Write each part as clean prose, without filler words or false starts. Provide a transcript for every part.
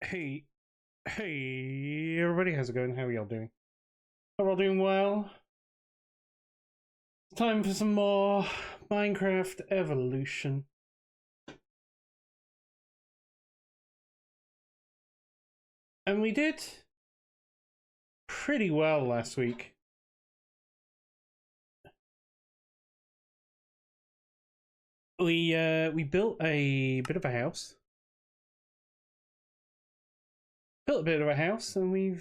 Hey, hey, everybody, how's it going? How are y'all doing? Are all doing well? Time for some more Minecraft Evolution. And we did pretty well last week. We built a bit of a house. Built a bit of a house, and we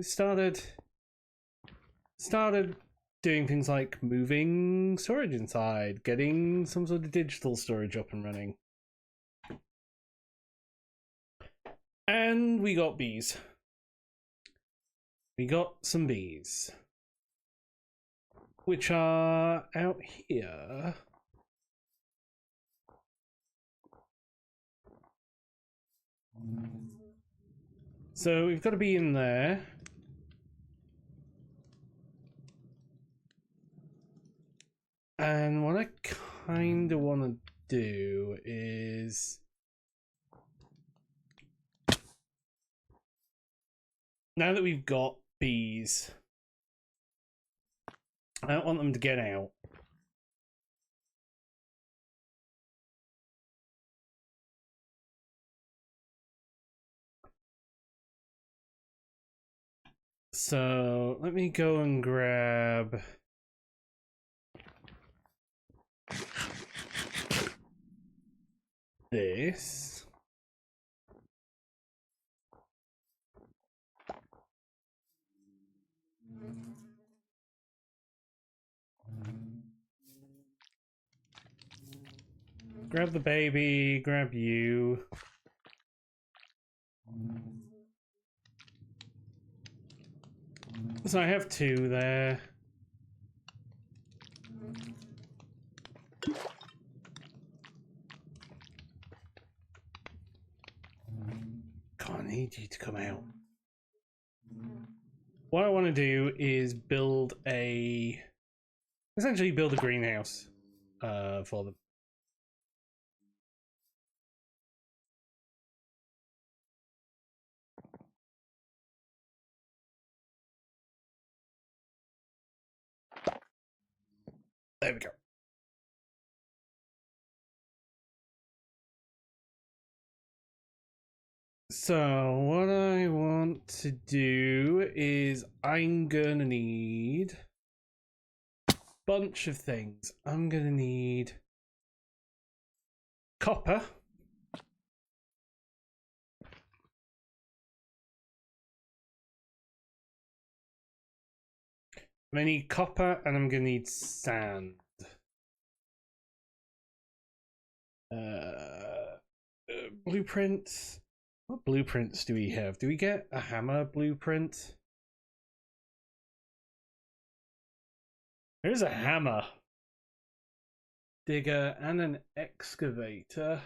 started doing things like moving storage inside, getting some sort of digital storage up and running. And we got bees. We got some bees, which are out here. So we've got to be in there. And what I kind of want to do is... now that we've got bees, I don't want them to get out. So let me go and grab this. Grab the baby, grab you. So I have two there. God, I need you to come out. What I want to do is essentially build a greenhouse for them. There we go. So what I want to do is I'm gonna need a bunch of things. I'm gonna need copper. I'm gonna need copper, and I'm gonna need sand. Blueprints. What blueprints do we have? Do we get a hammer blueprint? There's a hammer, digger, and an excavator.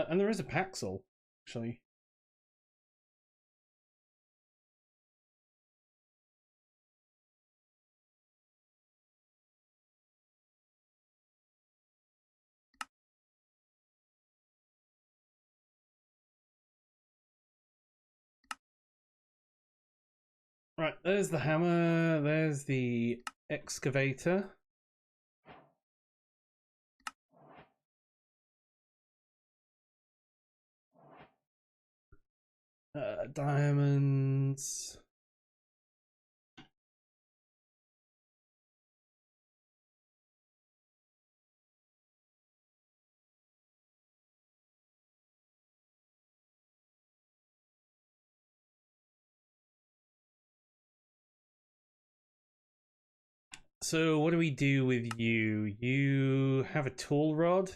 And there is a paxel, actually. Right, there's the hammer, there's the excavator. Diamonds. So what do we do with you? You have a tool rod?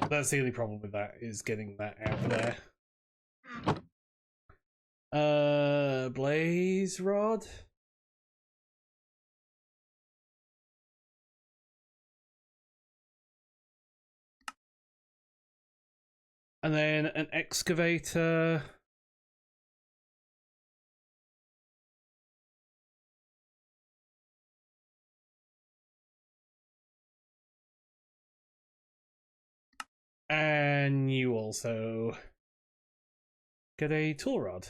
That's the only problem with that, is getting that out there. Blaze rod? And then an excavator. And you also get a tool rod.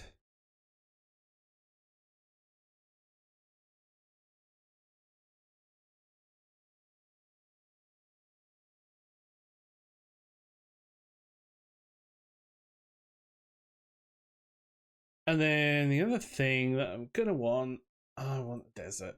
And then the other thing that I'm gonna want, I want a desert.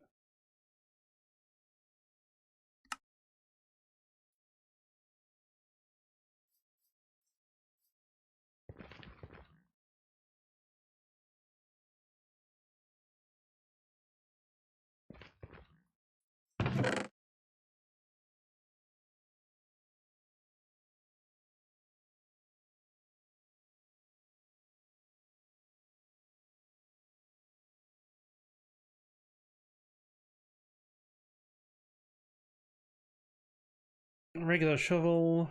Regular shovel.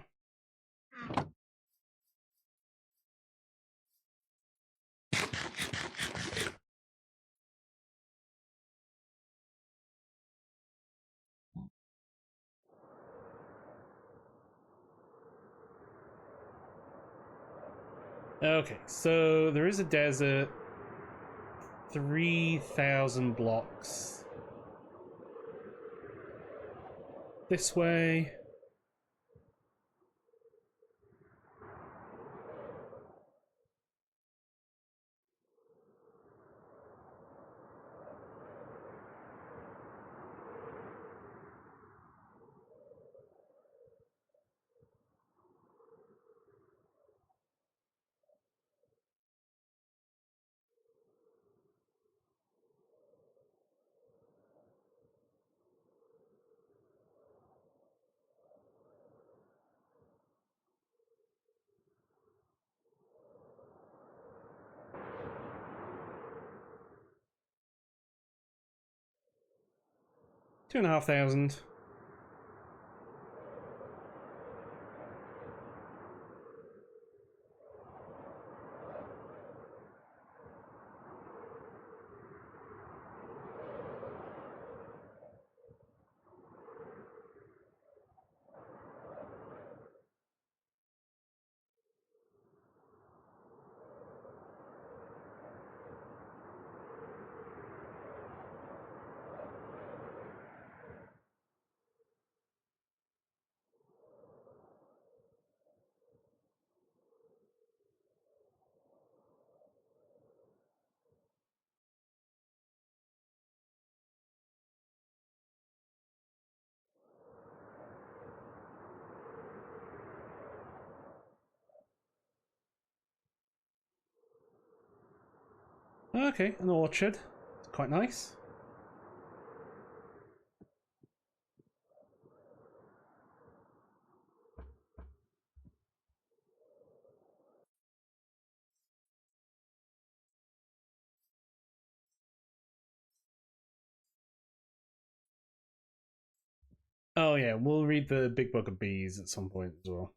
Okay, so there is a desert. 3,000 blocks. This way. Two and a half thousand. Okay, an orchard. Quite nice. Oh yeah, we'll read the Big Book of Bees at some point as well.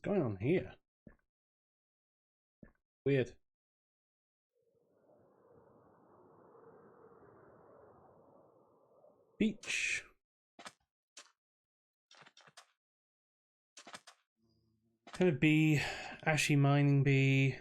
What's going on here? Weird. Beach. Kind of bee. Ashy mining bee.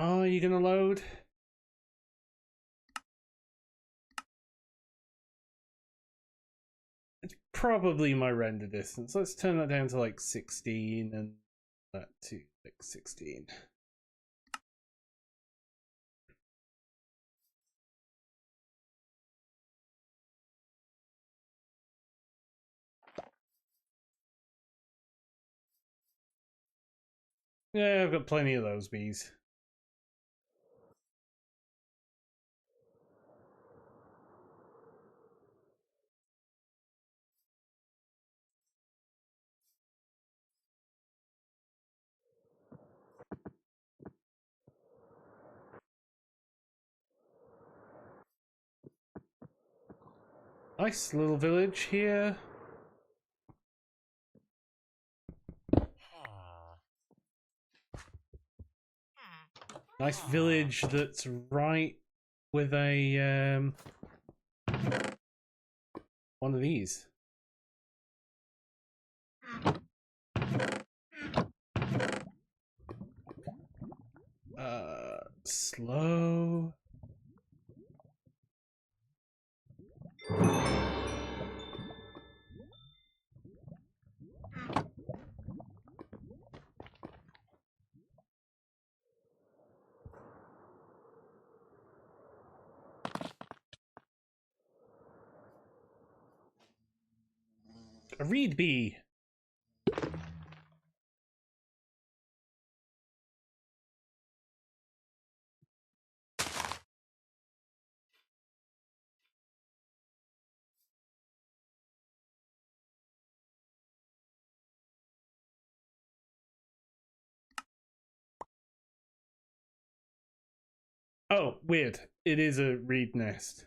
Are you gonna load? It's probably my render distance. Let's turn that down to like 16 and that to like 16. Yeah, I've got plenty of those bees. Nice little village here. Nice village that's right with a one of these. Slow. A reed bee. Oh, weird. It is a reed nest.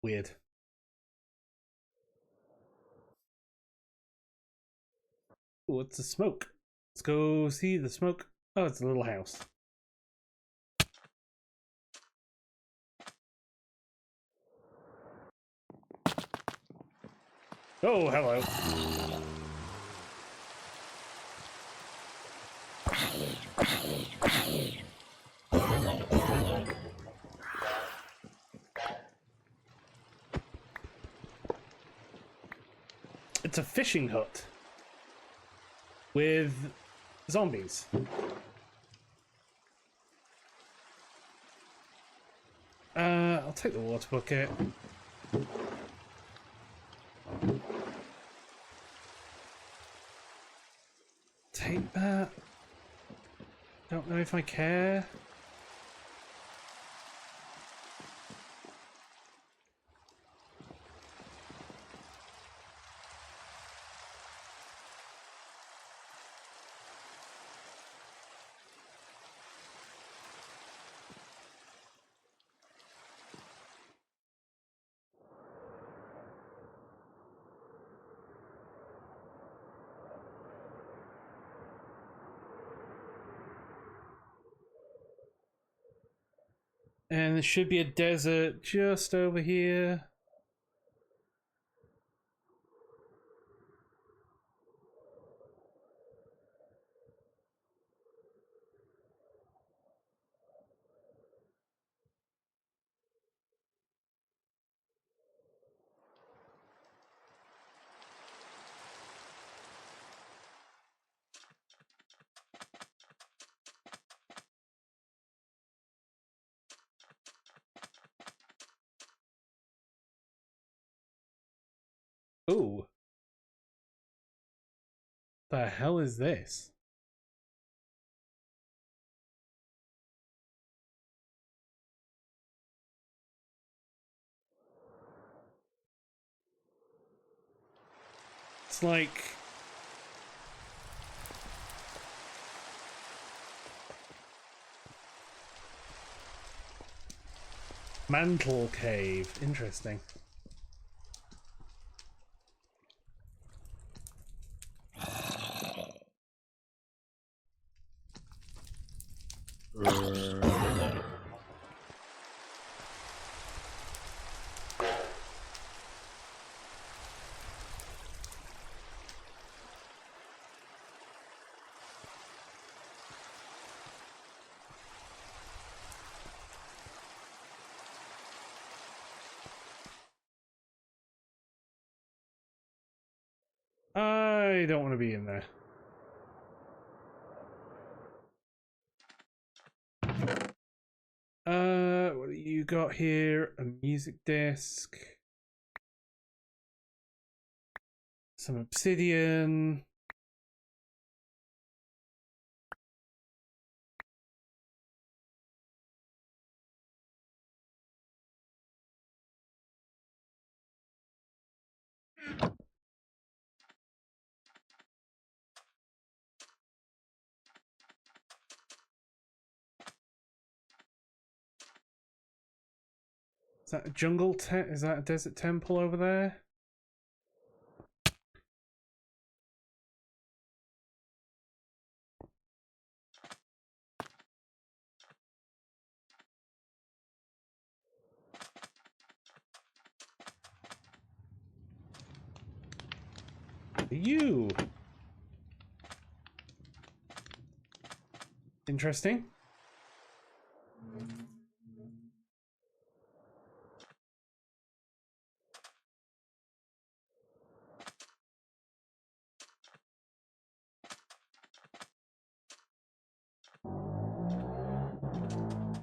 Weird. Oh, it's the smoke. Let's go see the smoke. Oh, it's a little house. Oh, hello. It's a fishing hut with zombies. I'll take the water bucket. Take that. Don't know if I care. And there should be a desert just over here. Ooh. The hell is this? It's like mantle cave. Interesting. I don't want to be in there. What do you got here? A music disc. Some obsidian. Is that a jungle is that a desert temple over there? You. Interesting.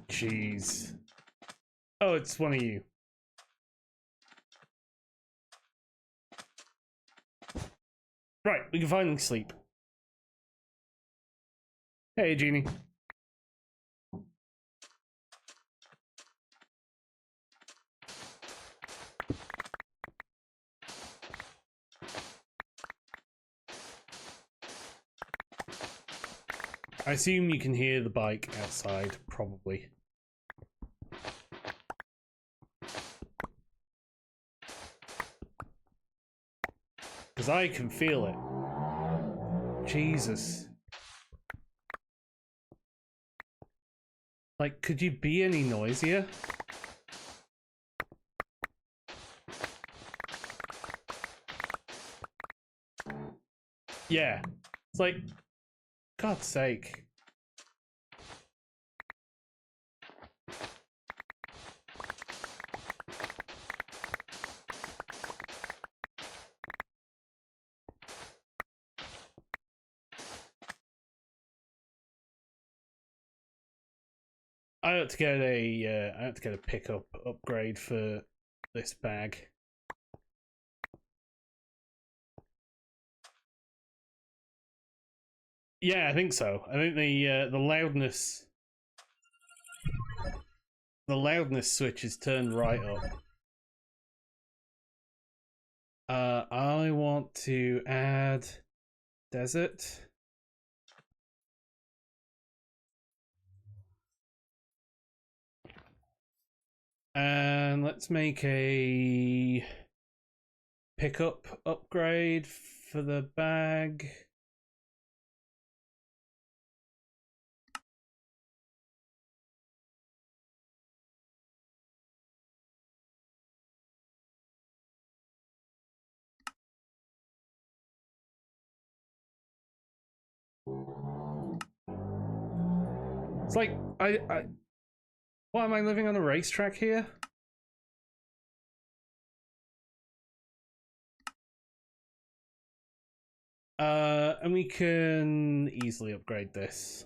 Jeez. Oh, it's one of you. Right, we can finally sleep. Hey, Genie. I assume you can hear the bike outside, probably. Because I can feel it. Jesus. Like, could you be any noisier? Yeah. It's like, God's sake. I had to get a pickup upgrade for this bag. Yeah, I think so. I think the loudness switch is turned right up. I want to add desert. And let's make a pickup upgrade for the bag. It's like what, am I living on a racetrack here? And we can easily upgrade this.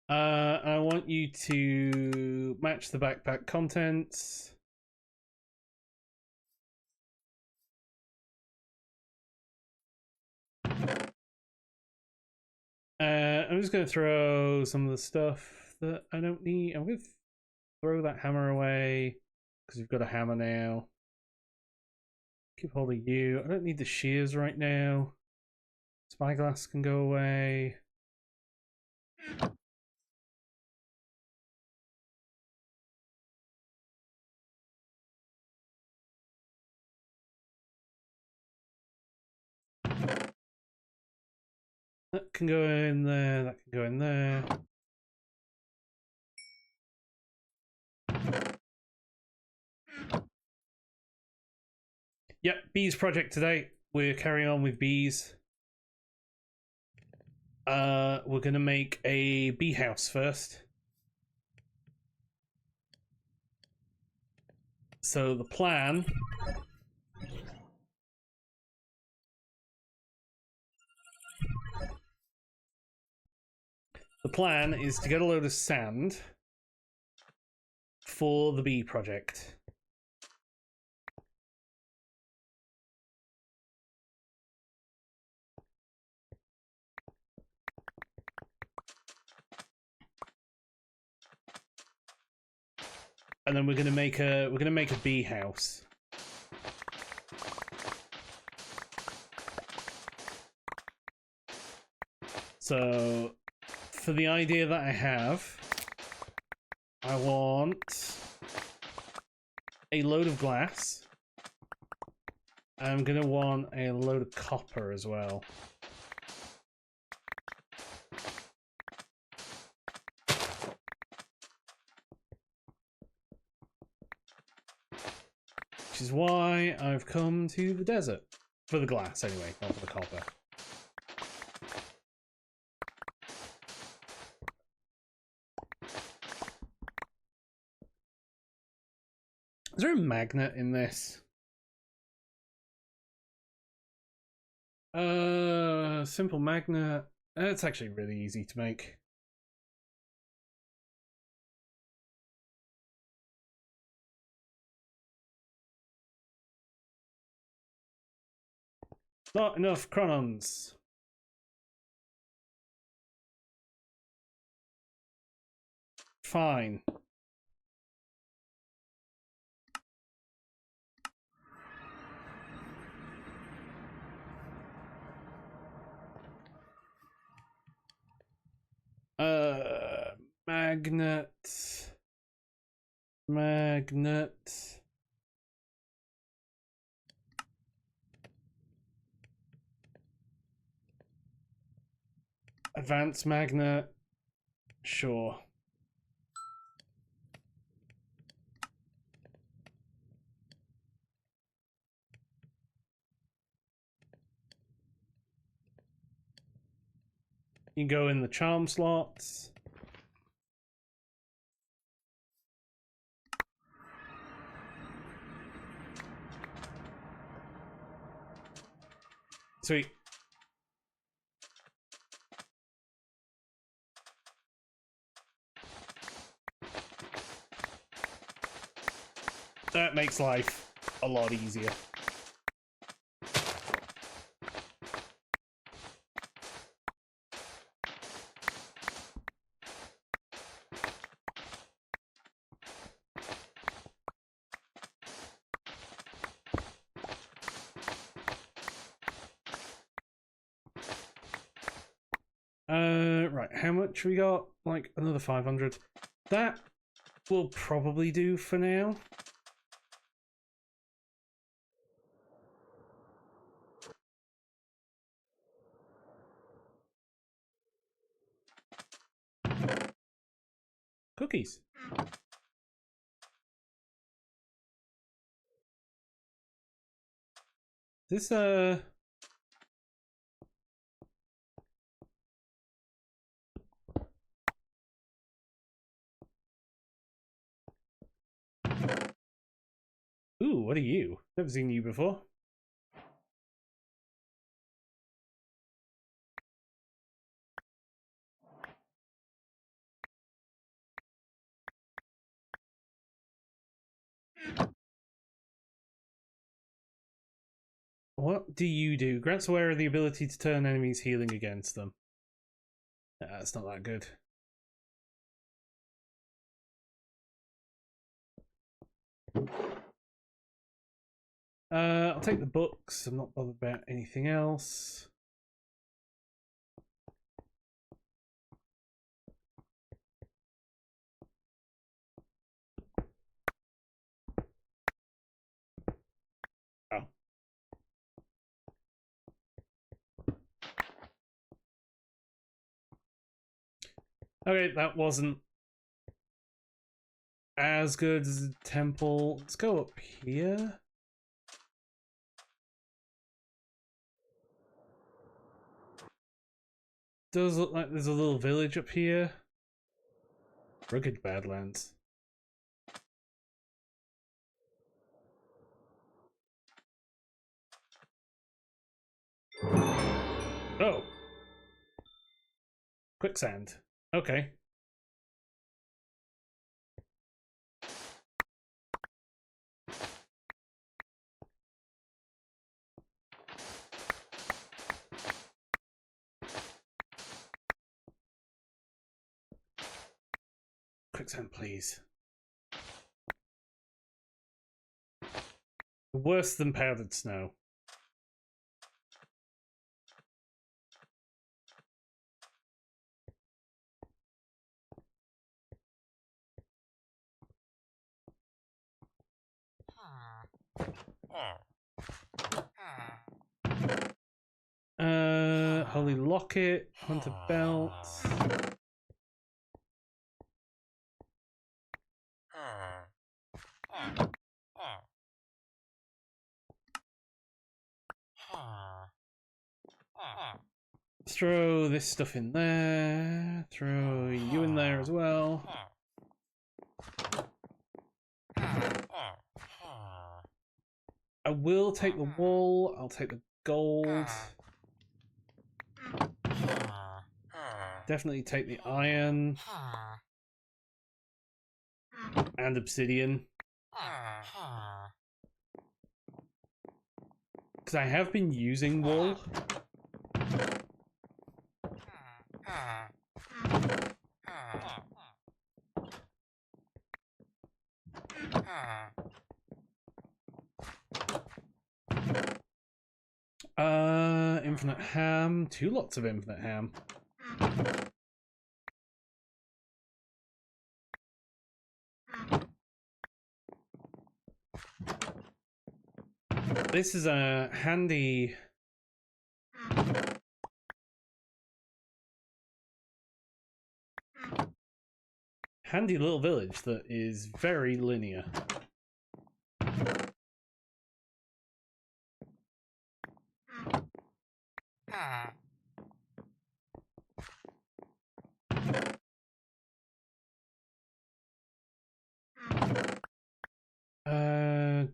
I want you to match the backpack contents. I'm just going to throw some of the stuff that I don't need. I'm going to throw that hammer away because we've got a hammer now. Keep hold of you. I don't need the shears right now. Spyglass can go away. That can go in there. That can go in there. Yep, bees project today. We're carrying on with bees. We're gonna make a bee house first. So the plan... The plan is to get a load of sand for the bee project. And then we're gonna make a bee house. So for the idea that I have, I want a load of glass. I'm gonna want a load of copper as well. Which is why I've come to the desert. For the glass, anyway, not for the copper. Is there a magnet in this? Simple magnet. It's actually really easy to make. Not enough chronons. Fine. Magnet. Advanced magnet. Sure. You can go in the charm slots. Sweet. That makes life a lot easier. Right, how much we got? Like another 500. That will probably do for now. Cookies. This Ooh, what are you? Never seen you before. What do you do? Grants the wearer the ability to turn enemies healing against them. That's not that good. I'll take the books. I'm not bothered about anything else. Oh. Okay, that wasn't as good as the temple. Let's go up here. Does look like there's a little village up here. Rugged Badlands. Oh. Quicksand. Okay. Quicksand, please. Worse than powdered snow. Holy Locket, Hunter Belt. Throw this stuff in there. Throw you in there as well. I will take the wool. I'll take the gold. Definitely take the iron. And obsidian. Because I have been using wool. Infinite ham. 2 lots of infinite ham. This is a handy little village that is very linear.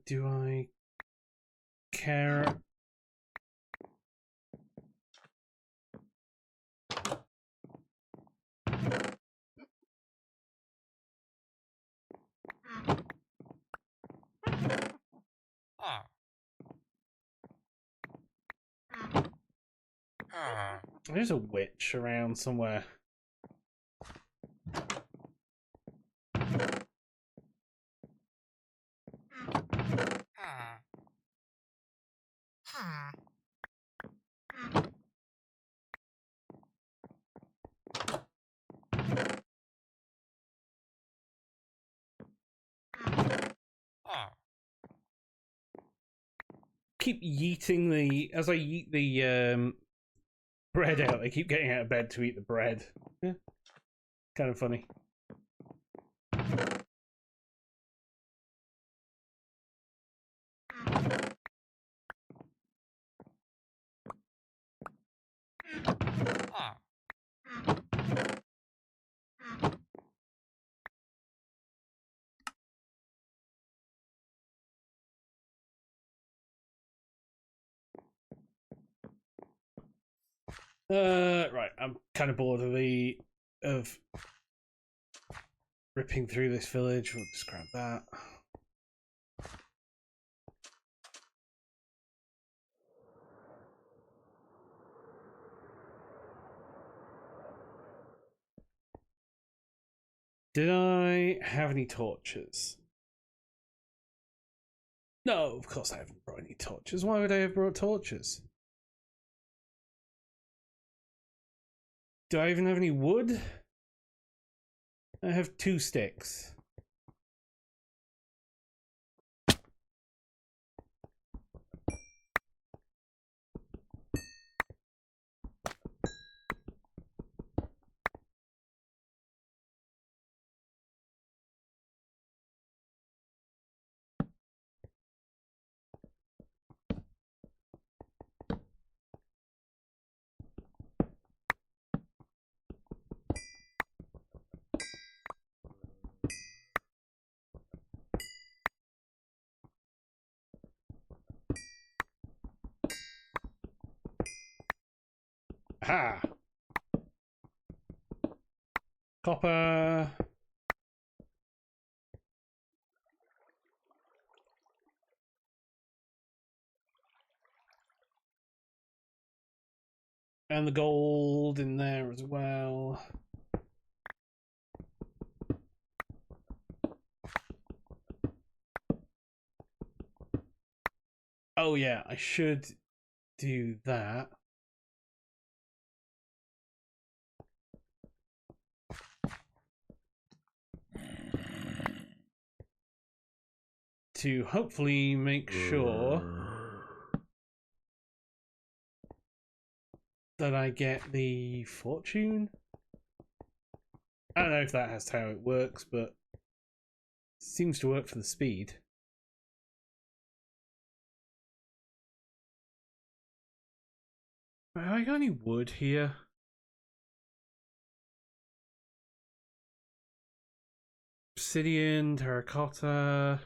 Do I care? There's a witch around somewhere. Keep yeeting the as I yeet the bread out. I keep getting out of bed to eat the bread. Yeah. Kind of funny. Right, I'm kind of bored of ripping through this village. We'll just grab that. Did I have any torches? No, of course I haven't brought any torches. Why would I have brought torches? Do I even have any wood? I have 2 sticks. Ha! Copper. And the gold in there as well. Oh yeah, I should do that. To hopefully make sure that I get the fortune. I don't know if that has how it works, but it seems to work for the speed. Have I got any wood here? Obsidian, terracotta,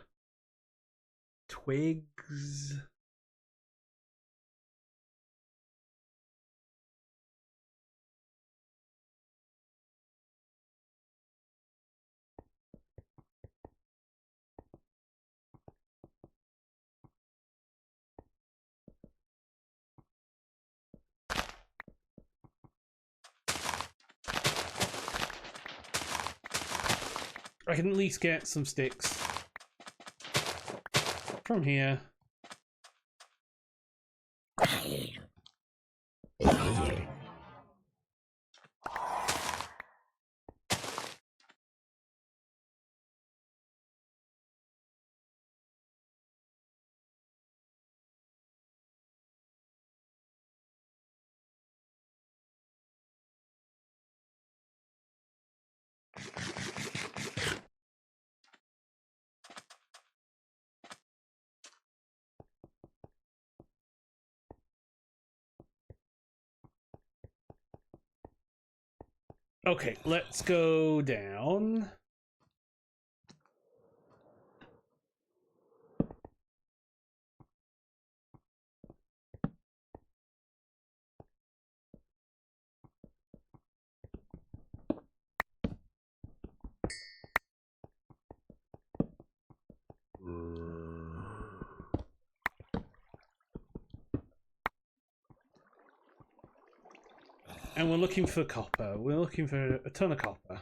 twigs. I can at least get some sticks from here. Okay, let's go down. And we're looking for copper. We're looking for a ton of copper.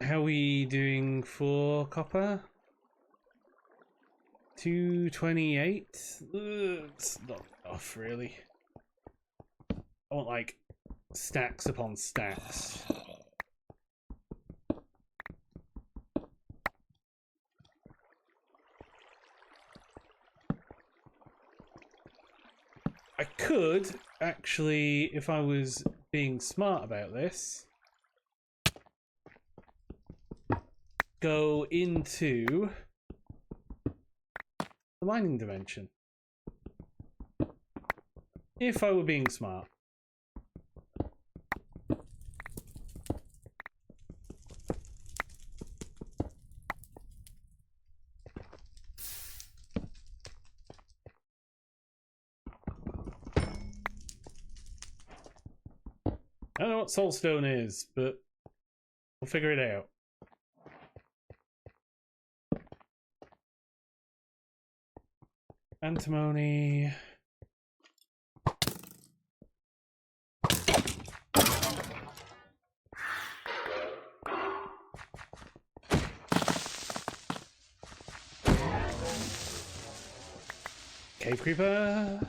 How are we doing for copper? 228? It's not enough, really. I want, like, stacks upon stacks. I could, actually, if I was being smart about this, go into the mining dimension. If I were being smart. I don't know what soulstone is, but we'll figure it out. Antimony. Cave creeper.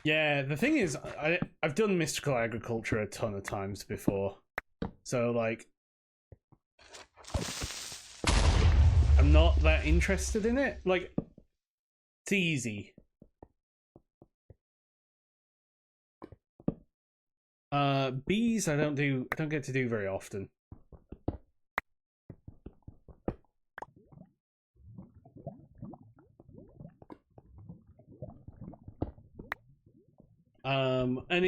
Yeah, the thing is, I've done mystical agriculture a ton of times before. So, like, I'm not that interested in it. Like, it's easy. Bees I don't get to do very often. And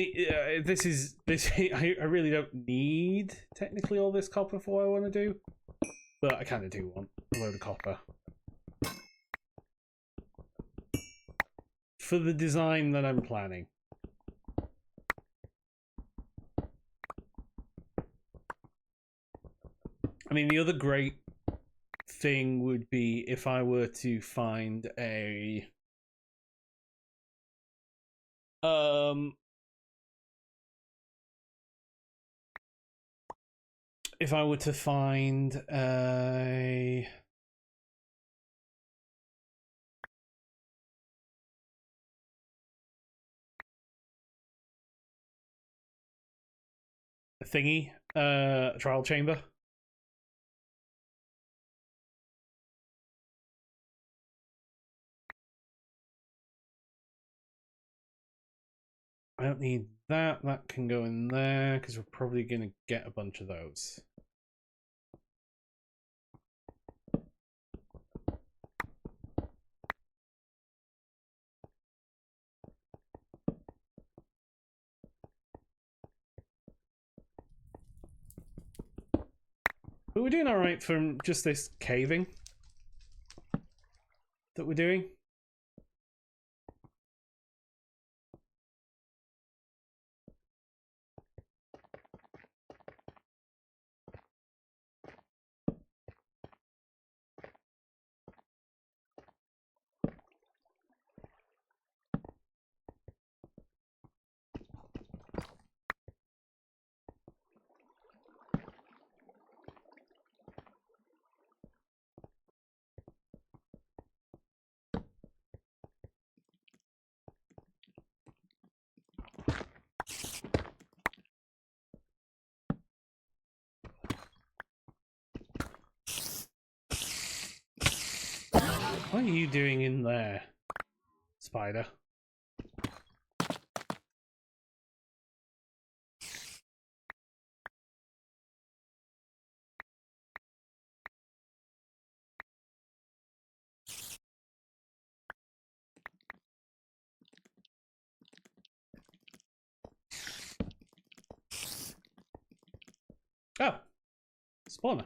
this I really don't need technically all this copper for what I want to do, but I kind of do want a load of copper for the design that I'm planning. I mean, the other great thing would be if I were to find a if I were to find a thingy, trial chamber. I don't need that. That can go in there because we're probably going to get a bunch of those. But we're doing all right from just this caving that we're doing. What are you doing in there, spider? Oh, spawner.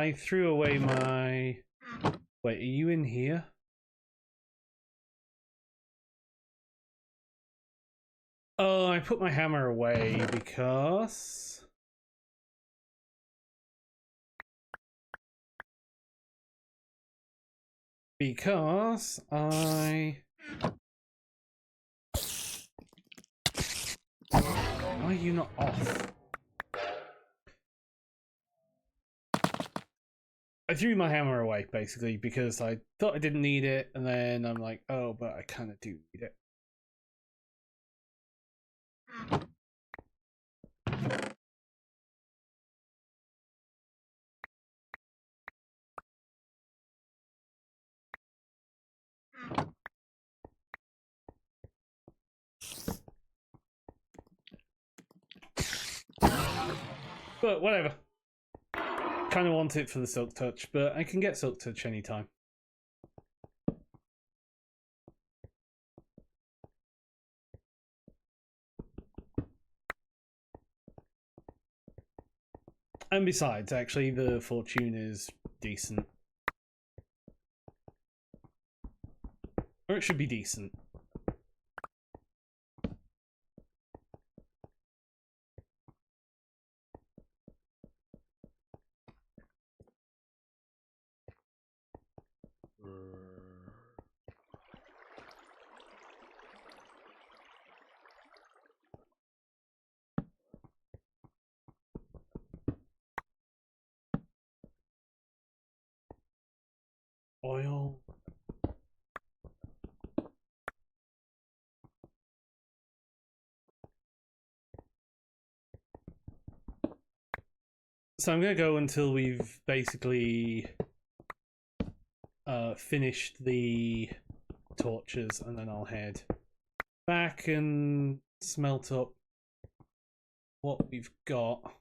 I threw away my... Wait, are you in here? Oh, I put my hammer away because... Because I... Why are you not off? I threw my hammer away, basically, because I thought I didn't need it, and then I'm like, oh, but I kind of do need it. But whatever. Kind of want it for the Silk Touch, but I can get Silk Touch anytime. And besides, actually, the fortune is decent. Or it should be decent. So I'm gonna go until we've basically finished the torches, and then I'll head back and smelt up what we've got.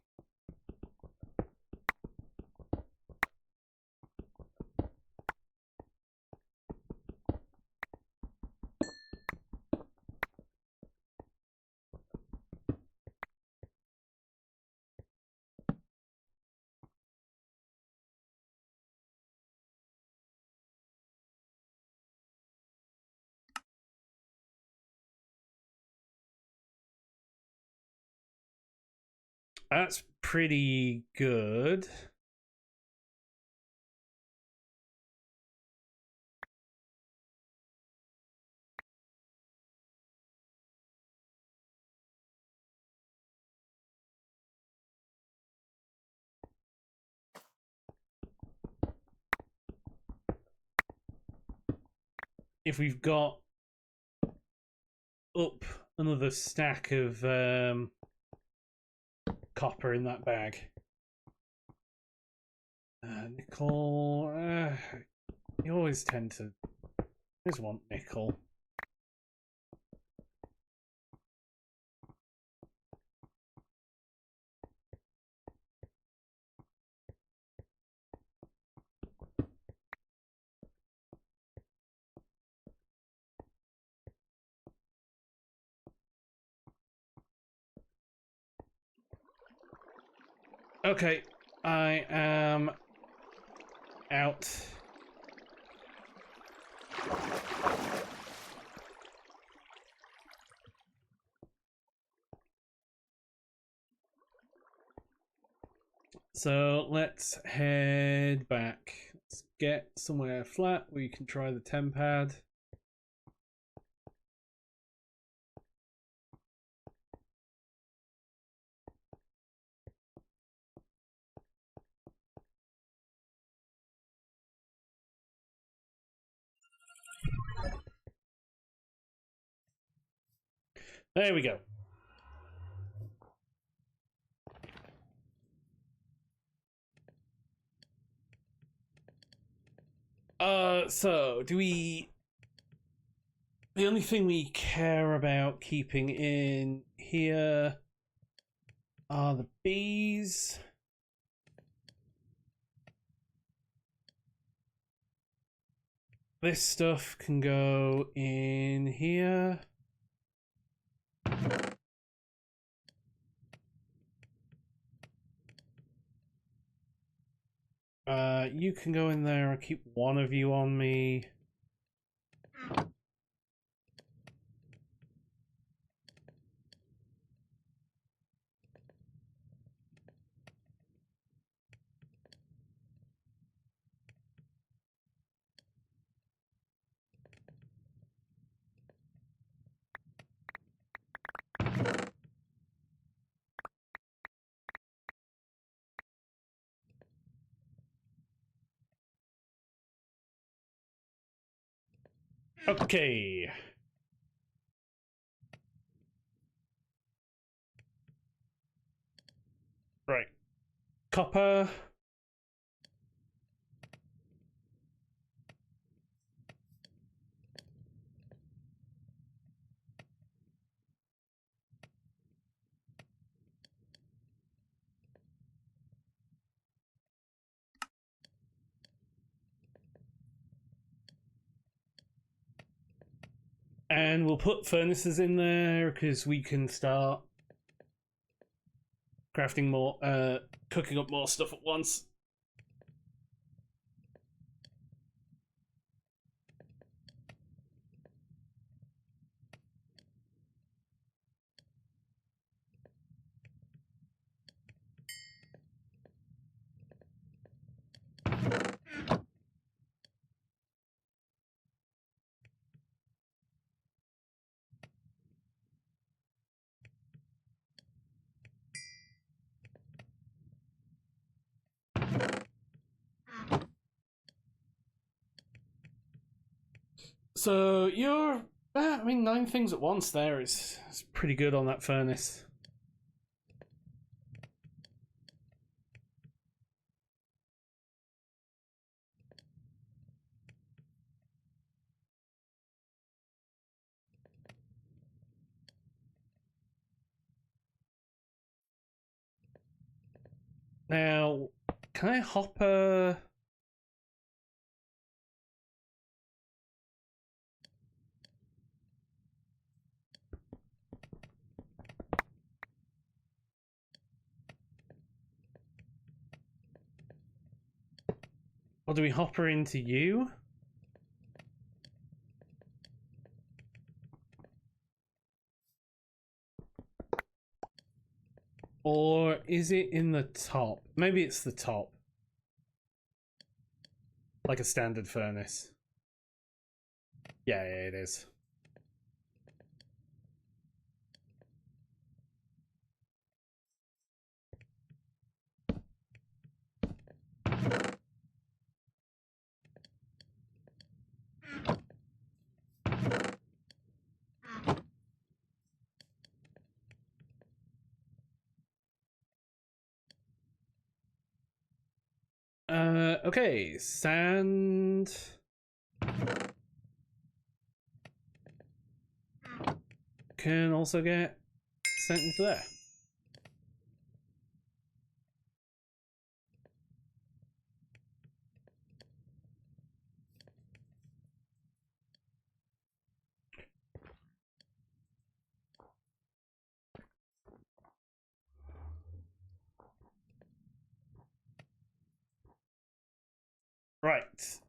That's pretty good. If we've got up another stack of copper in that bag. Nickel. You always tend to just want nickel. Okay, I am out. So let's head back. Let's get somewhere flat where you can try the tempad. There we go. So do we... The only thing we care about keeping in here are the bees. This stuff can go in here. You can go in there. I'll keep one of you on me. Okay. Right. Copper. And we'll put furnaces in there because we can start crafting more, cooking up more stuff at once. So you're, I mean, 9 things at once there is pretty good on that furnace. Now, can I hopper? Or do we hopper into you? Or is it in the top? Maybe it's the top. Like a standard furnace. Yeah, it is. Okay, sand. Can also get sent into there. Right.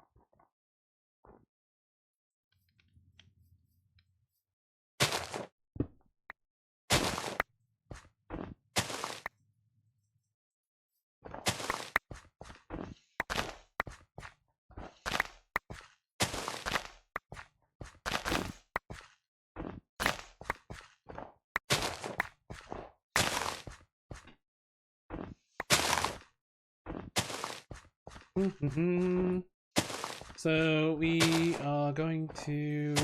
So we are going to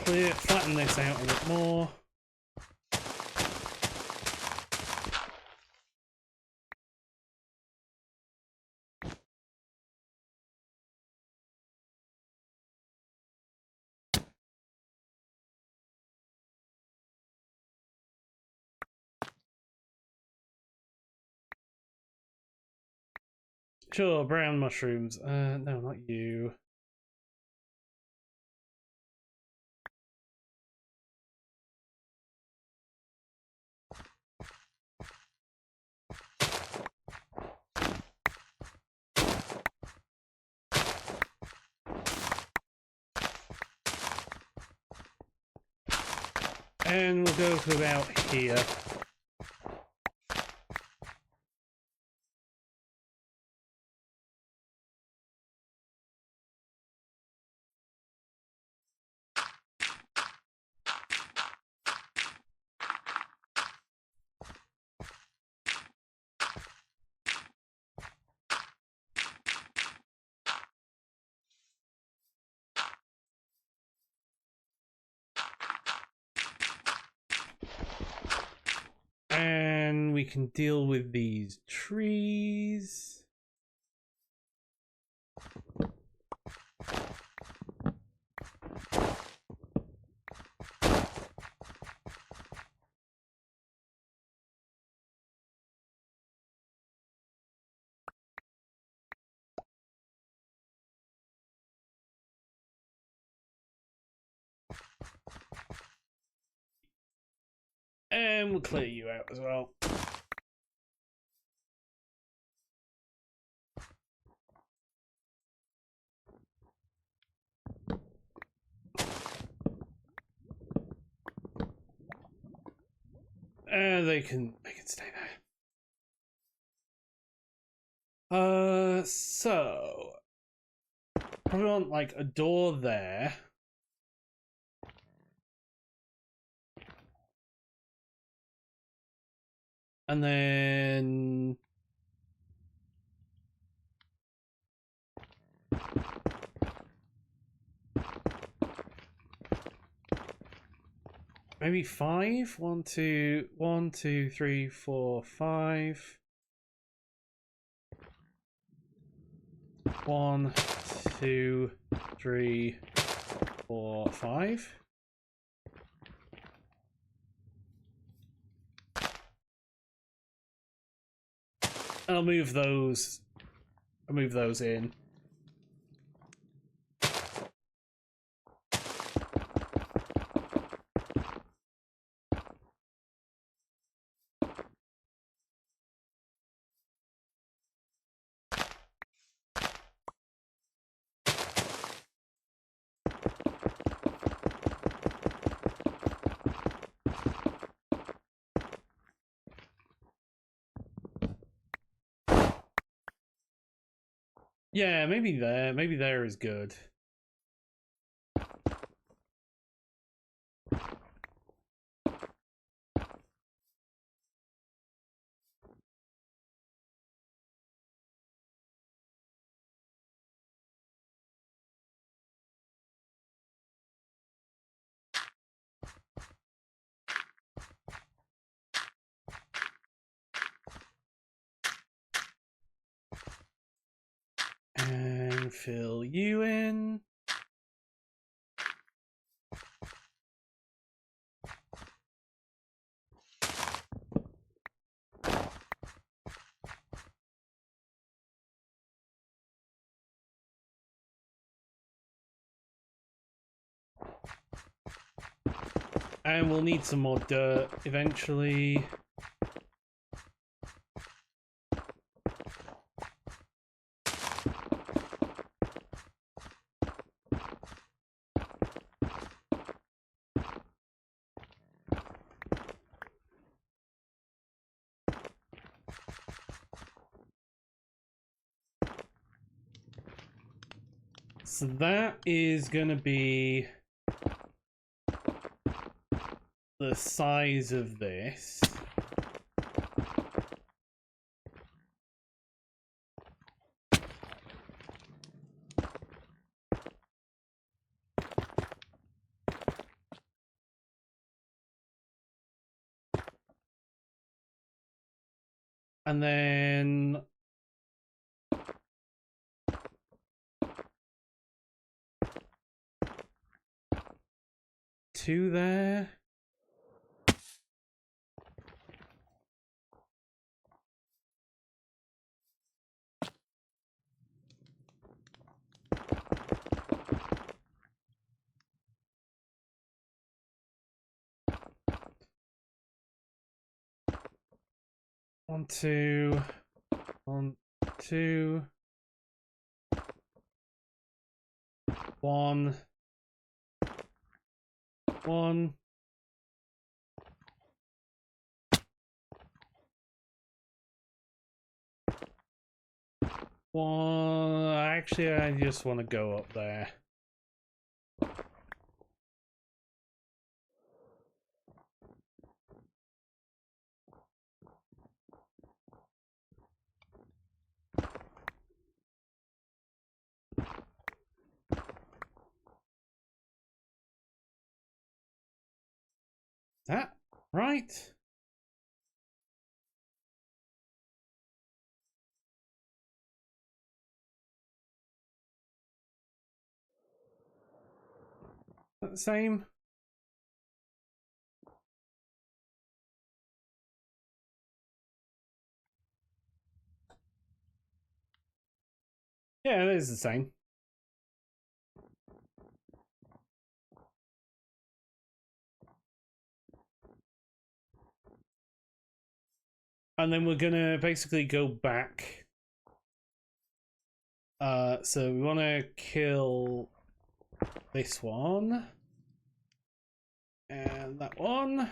flatten this out a bit more. Sure, brown mushrooms. No, not you. And we'll go to about here. And we can deal with these trees. And we'll clear you out as well. And they can stay there. So probably want like a door there. And then maybe 5? 1, 2, 1, 2, 3, 4, 5. 1, 2, 3, 4, 5. I'll move those. I'll move those in. Yeah, maybe there. Maybe there is good. And fill you in. And we'll need some more dirt eventually. So that is going to be the size of this. And then two there. One, two, one, two, one, one. One. Actually, I just want to go up there. That right? That the same? Yeah, it is the same. And then we're gonna basically go back. So we want to kill this one and that one.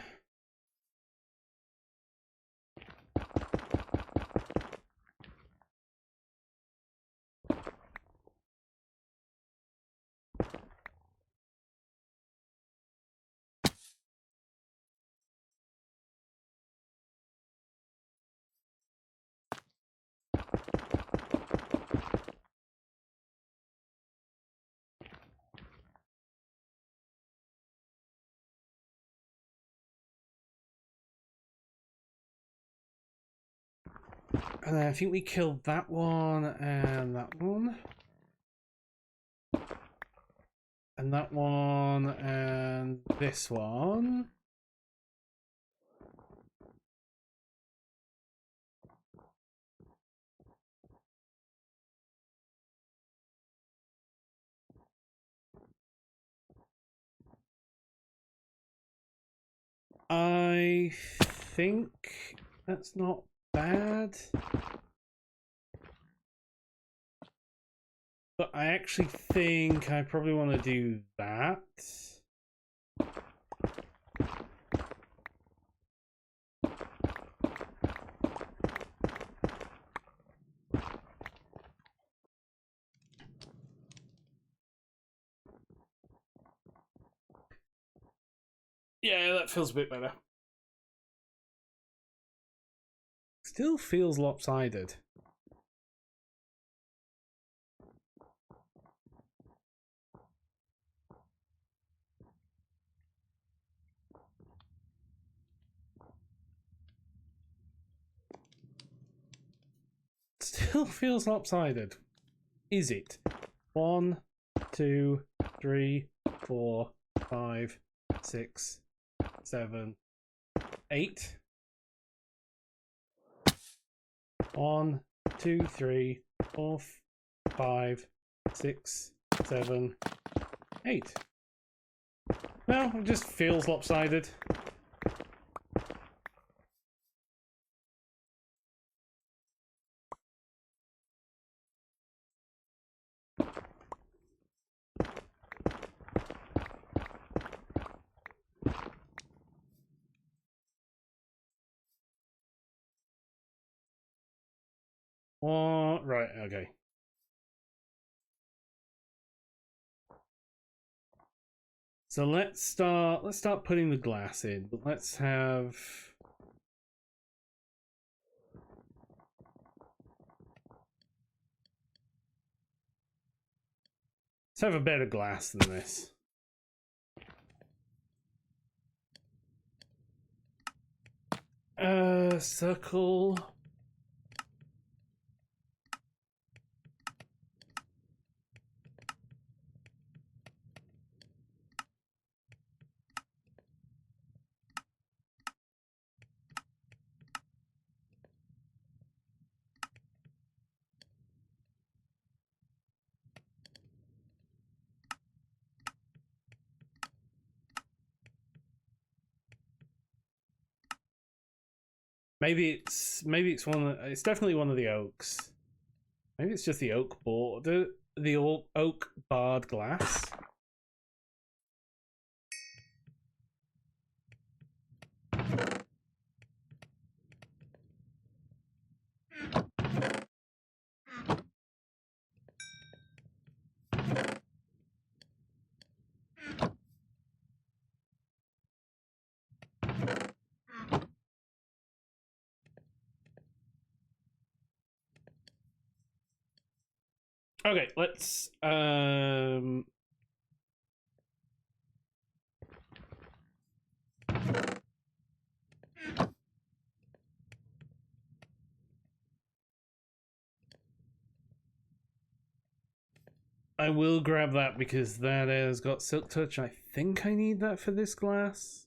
And then I think we killed that one and that one. And that one and this one. I think that's not bad. But I actually think I probably want to do that. Yeah, that feels a bit better. Still feels lopsided. Still feels lopsided. Is it? 1, 2, 3, 4, 5, 6, 7, 8. 1, 2, 3, 4, 5, 6, 7, 8. No, it just feels lopsided. Right, okay. So let's start putting the glass in, but let's have a better glass than this. Circle. Maybe it's it's definitely one of the oaks. Maybe it's just the oak board, the oak barred glass. Okay, let's I will grab that because that has got silk touch. I think I need that for this glass.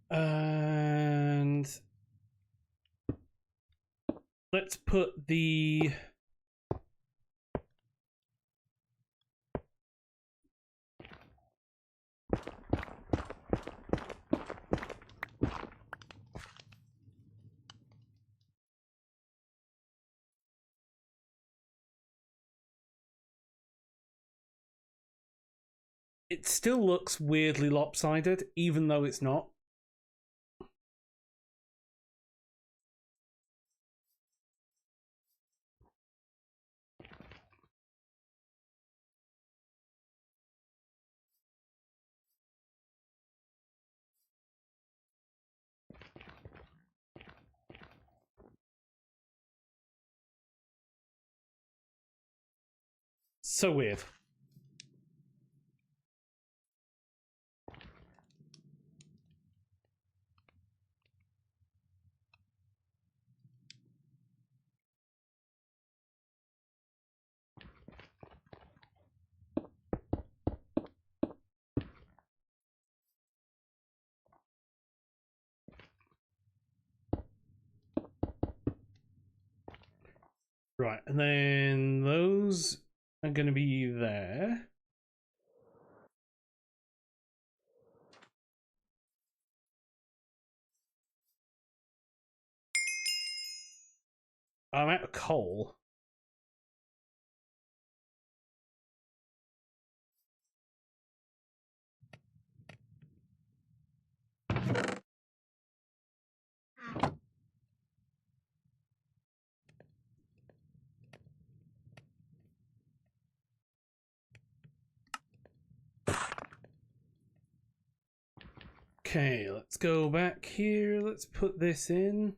And let's put the it still looks weirdly lopsided, even though it's not. So weird. Right, and then those are going to be there. I'm out of coal. Okay, let's go back here. Let's put this in.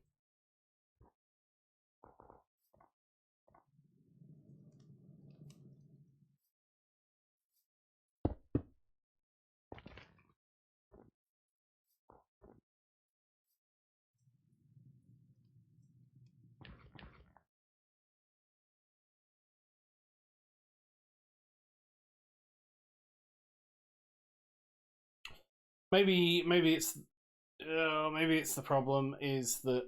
Maybe it's the problem is that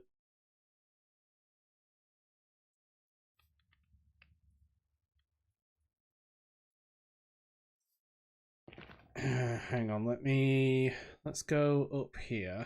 hang on, let's go up here.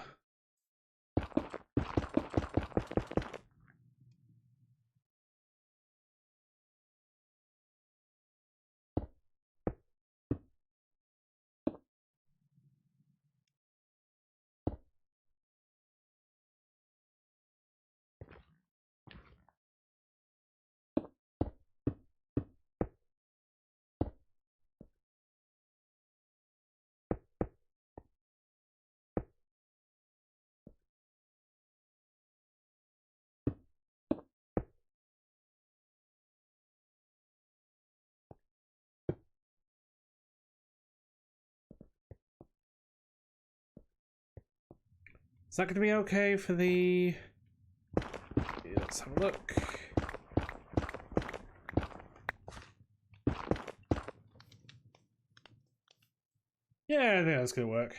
Is that going to be okay for the... Let's have a look. Yeah, I think that's going to work.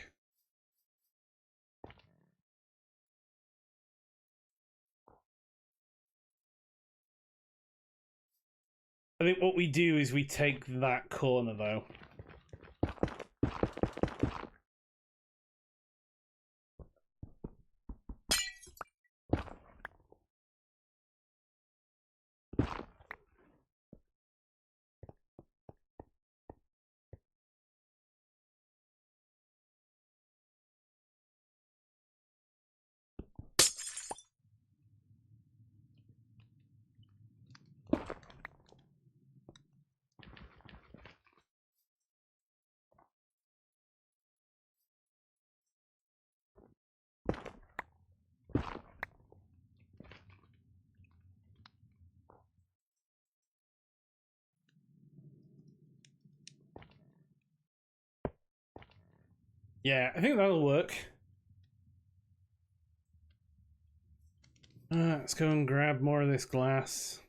I think what we do is we take that corner, though. Yeah, I think that'll work. Let's go and grab more of this glass.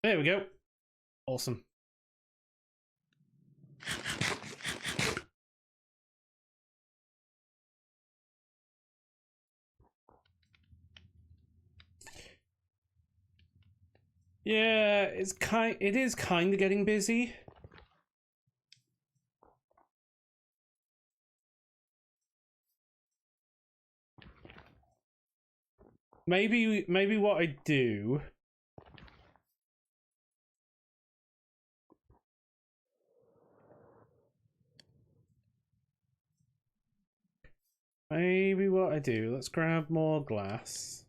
There we go. Awesome. Yeah, it is kind of getting busy. Maybe what I do. Maybe what I do. Let's grab more glass.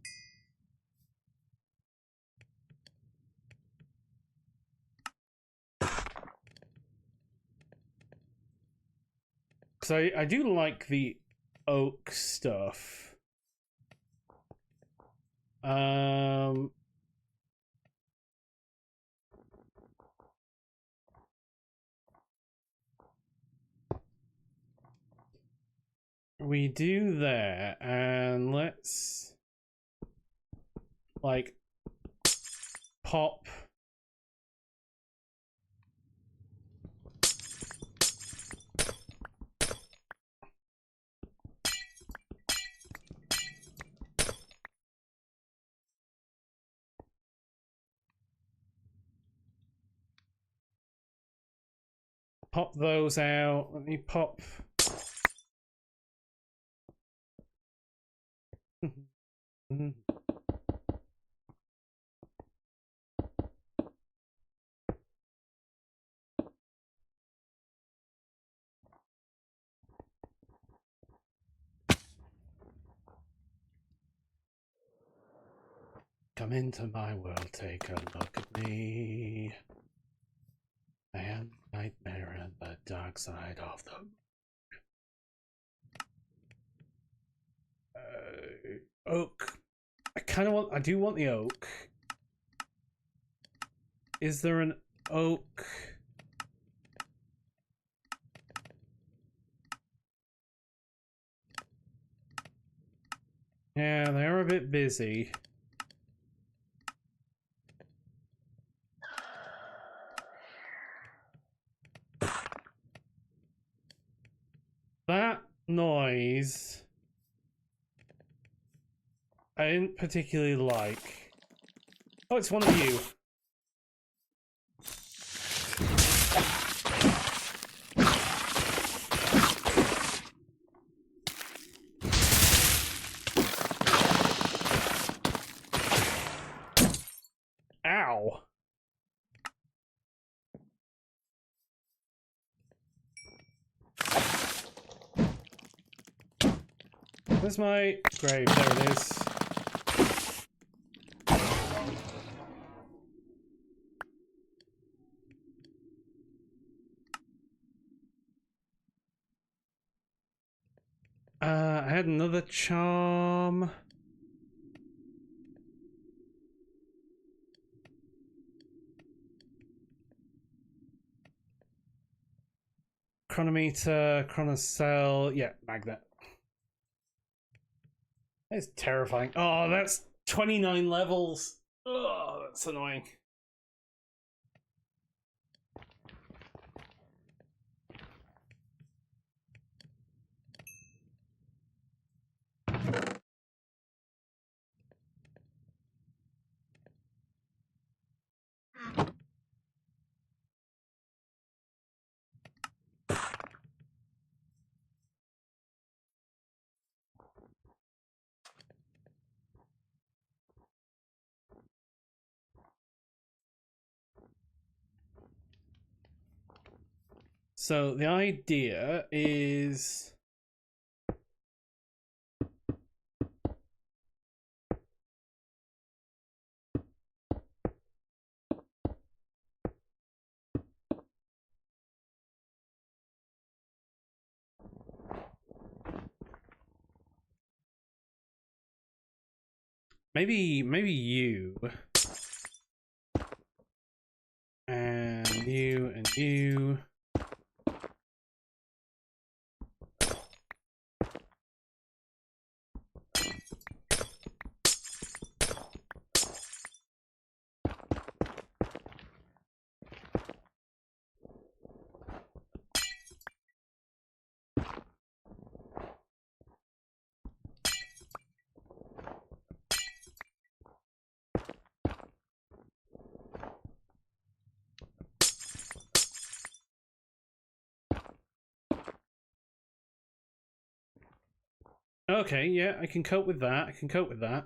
Because I do like the oak stuff. We do that, and let's like pop. Pop those out. Let me pop. Come into my world, take a look at me. I am the nightmare and the dark side of the oak. I do want the oak. Is there an oak? Yeah, they're a bit busy. That noise I didn't particularly like. Oh, it's one of you. Ow. Where's my grave? There it is. I had another charm. Chronometer, chronocell, yeah, magnet. That's terrifying. Oh, that's 29 levels. Oh, that's annoying. So the idea is maybe you and you and you. Okay, yeah, I can cope with that. I can cope with that.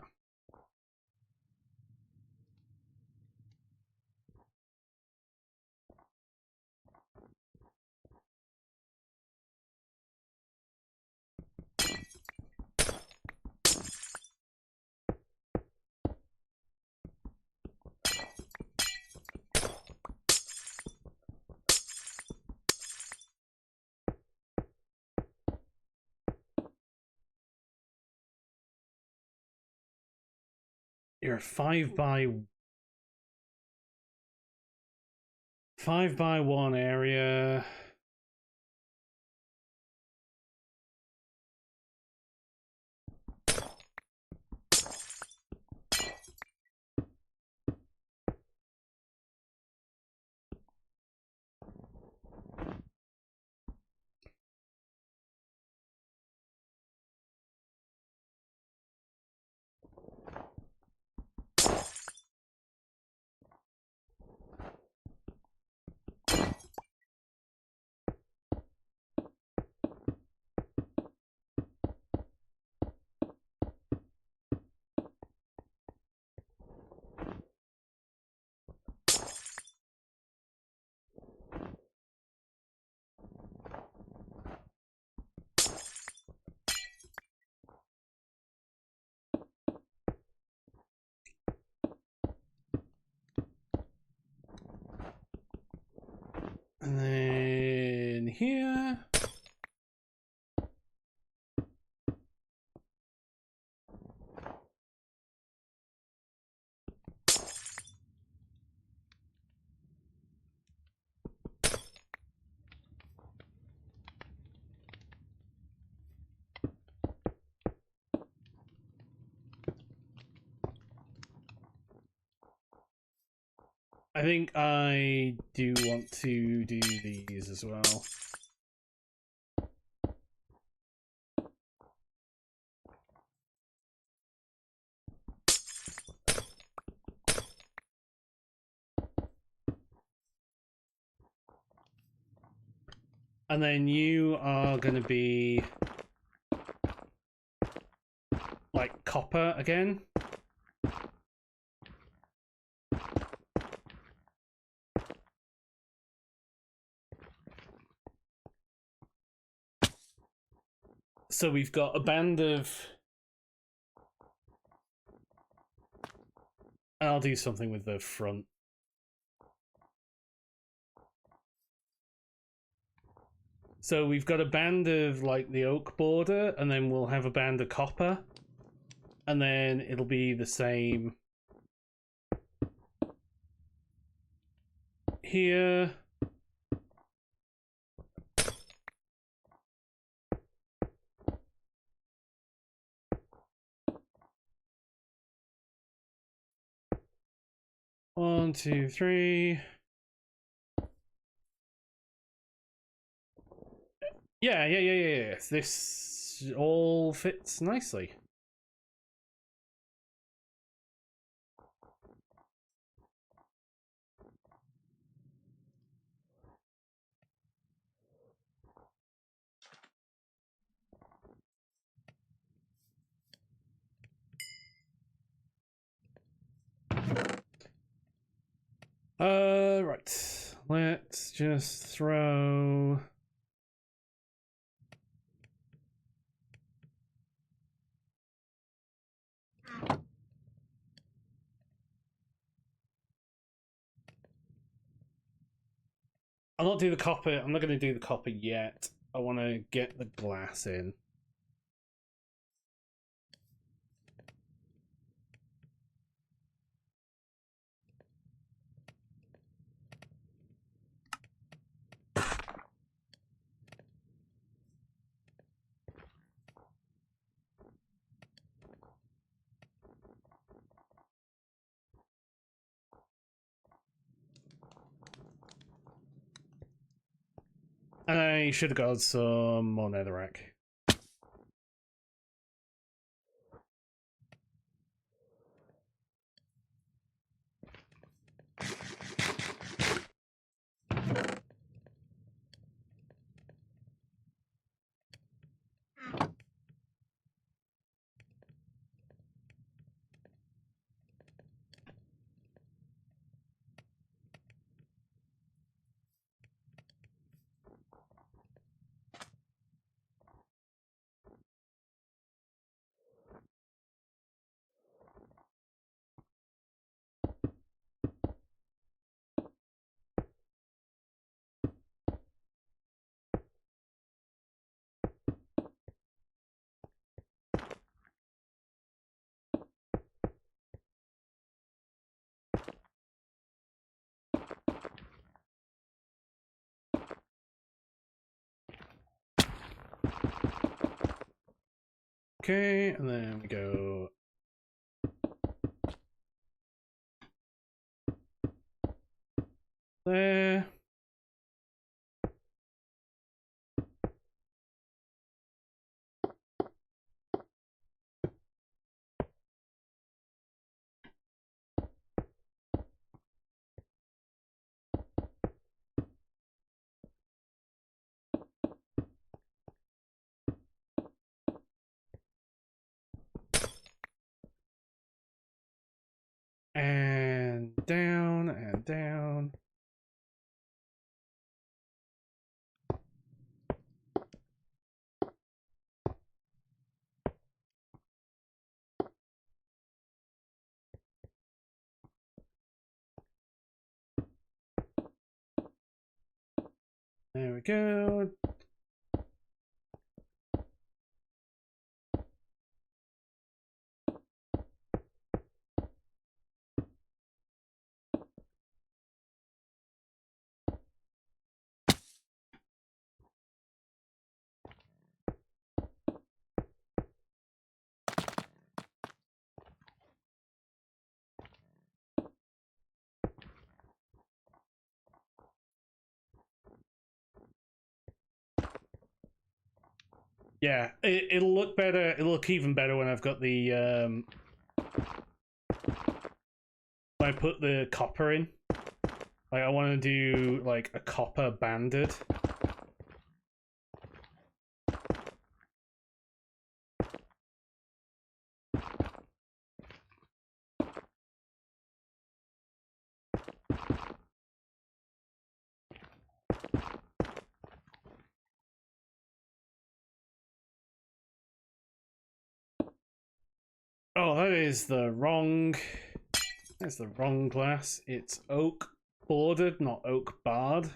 You're a 5x1 area. And then here. I think I do want to do these as well. And then you are going to be like copper again. So we've got a band of... I'll do something with the front. So we've got a band of like the oak border, and then we'll have a band of copper. And then it'll be the same here. One, two, three. Yeah. This all fits nicely. Right. Let's just throw... I'll not do the copper. I'm not going to do the copper yet. I want to get the glass in. And I should have got some more netherrack. Okay, and then we go there. And down and down. There we go. Yeah, it'll look better. It'll look even better when I've got the when I put the copper in. Like I want to do like a copper banded. Oh, that is the wrong. That's the wrong glass. It's oak bordered, not oak barred.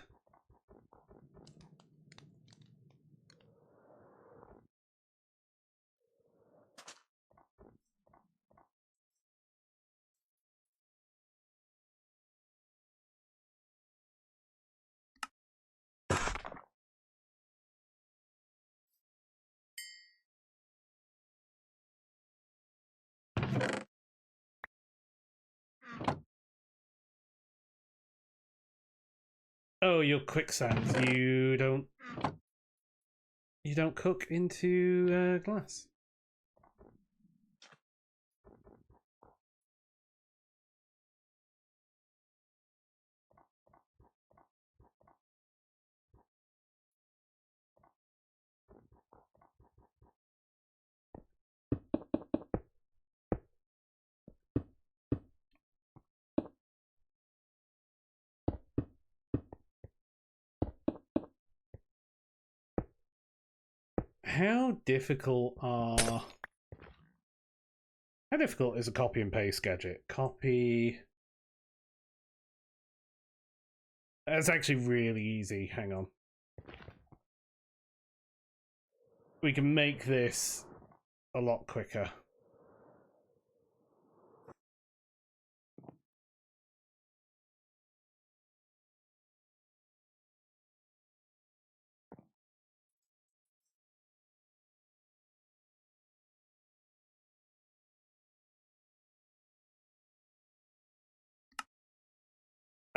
Oh, your quicksands. You don't cook into glass. How difficult is a copy and paste gadget? Copy. That's actually really easy. Hang on. We can make this a lot quicker.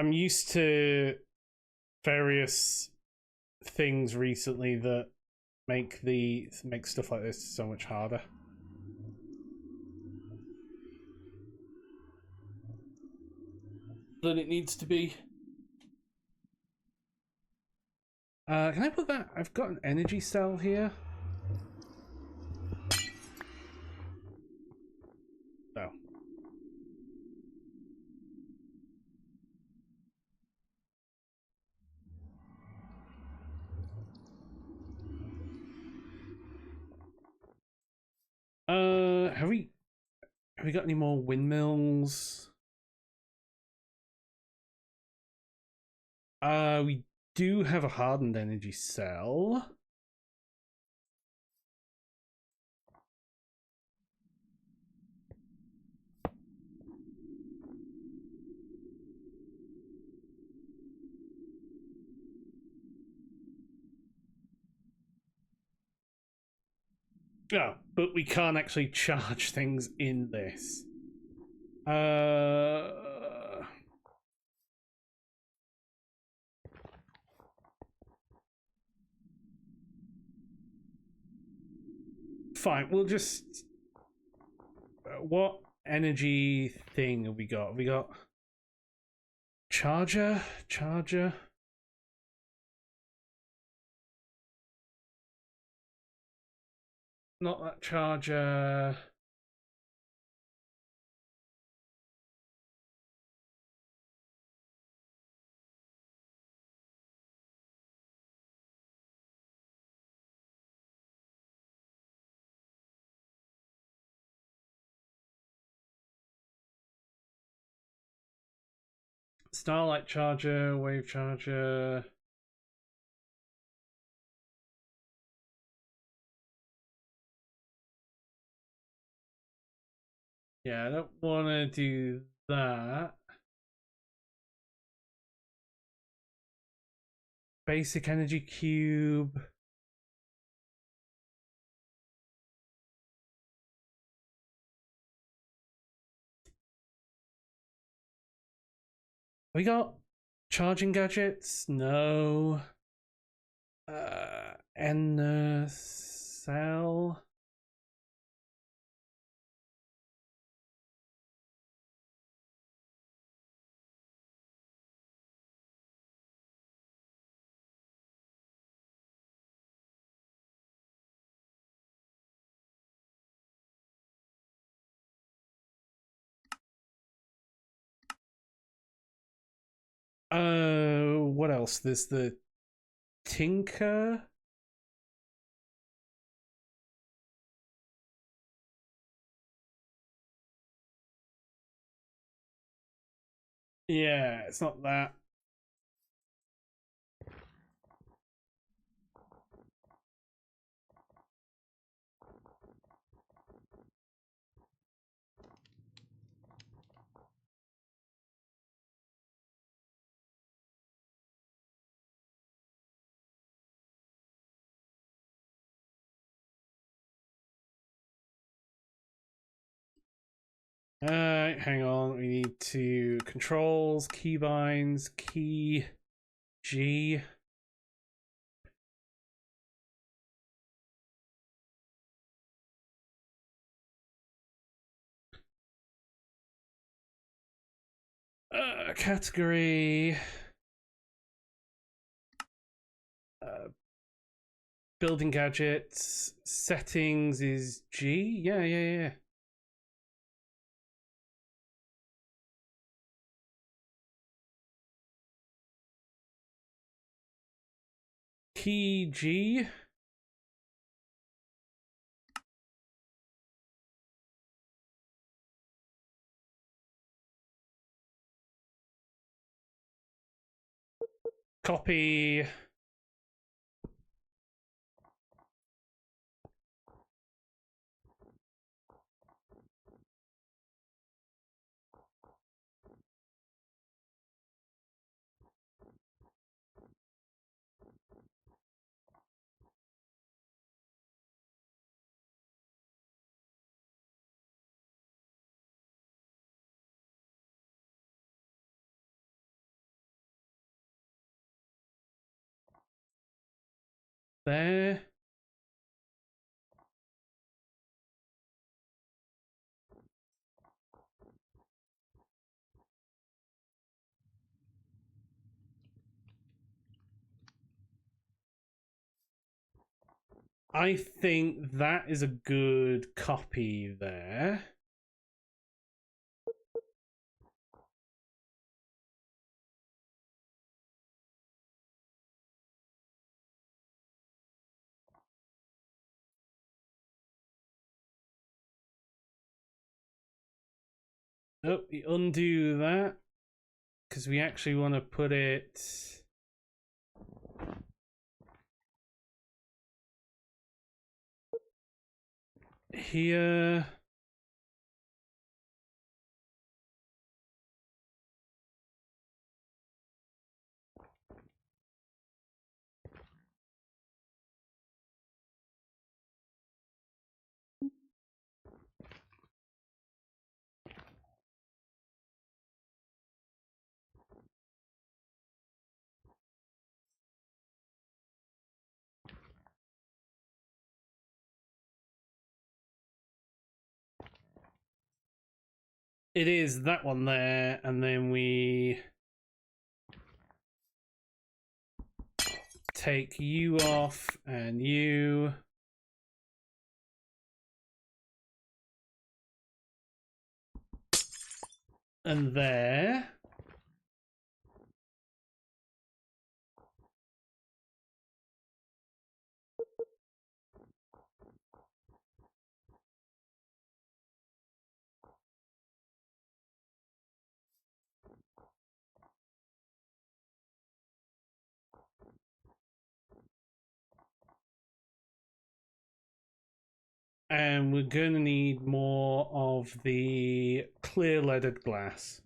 I'm used to various things recently that make stuff like this so much harder. Than it needs to be. Can I put that? I've got an energy cell here. No. Have we got any more windmills? We do have a hardened energy cell. Oh, but we can't actually charge things in this. Fine, we'll just... what energy thing have we got? We got... Charger? Charger? Not that charger... Starlight charger, wave charger... Yeah, I don't want to do that. Basic energy cube. We got charging gadgets? No. And cell. What else? There's the Tinker. Yeah, it's not that. Hang on. We need to controls, keybinds, key G. Category. Building gadgets. Settings is G. Yeah. Key G. Copy. There. I think that is a good copy there. Oh, we undo that because we actually want to put it here. it is that one there, and then we take you off and you. And there. And we're going to need more of the clear leaded glass.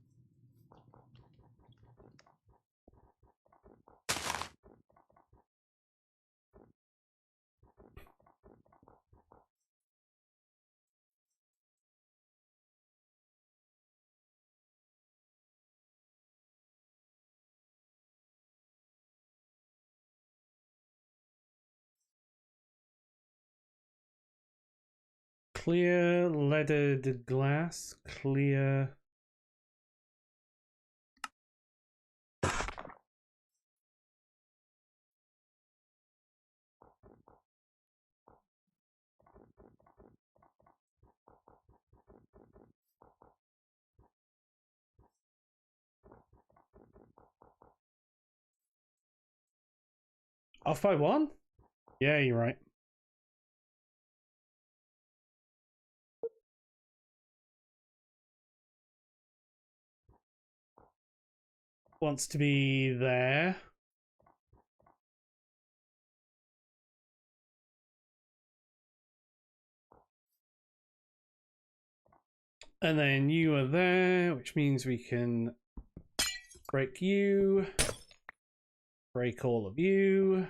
Clear leaded glass. Clear. Off by one? Yeah, you're right. Wants to be there. And then you are there, which means we can break you. Break all of you.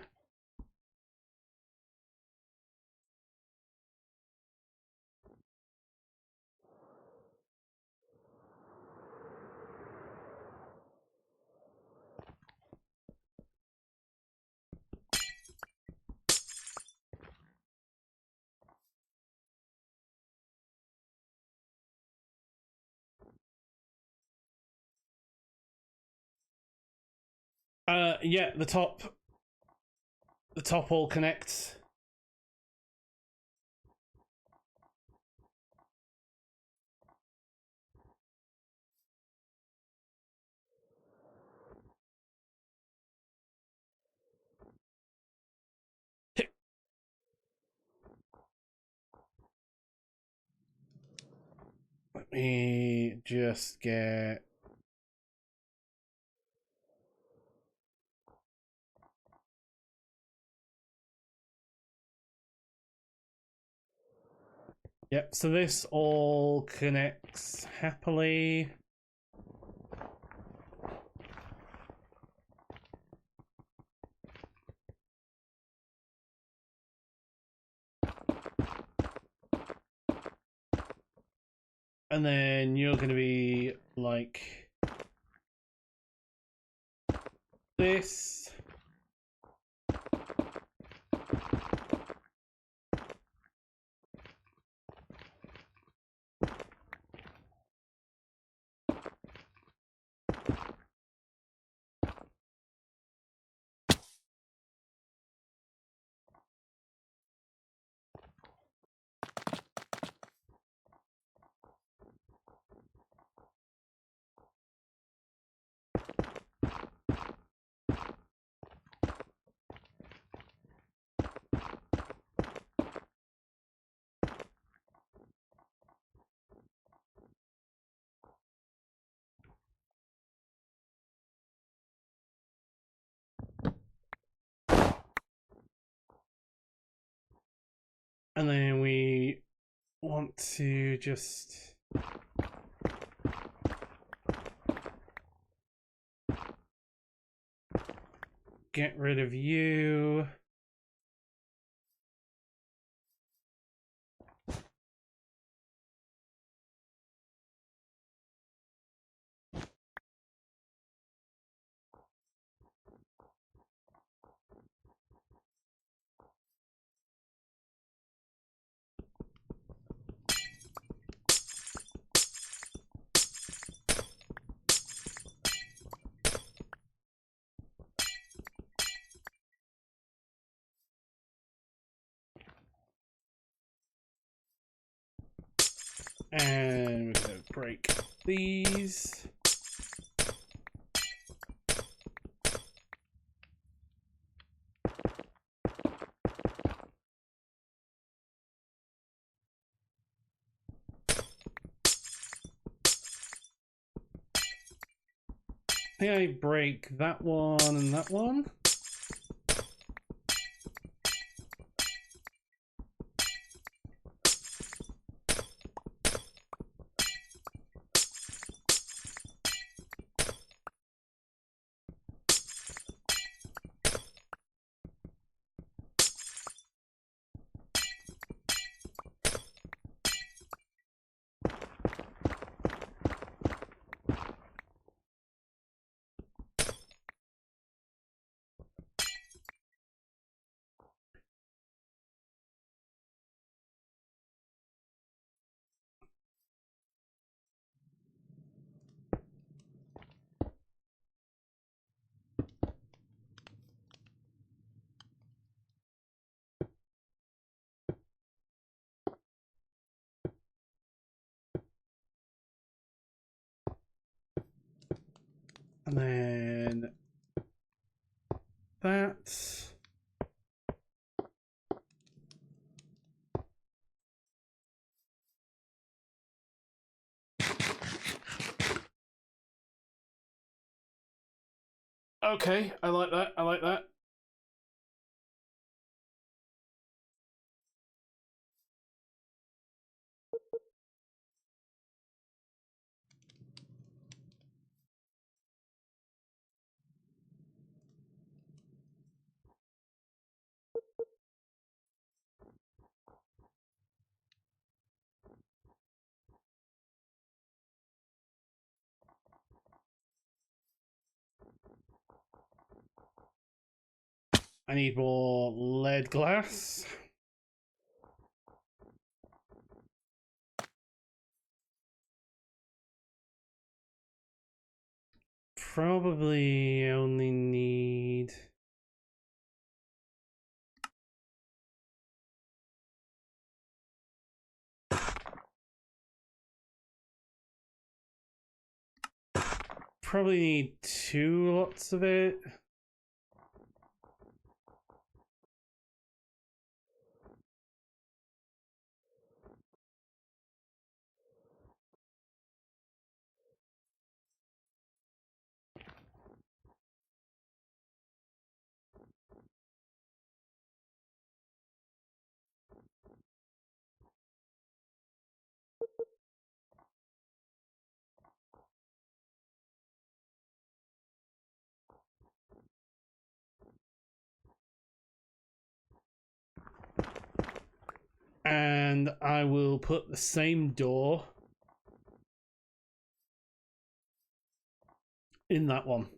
Yeah, the top all connects. Let me just get. Yep, so this all connects happily. And then you're going to be like this. And then we want to just get rid of you. And we're going to break these. I think I break that one and that one. And then that. Okay, I like that. I like that. I need more lead glass. Probably only need... Probably need 2 lots of it. And I will put the same door in that one.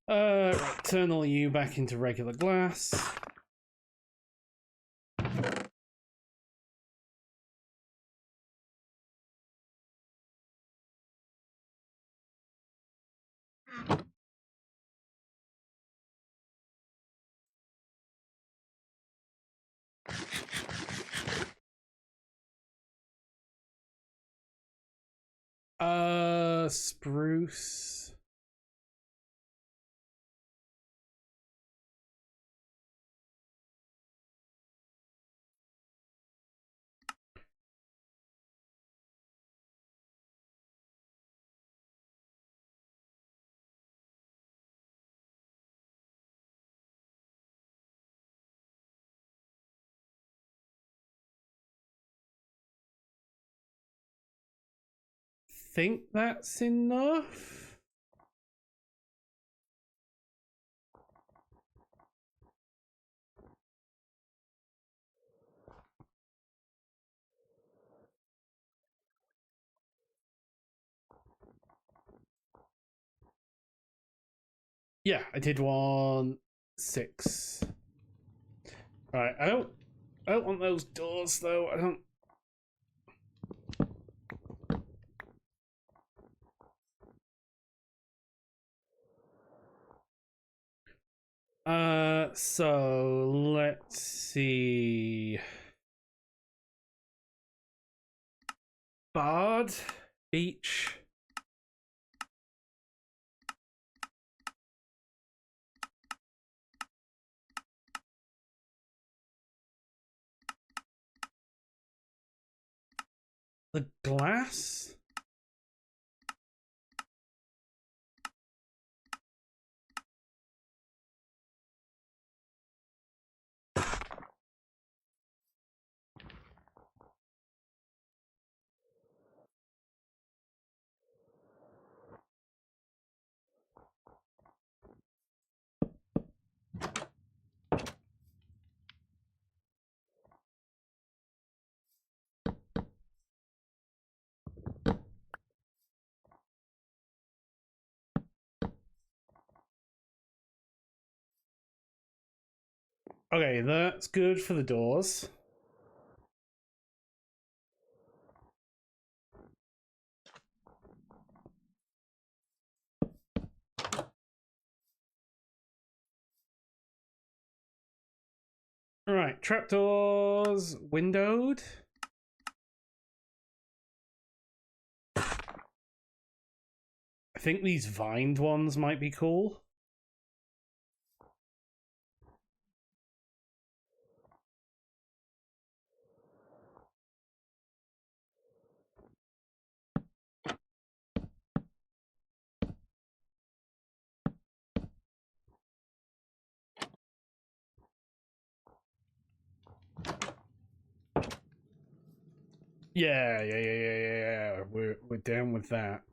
Right, turn all you back into regular glass. Spruce. Think that's enough. Yeah, I did 1, 6. Right, I don't want those doors though. I don't. So let's see. Bard, beach. The glass? Okay, that's good for the doors. Alright, trapdoors windowed. I think these vined ones might be cool. Yeah. We're down with that.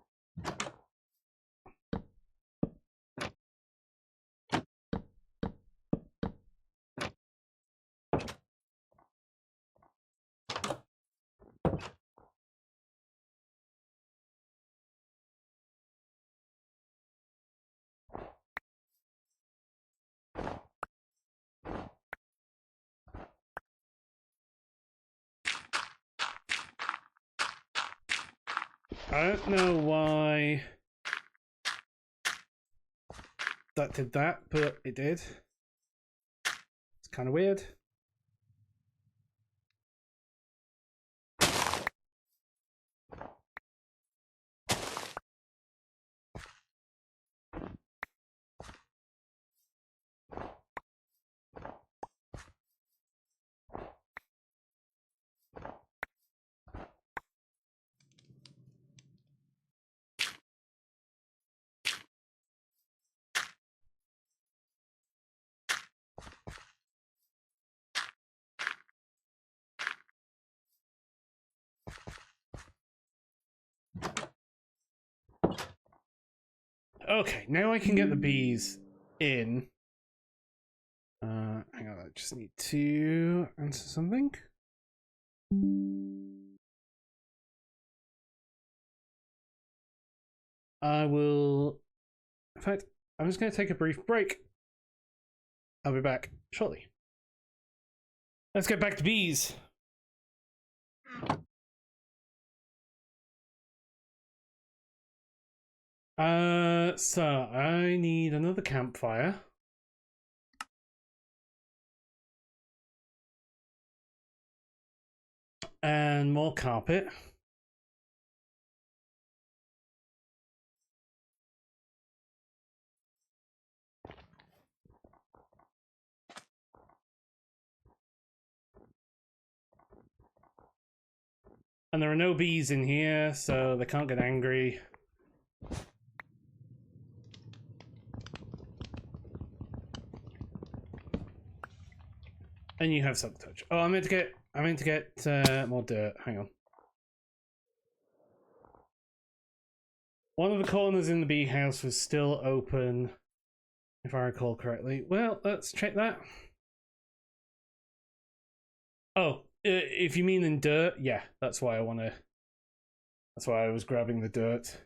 I don't know why that did that, but it did. It's kind of weird. Okay, now I can get the bees in. Hang on, I just need to answer something. I will... In fact, I'm just going to take a brief break. I'll be back shortly. Let's get back to bees. So I need another campfire. And more carpet. And there are no bees in here, so they can't get angry. And you have silk touch. Oh, I meant to get more dirt. Hang on. One of the corners in the bee house was still open, if I recall correctly. Well, let's check that. Oh, if you mean in dirt, yeah, that's why I want to. That's why I was grabbing the dirt.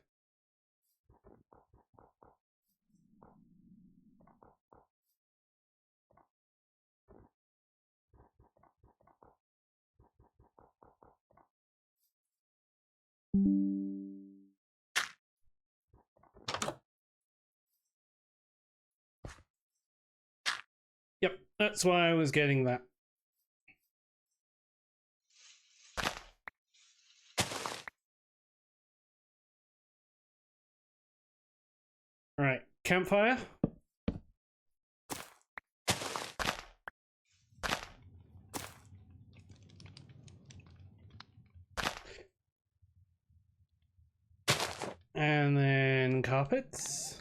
That's why I was getting that. All right, campfire. And then carpets.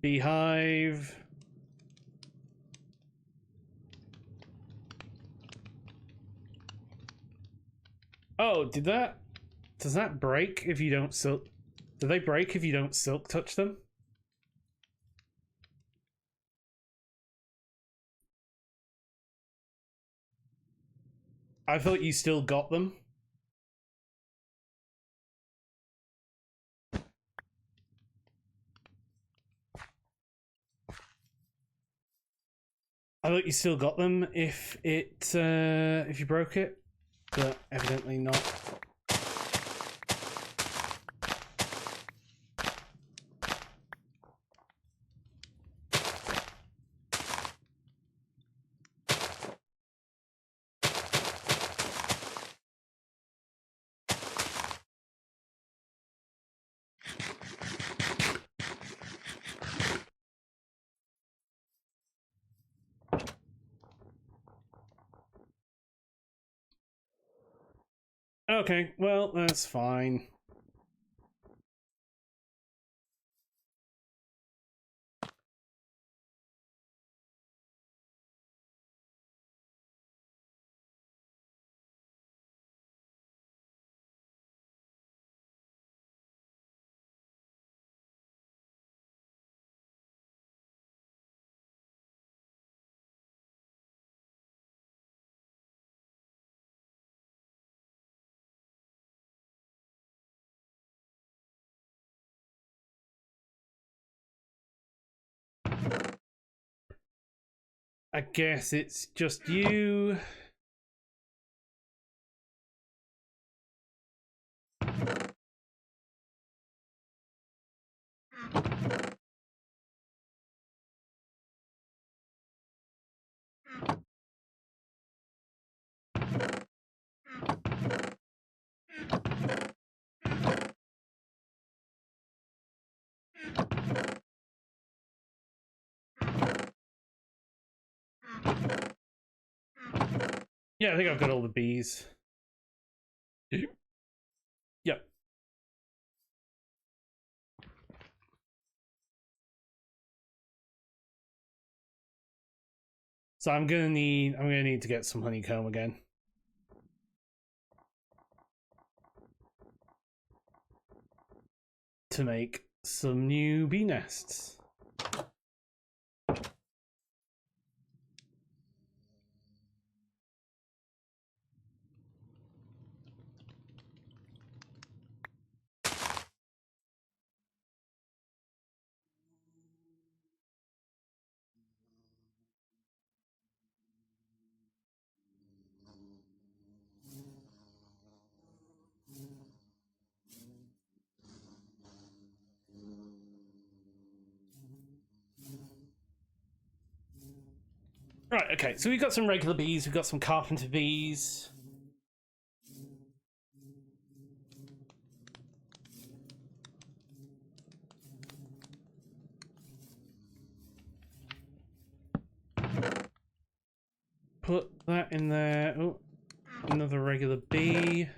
Beehive. Oh, does that break if you don't silk? Do they break if you don't silk touch them? I thought you still got them. I thought you still got them if you broke it, but evidently not. Okay, well, that's fine. I guess it's just you. Yeah, I think I've got all the bees. Yep. So I'm gonna need to get some honeycomb again. To make some new bee nests. Right, okay, so we've got some regular bees, we've got some carpenter bees. Put that in there. Oh, another regular bee.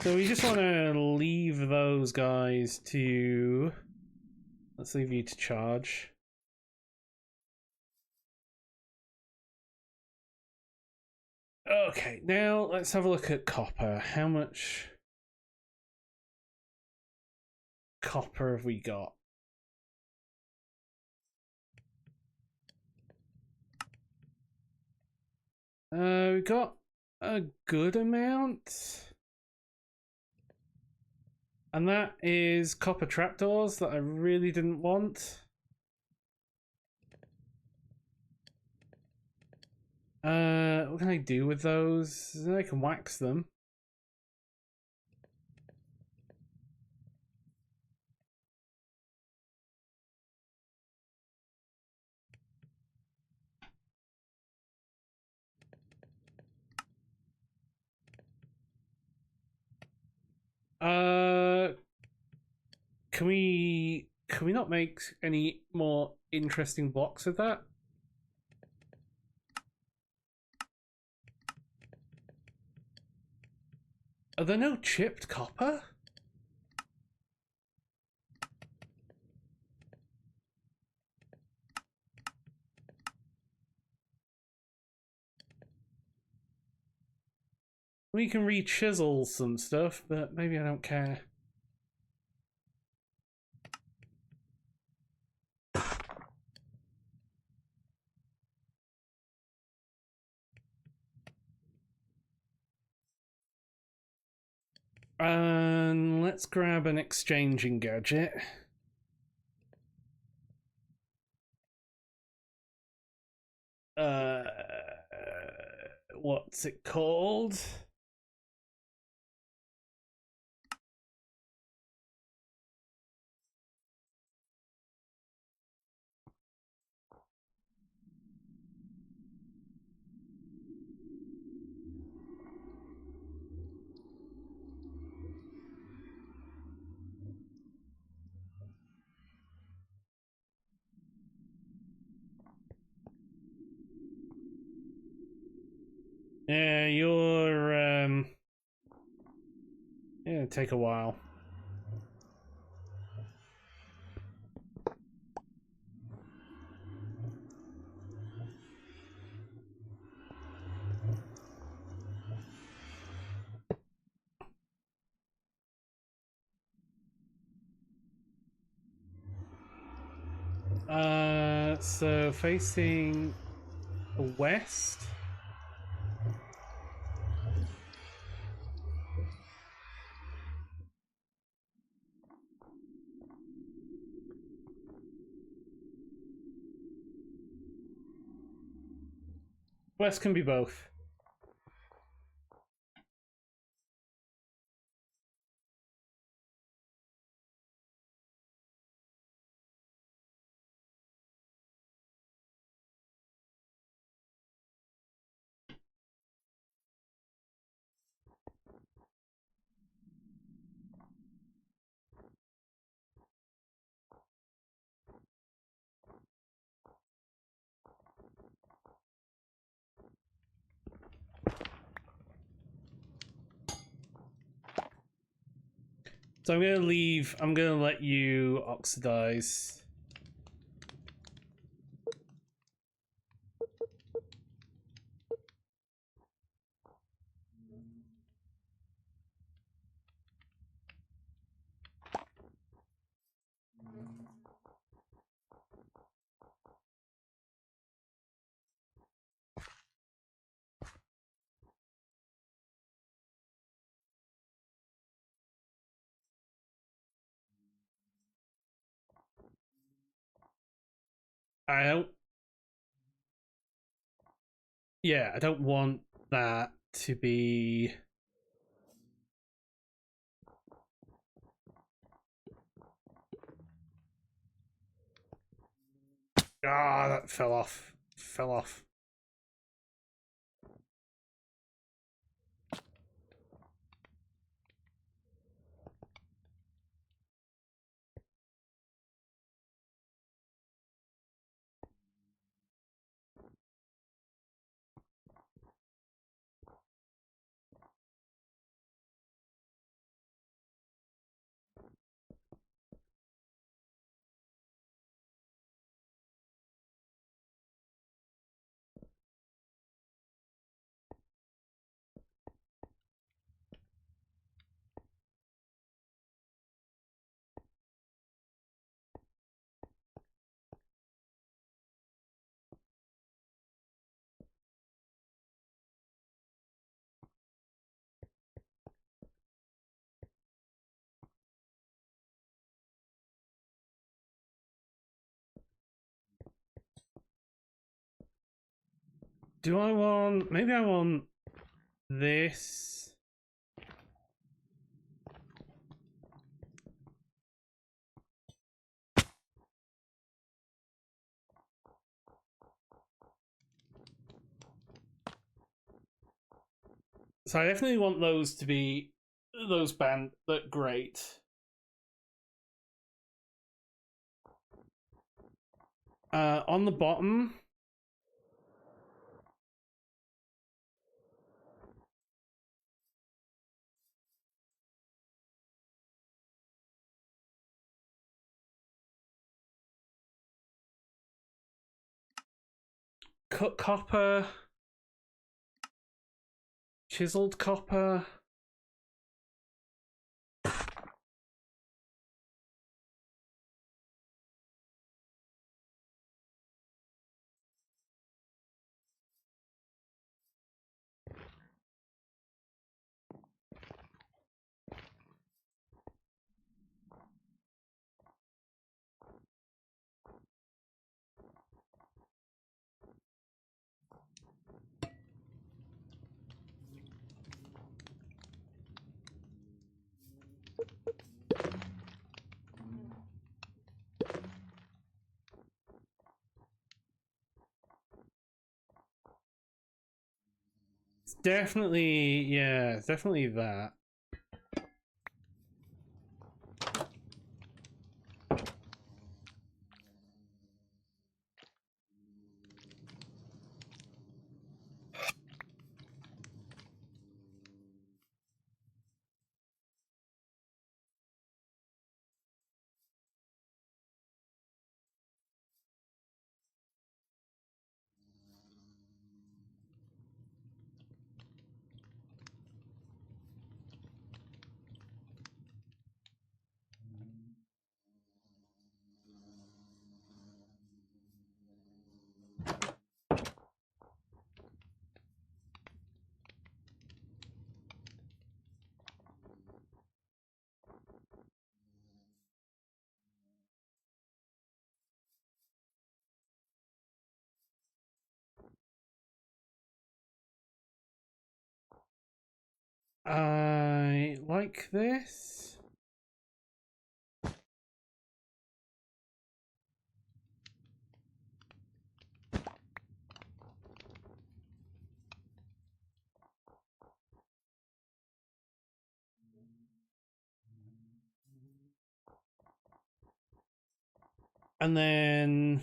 So we just want to leave those guys to... Let's leave you to charge. Okay, now let's have a look at copper. How much copper have we got? We got a good amount. And that is copper trapdoors that I really didn't want. What can I do with those? I can wax them. Uh, can we not make any more interesting blocks of that? Are there no chipped copper? We can re-chisel some stuff, but maybe I don't care. And let's grab an exchanging gadget. Uh, what's it called? Yeah, yeah, take a while. So facing west. West can be both. So I'm gonna leave. I'm gonna let you oxidize. I don't. Yeah, I don't want that to be. Ah, that fell off. Fell off. Do I want... Maybe I want this. So I definitely want those to be... Those band... That great. On the bottom... Cut copper... Chiseled copper... Definitely, yeah, definitely that. I like this. And then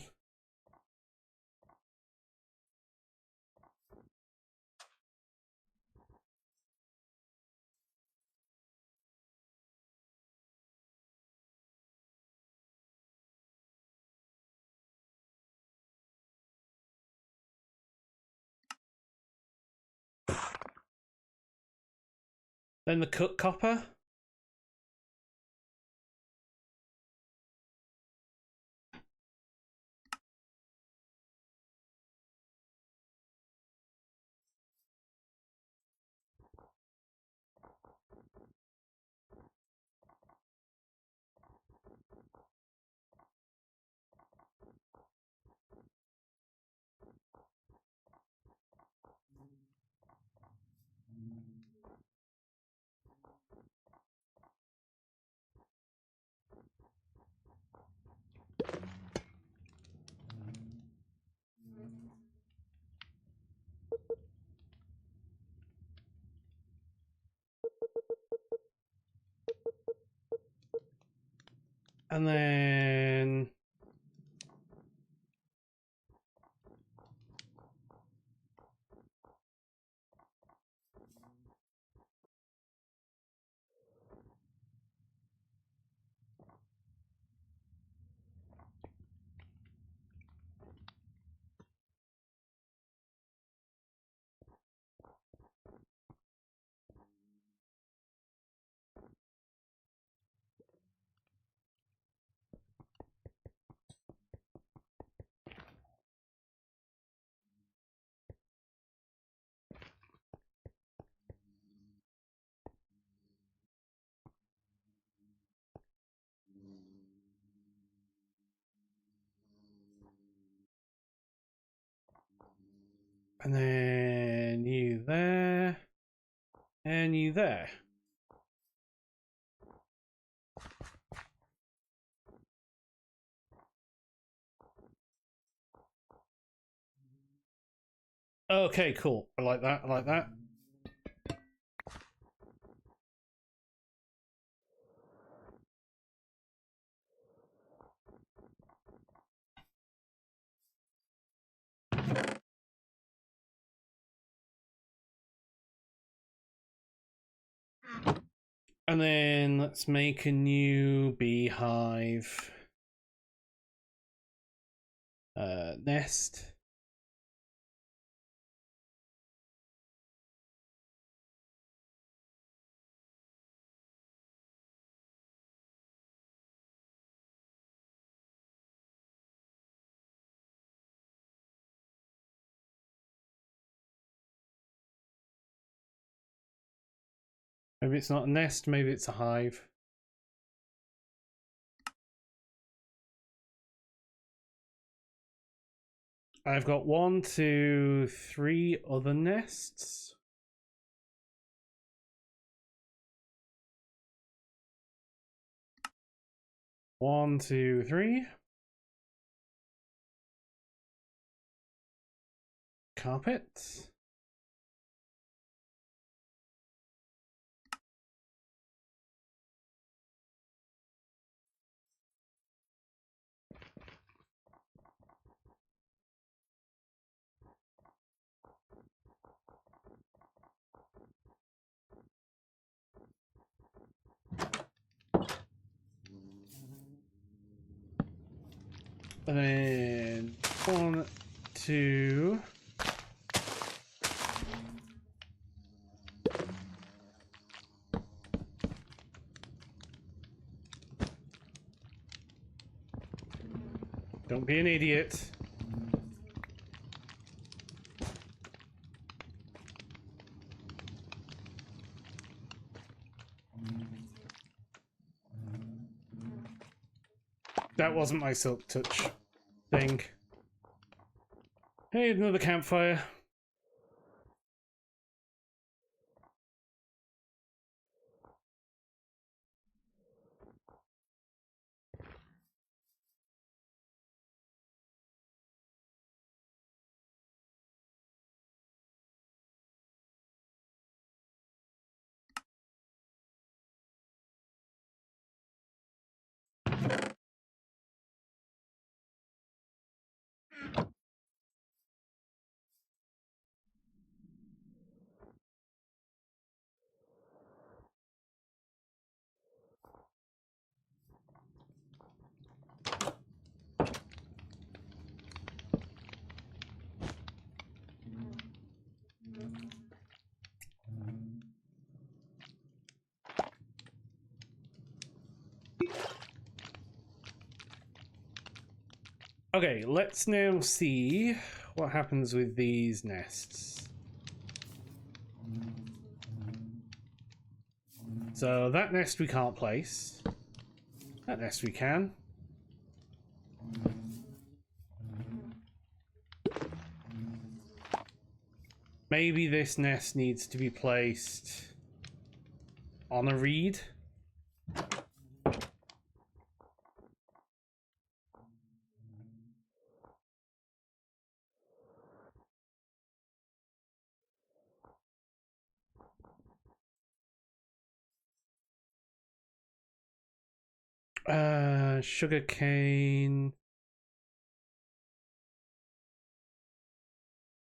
the cut copper. And then And then you there. And you there. Okay, cool. I like that. I like that. And then let's make a new beehive nest. Maybe it's not a nest, maybe it's a hive. I've got 1, 2, 3 other nests. One, two, three. Carpet. And then 1, 2. Don't be an idiot. That wasn't my silk touch thing. Hey, another campfire. Okay, let's now see what happens with these nests. So that nest we can't place. That nest we can. Maybe this nest needs to be placed on a reed. Sugar cane.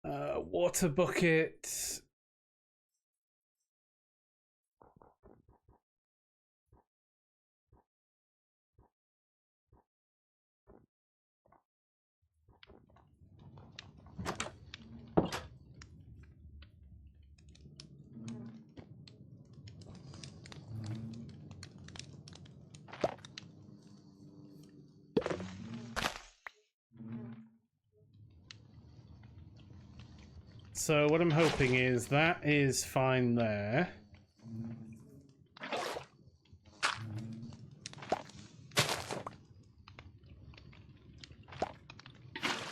Water bucket. So what I'm hoping is that is fine there.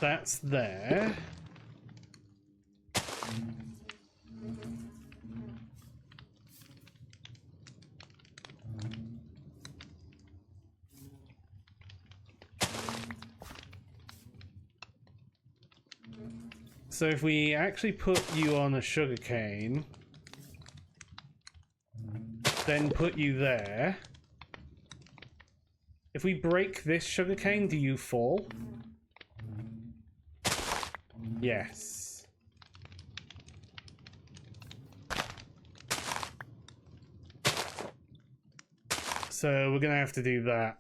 That's there. So if we actually put you on a sugarcane, then put you there. If we break this sugarcane, do you fall? Yes. So we're gonna have to do that.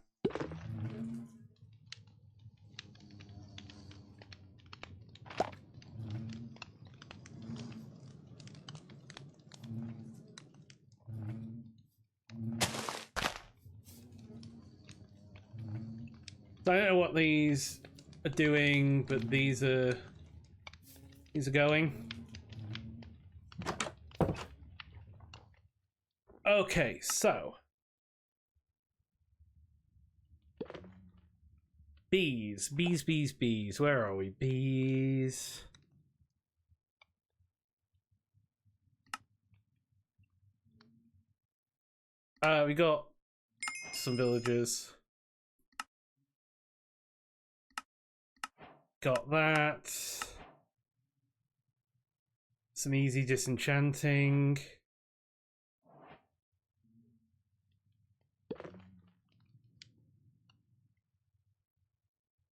I don't know what these are doing, but these are going. Okay, so bees. Where are we? Bees. We got some villagers. Got that. Some easy disenchanting.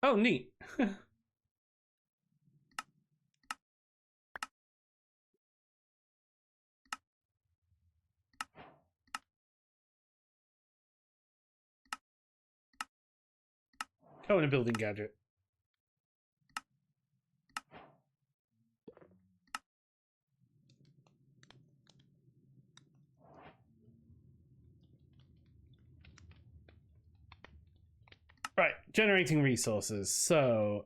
Oh, neat. Oh, and a building gadget. Right, generating resources. So,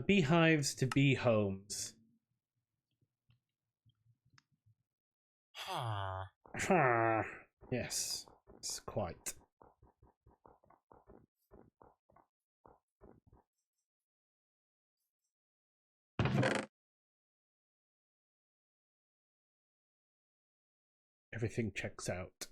beehives to bee homes. Yes, it's quite. Everything checks out.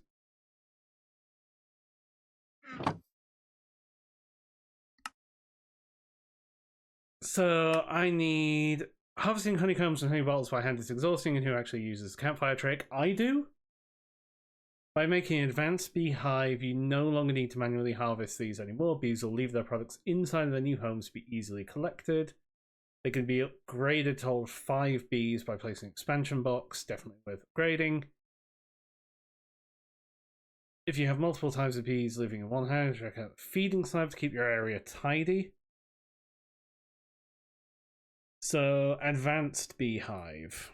So I need harvesting honeycombs and honey bottles by hand is exhausting, and who actually uses the campfire trick? I do. By making an advanced beehive, you no longer need to manually harvest these anymore. Bees will leave their products inside of their new homes to be easily collected. They can be upgraded to hold 5 bees by placing an expansion box, definitely worth upgrading. If you have multiple types of bees living in one house, check out the feeding slab to keep your area tidy. So, advanced beehive.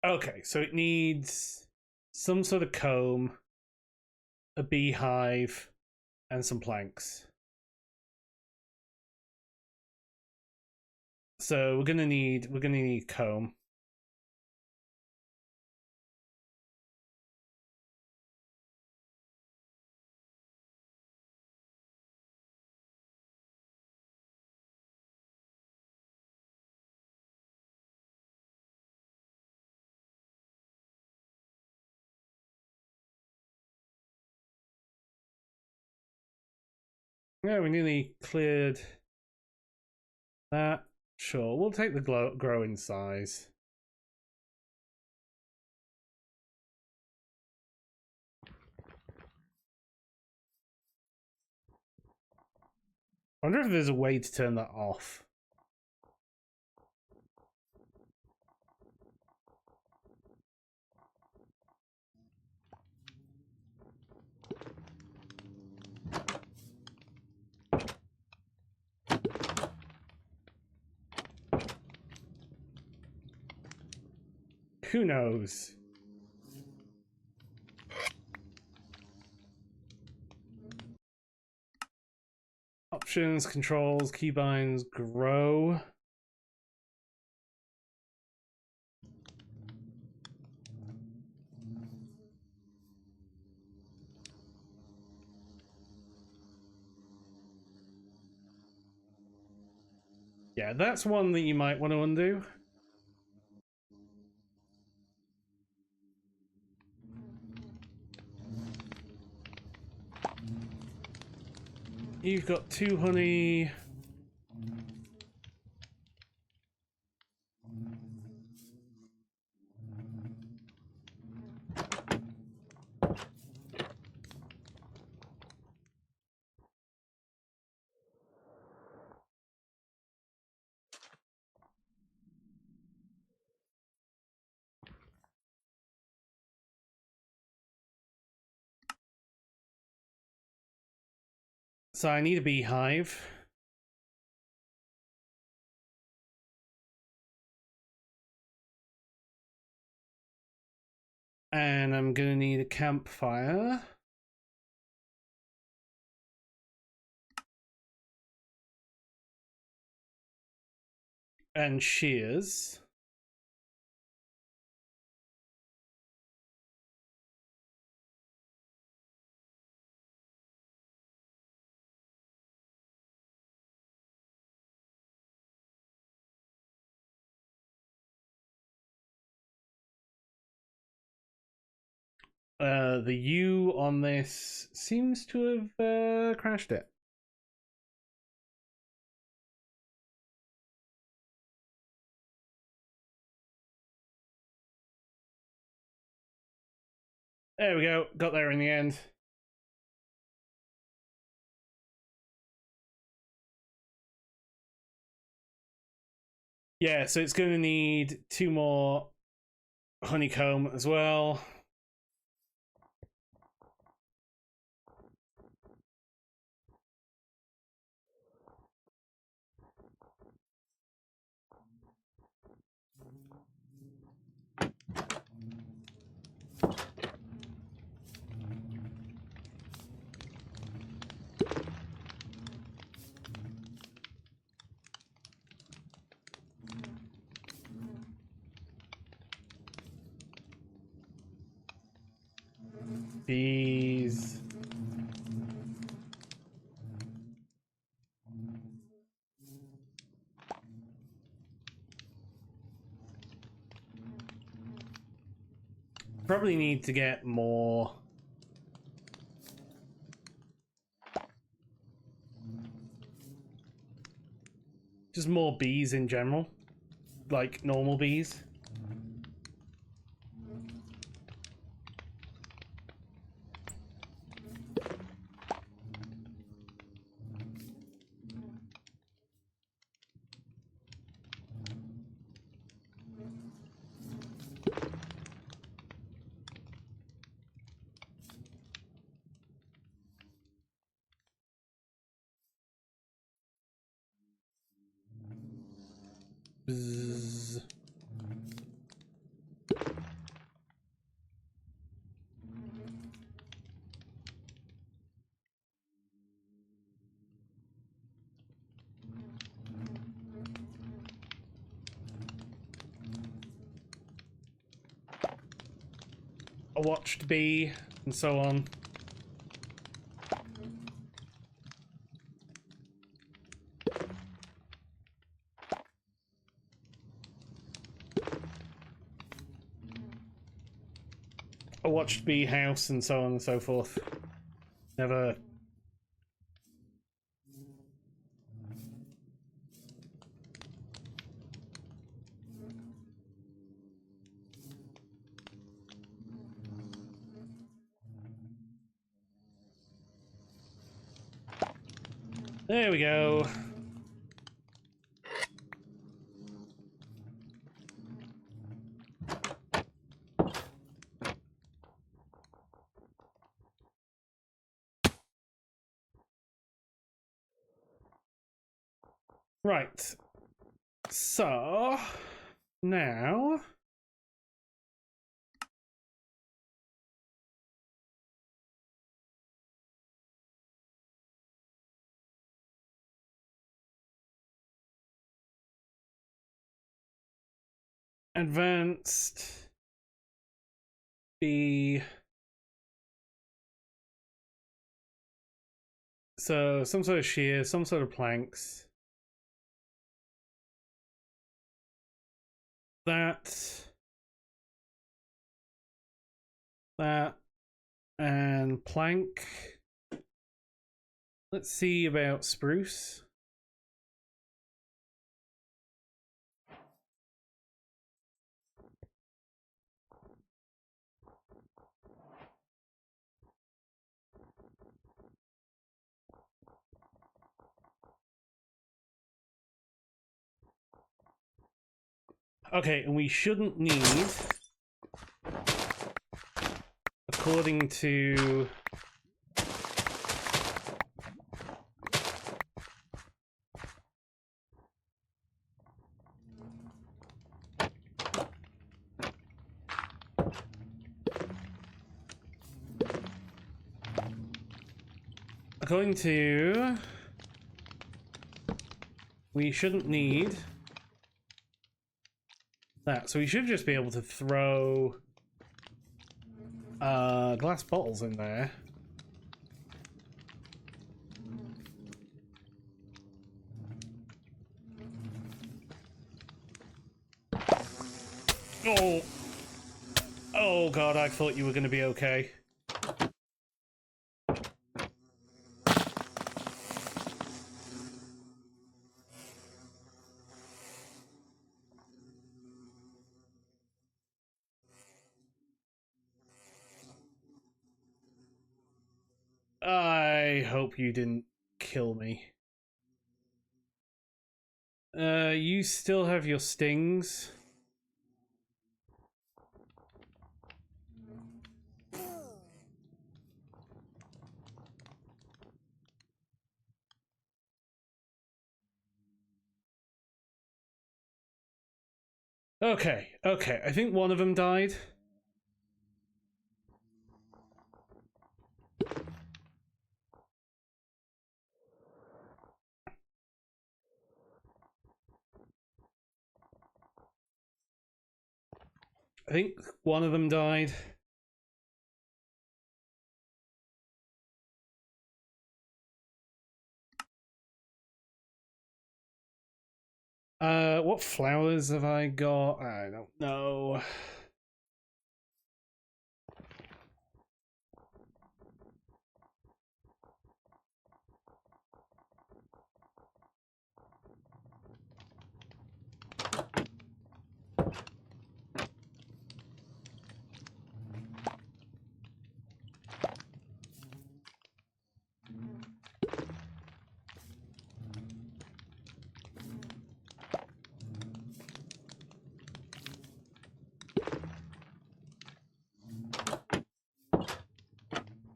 Okay, so it needs some sort of comb, a beehive, and some planks. So we're gonna need comb. Yeah, we nearly cleared that. Sure, we'll take the growing size. I wonder if there's a way to turn that off. Who knows? Options, controls, keybinds, grow. Yeah, that's one that you might want to undo. You've got 2 honey. So I need a beehive. And I'm gonna need a campfire. And shears. The U on this seems to have crashed it. There we go. Got there in the end. Yeah, so it's going to need 2 more honeycomb as well. Bees. Probably need to get more. Just more bees in general. Like normal bees. Bzz. A watched bee, and so on. A watched bee house, and so on and so forth. Never. There we go. Right. So now advanced B. So some sort of shear, some sort of planks. that, and plank. Let's see about spruce. Okay, and we shouldn't need, according to we shouldn't need that, so we should just be able to throw glass bottles in there. Oh! Oh god, I thought you were going to be okay. I hope you didn't kill me. You still have your stings. Okay, okay, I think one of them died. I think one of them died. What flowers have I got? I don't know.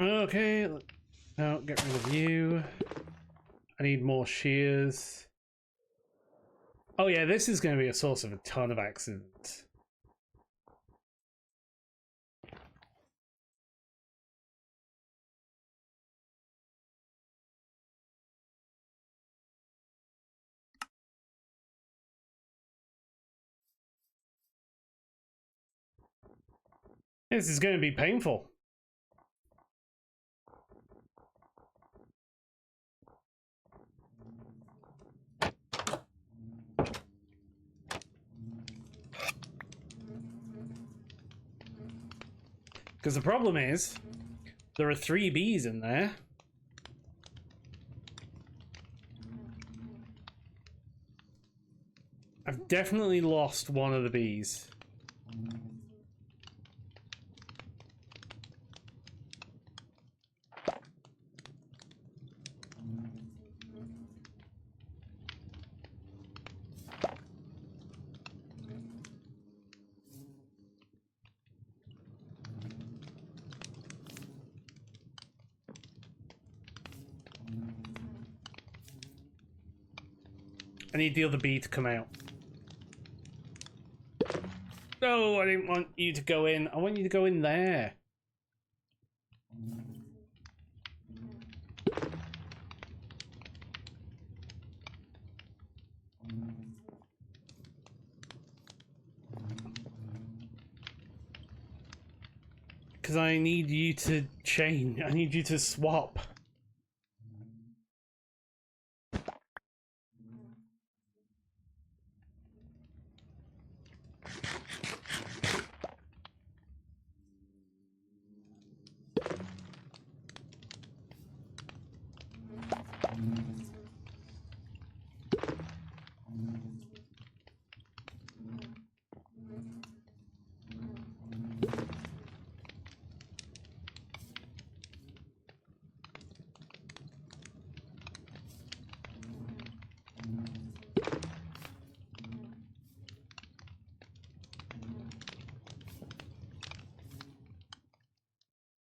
Okay, no, get rid of you. I need more shears. Oh yeah, this is going to be a source of a ton of accidents. This is going to be painful. Because the problem is, there are 3 bees in there. I've definitely lost one of the bees. I need the other bee to come out. No, I didn't want you to go in. I want you to go in there. Because I need you to chain. I need you to swap.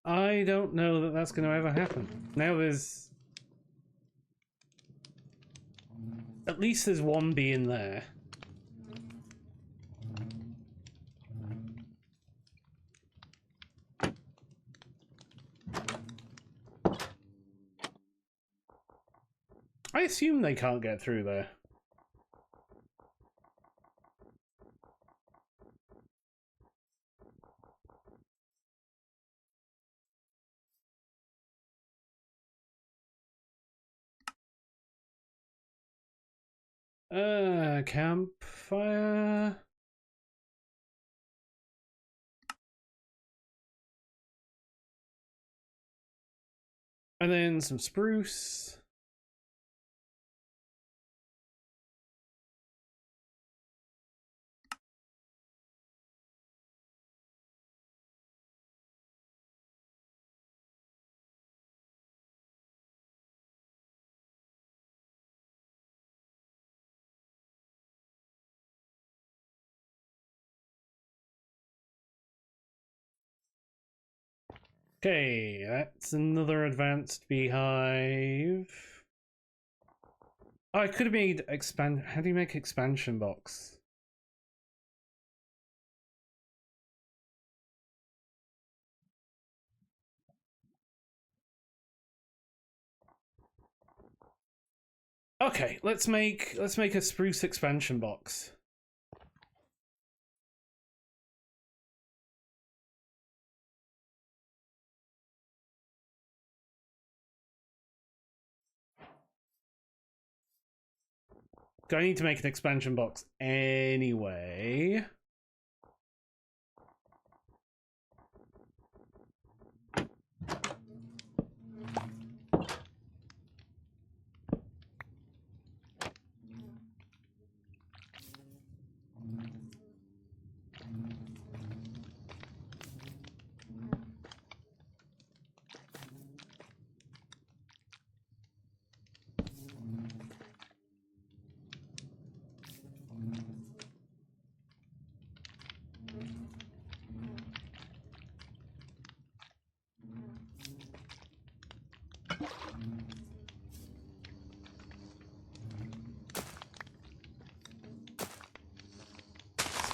I don't know that that's going to ever happen. Now there's... At least there's one being there. I assume they can't get through there. Campfire. And then some spruce. Okay, that's another advanced beehive. Oh, I could have made expand. How do you make expansion box? Okay, let's make a spruce expansion box. Do I need to make an expansion box anyway?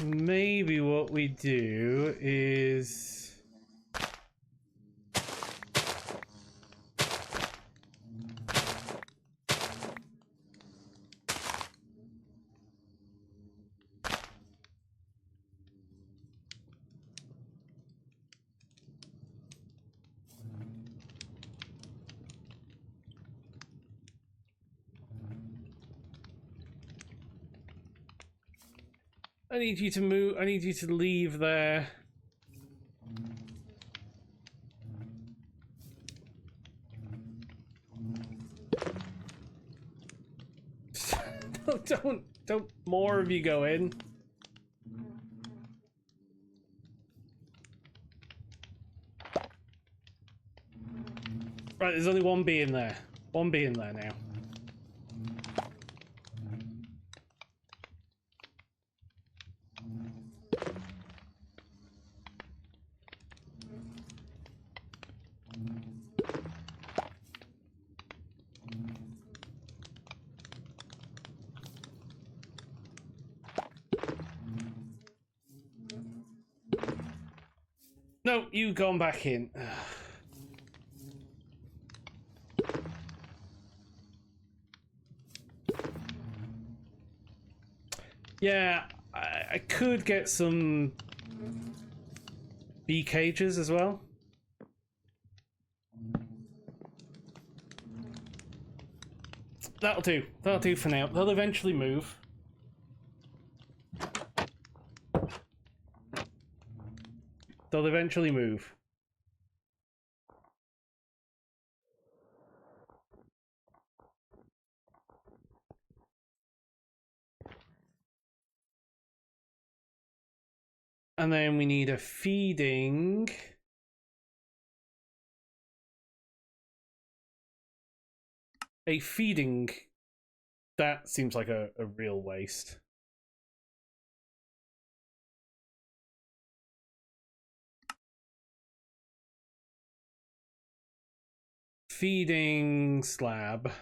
Maybe what we do is I need you to move. I need you to leave there. Don't more of you go in. Right, there's only one bee in there. One bee in there now. No, you gone back in. Yeah, I could get some bee cages as well. That'll do. That'll do for now. They'll eventually move. They'll eventually move. And then we need a feeding. A feeding. That seems like a real waste. Feeding slab.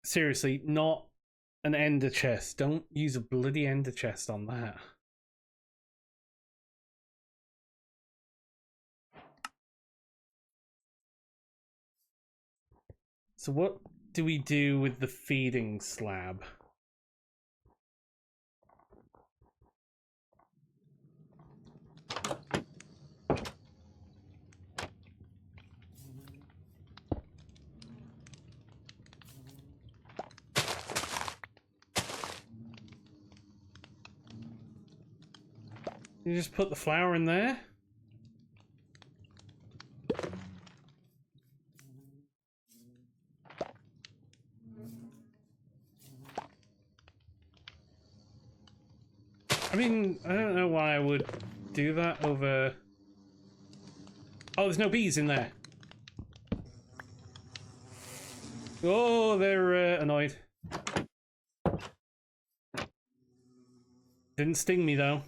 Seriously, not an ender chest. Don't use a bloody ender chest on that. So what do we do with the feeding slab? You just put the flour in there? I mean, I don't know why I would do that over... Oh, there's no bees in there. Oh, they're annoyed. Didn't sting me, though.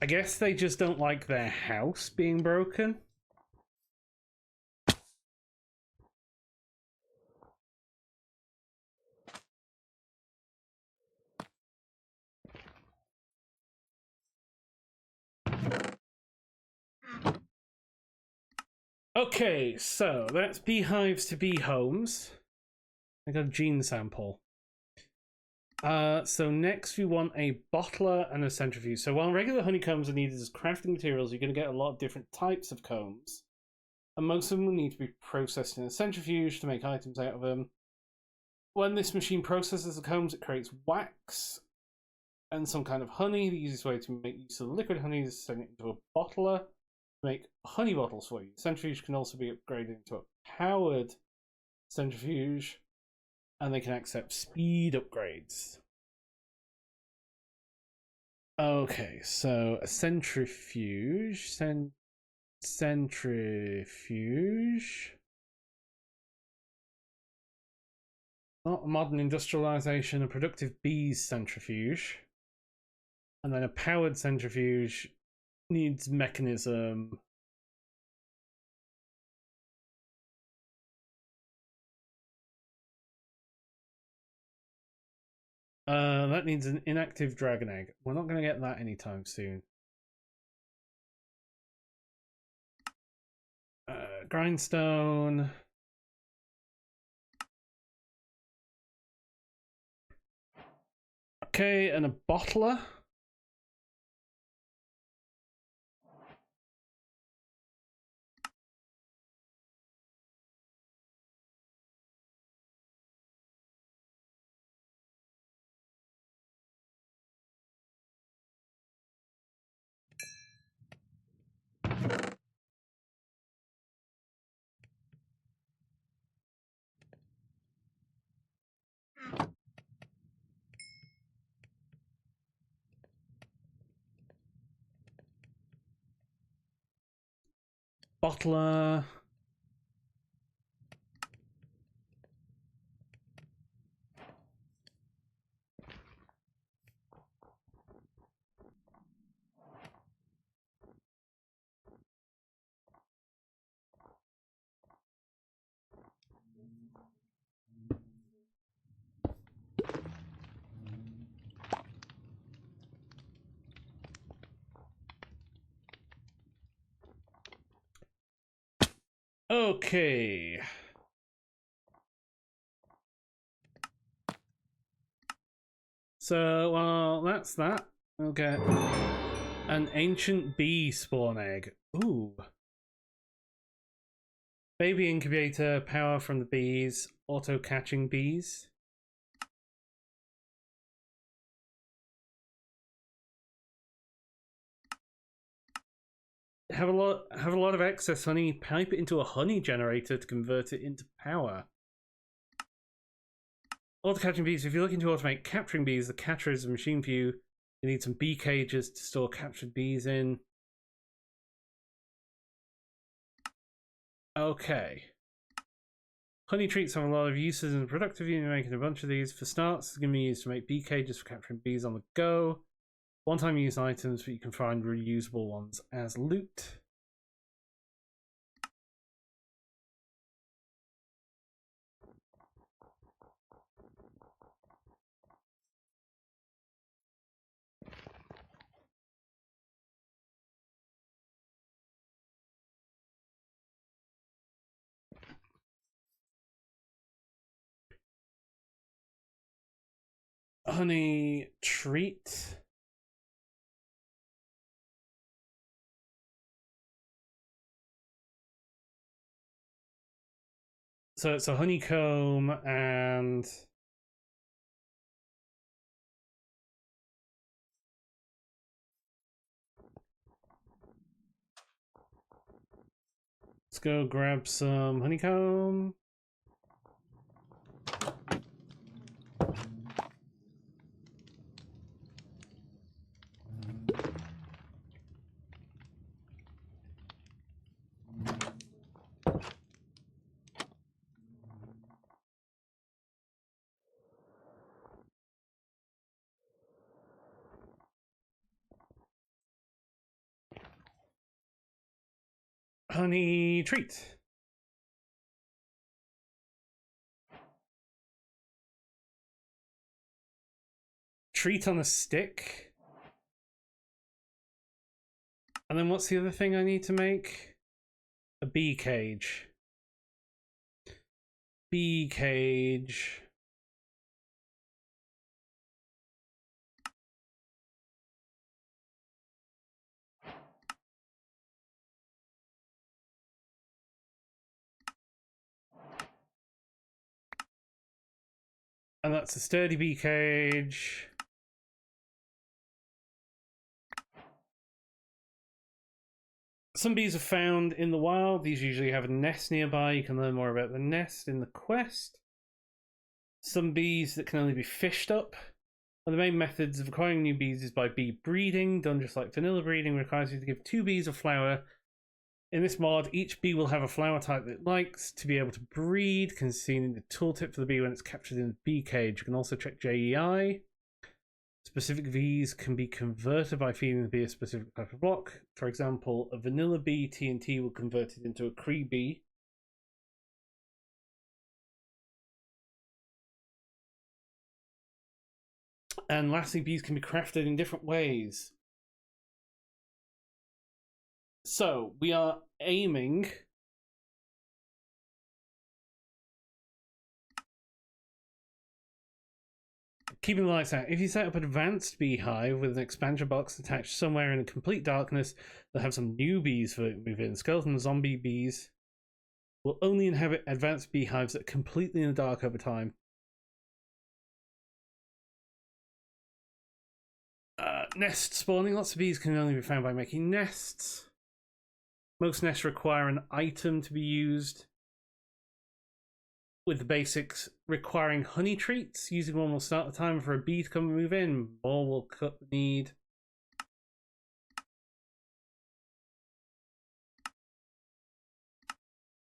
I guess they just don't like their house being broken. Okay, so that's beehives to bee homes. I got a gene sample. So next we want a bottler and a centrifuge. So while regular honeycombs are needed as crafting materials, you're going to get a lot of different types of combs. And most of them will need to be processed in a centrifuge to make items out of them. When this machine processes the combs, it creates wax and some kind of honey. The easiest way to make use of the liquid honey is to send it into a bottler to make honey bottles for you. The centrifuge can also be upgraded into a powered centrifuge, and they can accept speed upgrades. Okay, so a centrifuge. Centrifuge. Not a modern industrialization, a productive bees centrifuge. And then a powered centrifuge needs mechanism. That needs an inactive dragon egg. We're not going to get that anytime soon. Grindstone. Okay, and a bottler. Bottler. Okay. So, well, that's that. We'll get an ancient bee spawn egg. Ooh. Baby incubator, power from the bees, auto catching bees. have a lot of excess honey, pipe it into a honey generator to convert it into power. Auto catching bees. If you're looking to automate capturing bees, the catcher is a machine for you. You need some bee cages to store captured bees in. Okay. Honey treats have a lot of uses in the productive unit, making a bunch of these. For starts, it's going to be used to make bee cages for capturing bees on the go. One-time use items, but you can find reusable ones as loot. Honey treat. So it's a honeycomb and let's go grab some honeycomb. Honey treat. Treat on a stick. And then what's the other thing I need to make? A bee cage. Bee cage. And that's a sturdy bee cage. Some bees are found in the wild. These usually have a nest nearby. You can learn more about the nest in the quest. Some bees that can only be fished up. One of the main methods of acquiring new bees is by bee breeding. Done just like vanilla breeding, requires you to give 2 bees a flower. In this mod, each bee will have a flower type that it likes. To be able to breed, can be seen in the tooltip for the bee when it's captured in the bee cage. You can also check JEI. Specific bees can be converted by feeding the bee a specific type of block. For example, a vanilla bee TNT will convert it into a Cree bee. And lastly, bees can be crafted in different ways. So, we are aiming keeping the lights out. If you set up an advanced beehive with an expansion box attached somewhere in complete darkness, they'll have some new bees for it to move in. Skeleton zombie bees will only inhabit advanced beehives that are completely in the dark over time. Nest spawning. Lots of bees can only be found by making nests. Most nests require an item to be used, with the basics requiring honey treats. Using one will start the time for a bee to come and move in. More will need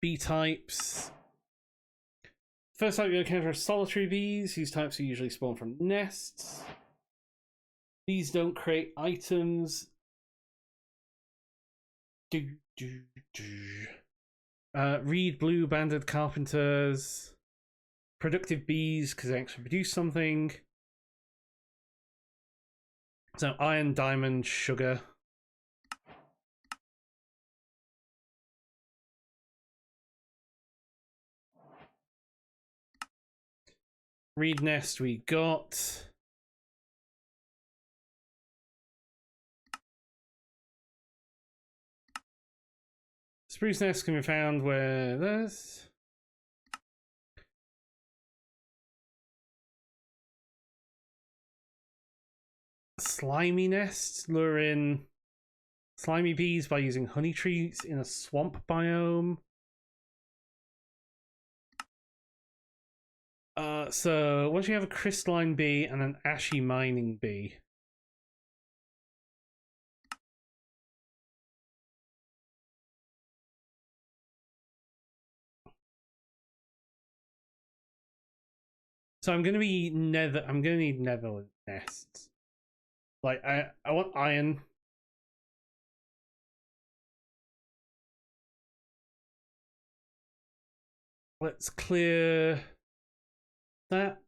bee types. First type you encounter are solitary bees. These types are usually spawned from nests. These don't create items. Reed blue banded carpenters. Productive bees because they actually produce something. So iron, diamond, sugar. Reed nest we got. Spruce nest can be found where there's slimy nests lure in slimy bees by using honey trees in a swamp biome. So once you have a crystalline bee and an ashy mining bee. So I'm gonna need nether nests. Like I want iron. Let's clear that.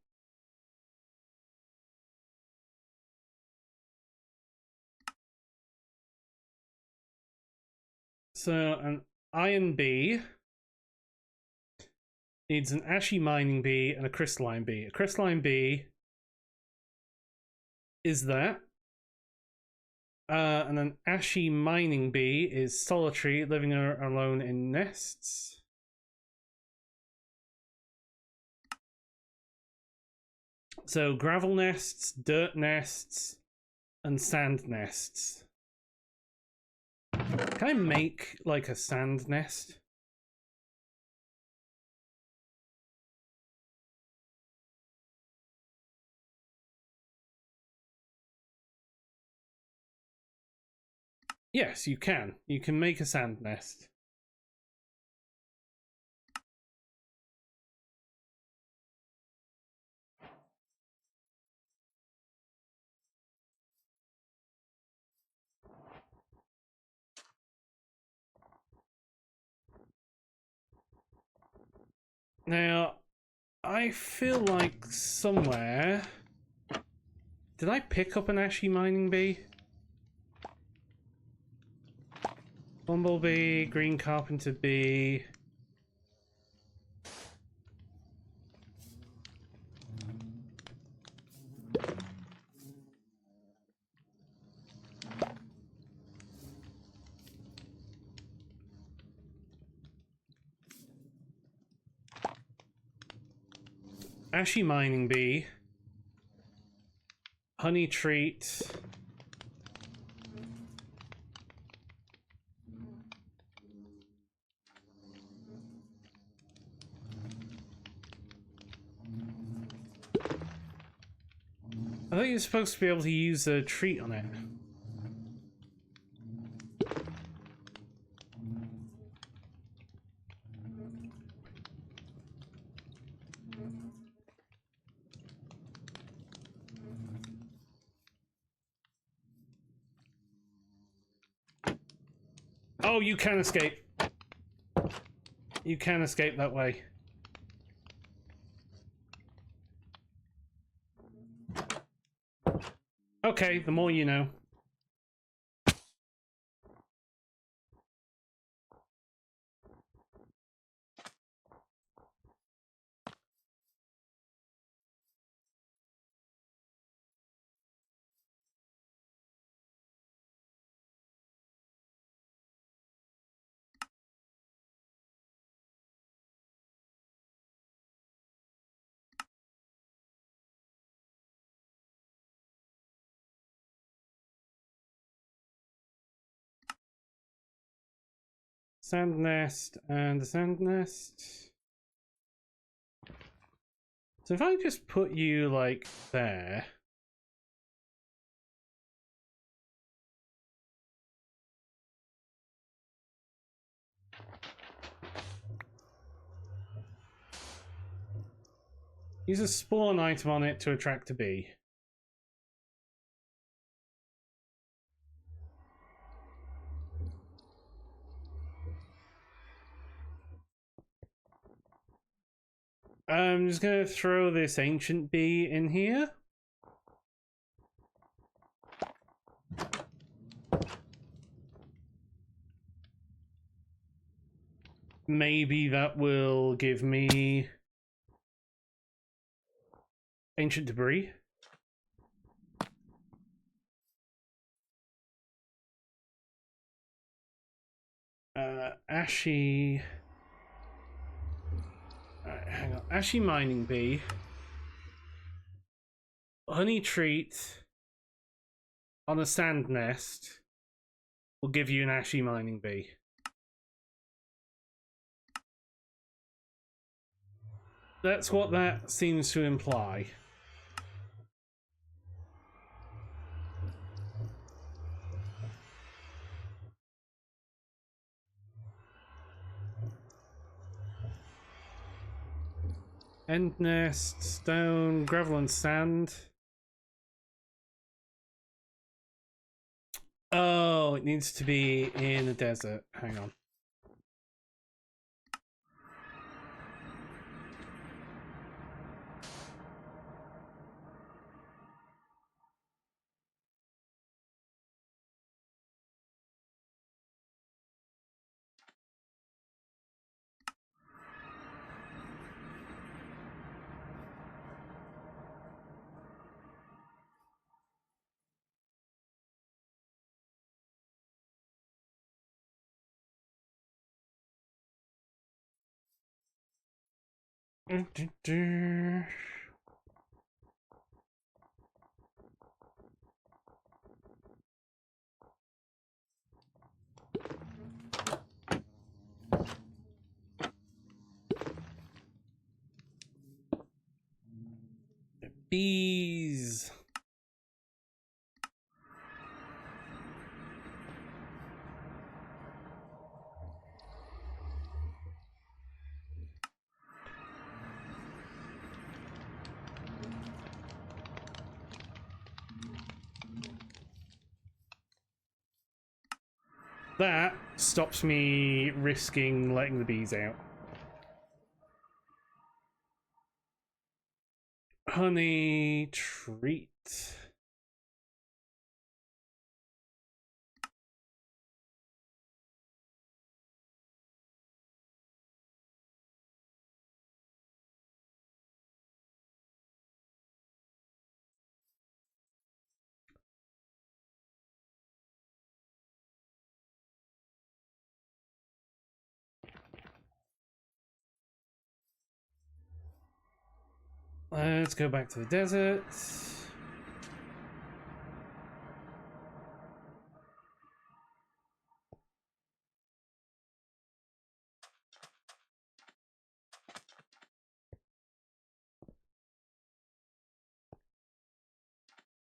So an iron bee needs an ashy mining bee and a crystalline bee. A crystalline bee is that. And an ashy mining bee is solitary, living alone in nests. So gravel nests, dirt nests, and sand nests. Can I make like a sand nest? Yes, you can. You can make a sand nest. Now, I feel like somewhere... Did I pick up an ashy mining bee? Bumblebee, green carpenter bee... Ashy mining bee, honey treat, I thought you were supposed to be able to use a treat on it. Oh, you can escape. You can escape that way. Okay, the more you know. Sand nest and the sand nest. So if I just put you like there. Use a spawn item on it to attract a bee. I'm just gonna throw this ancient bee in here. Maybe that will give me ancient debris. Ashy... hang on. Ashy mining bee. Honey treat on a sand nest will give you an ashy mining bee. That's what that seems to imply. End nest, stone, gravel and sand. Oh, it needs to be in the desert. Hang on. Bees. That stops me risking letting the bees out. Honey treat. Let's go back to the desert.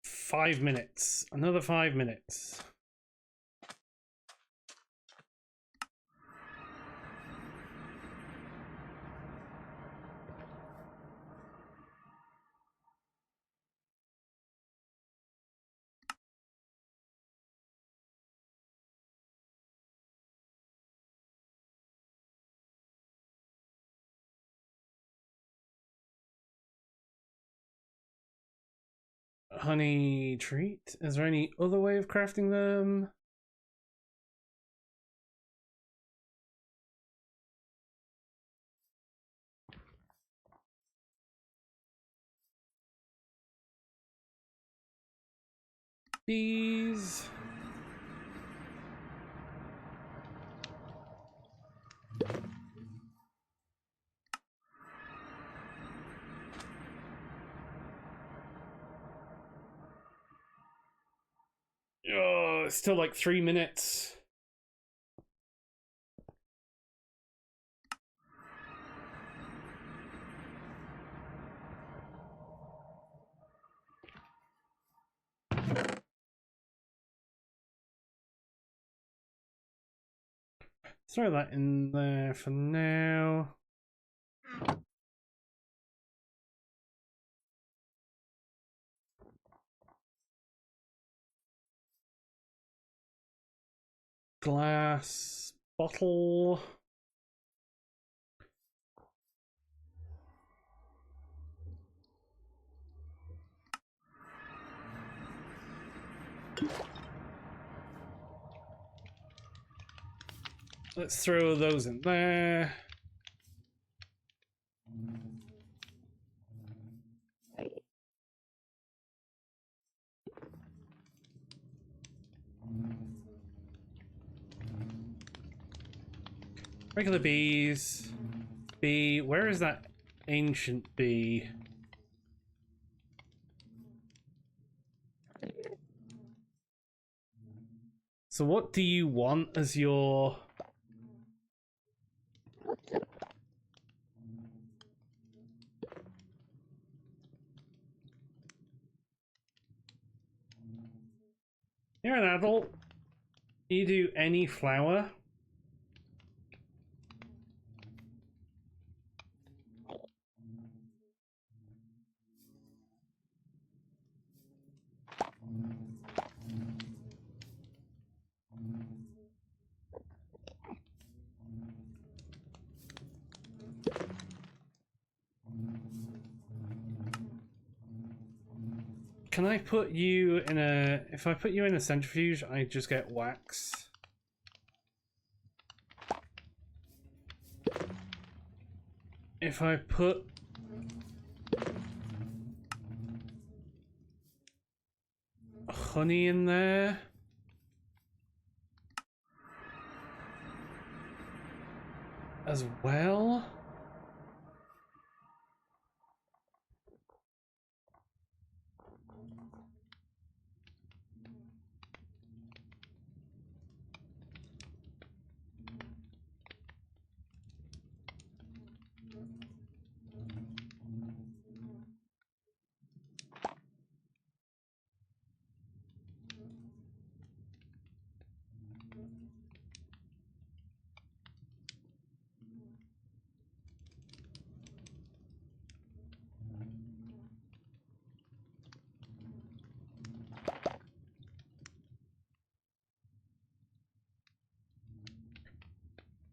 Five minutes. Another 5 minutes. Honey treat. Is there any other way of crafting them? Bees. Oh, it's still like 3 minutes. Throw that in there for now. Glass bottle. Let's throw those in there. Regular bees. Bee. Where is that ancient bee? So what do you want as your... You're an adult. You do any flower. Can I put you in a... If I put you in a centrifuge, I just get wax. If I put... honey in there... as well...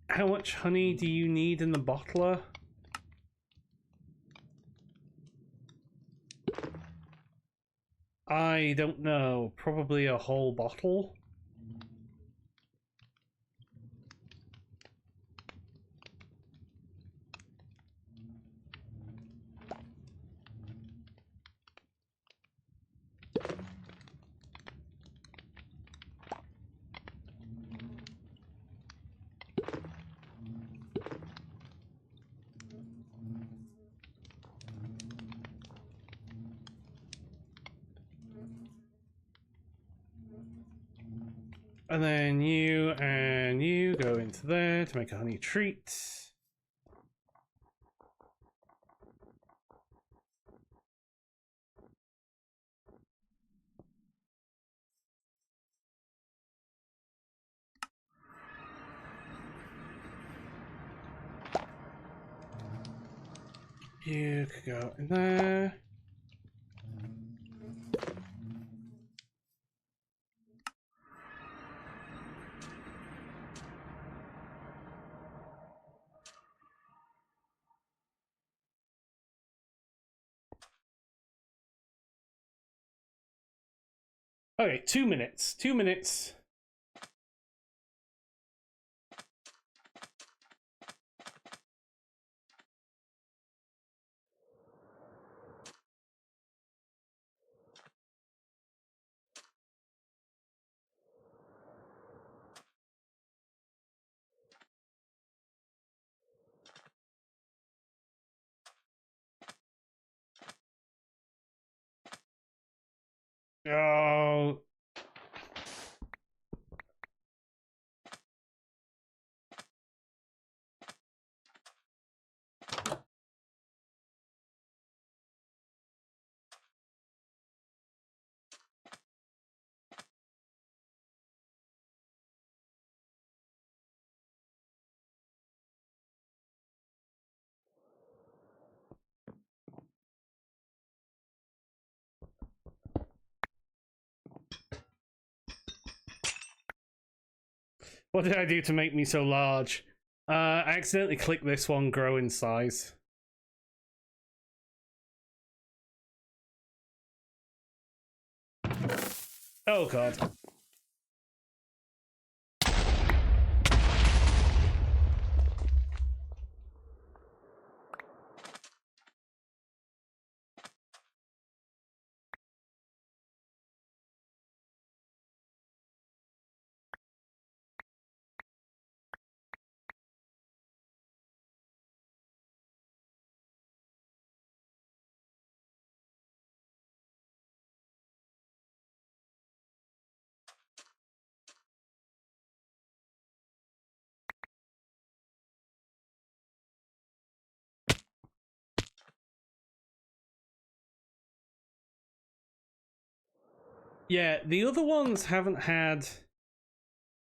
How much honey do you need in the bottler? I don't know. Probably a whole bottle. And then you and you go into there to make a honey treat. You could go in there. Okay, 2 minutes. 2 minutes. Oh. What did I do to make me so large? I accidentally clicked this one, grow in size. Oh god. Yeah, the other ones haven't had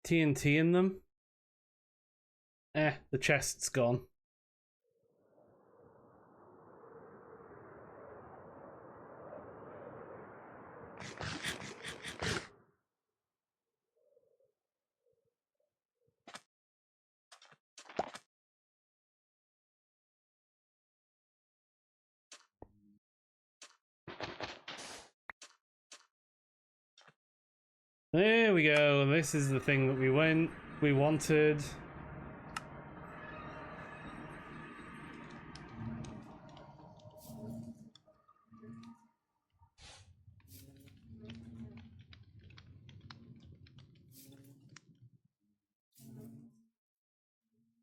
TNT in them. The chest's gone. There we go. This is the thing that we wanted.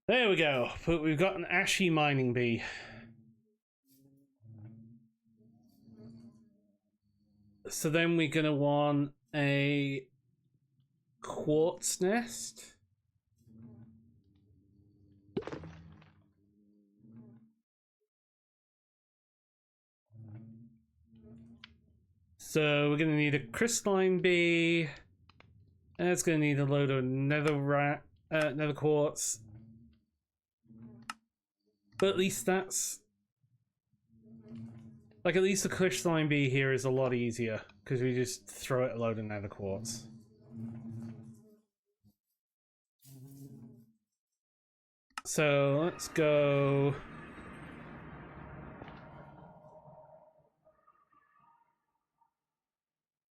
There we go. But we've got an ashy mining bee. So then we're gonna want a quartz nest. So we're gonna need a crystalline bee, and it's gonna need a load of nether quartz. But at least that's like, at least the crystalline bee here is a lot easier because we just throw it a load of nether quartz. So let's go.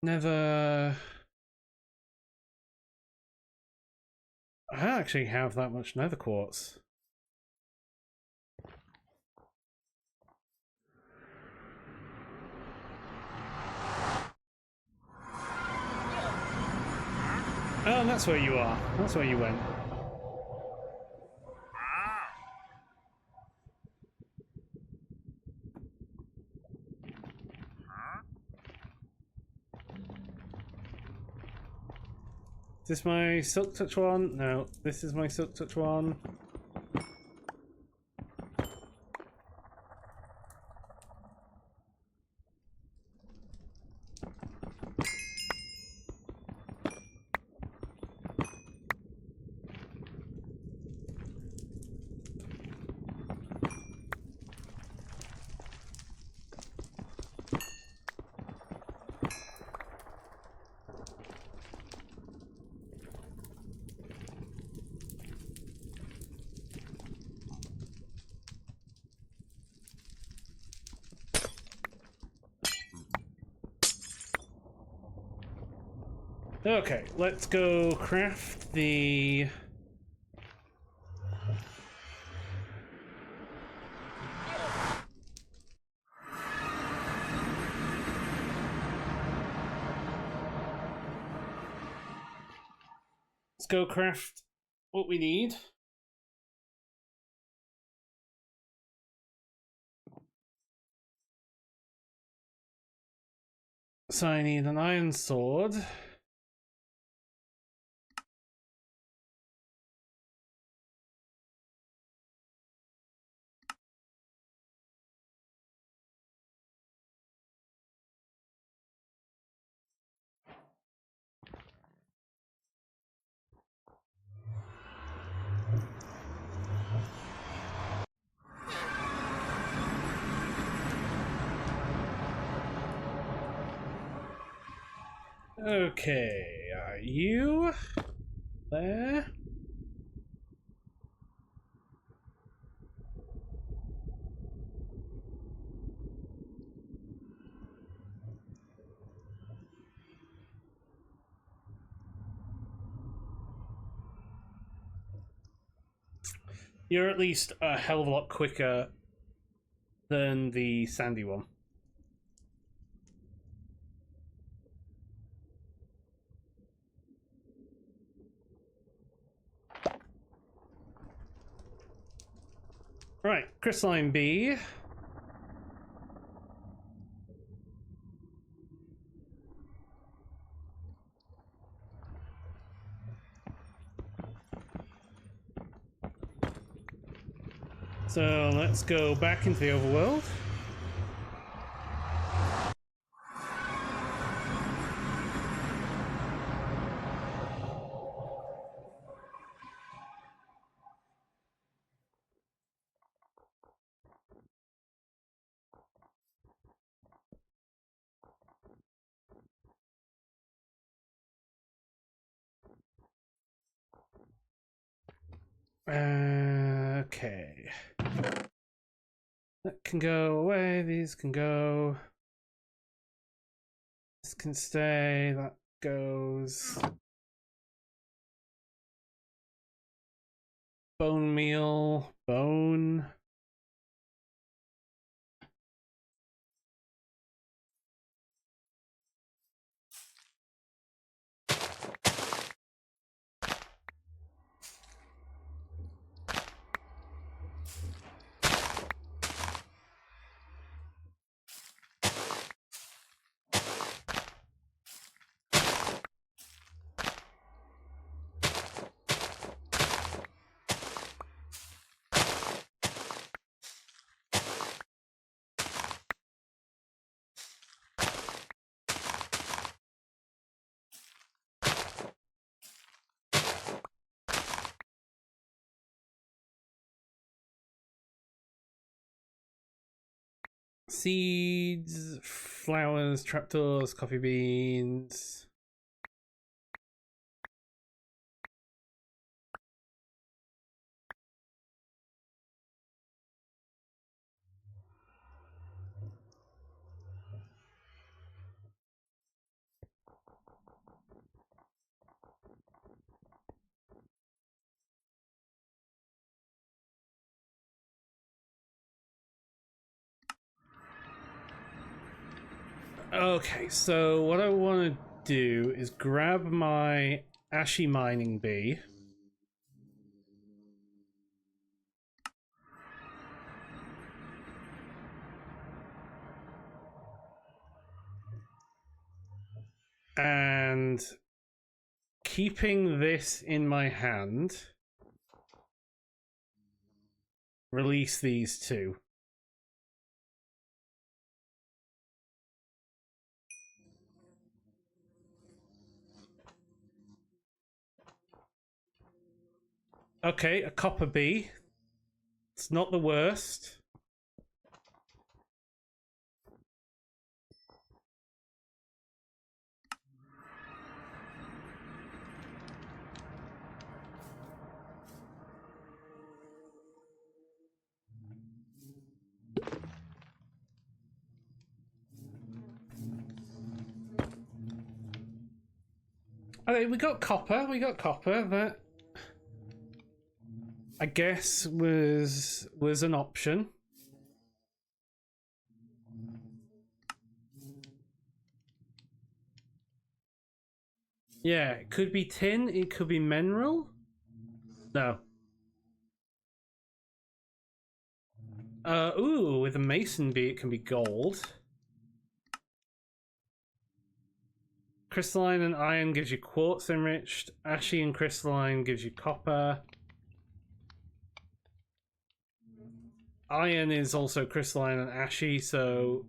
Nether. I don't actually have that much nether quartz. Oh, that's where you are. That's where you went. Is this my silk touch one? No, this is my silk touch one. Okay, let's go craft the... Let's go craft what we need. So I need an iron sword. Okay, are you there? You're at least a hell of a lot quicker than the sandy one. Right, crystalline bee. So let's go back into the overworld. Okay. That can go away, these can go. This can stay, that goes. Bone meal, bone. Seeds, flowers, trapdoors, coffee beans. Okay, so what I want to do is grab my ashy mining bee. And keeping this in my hand, release these two. Okay, a copper bee. It's not the worst. Okay, we got copper. That I guess was an option. Yeah, it could be tin, it could be mineral. No. Ooh, with a mason bee it can be gold. Crystalline and iron gives you quartz enriched. Ashy and crystalline gives you copper. Iron is also crystalline and ashy, so...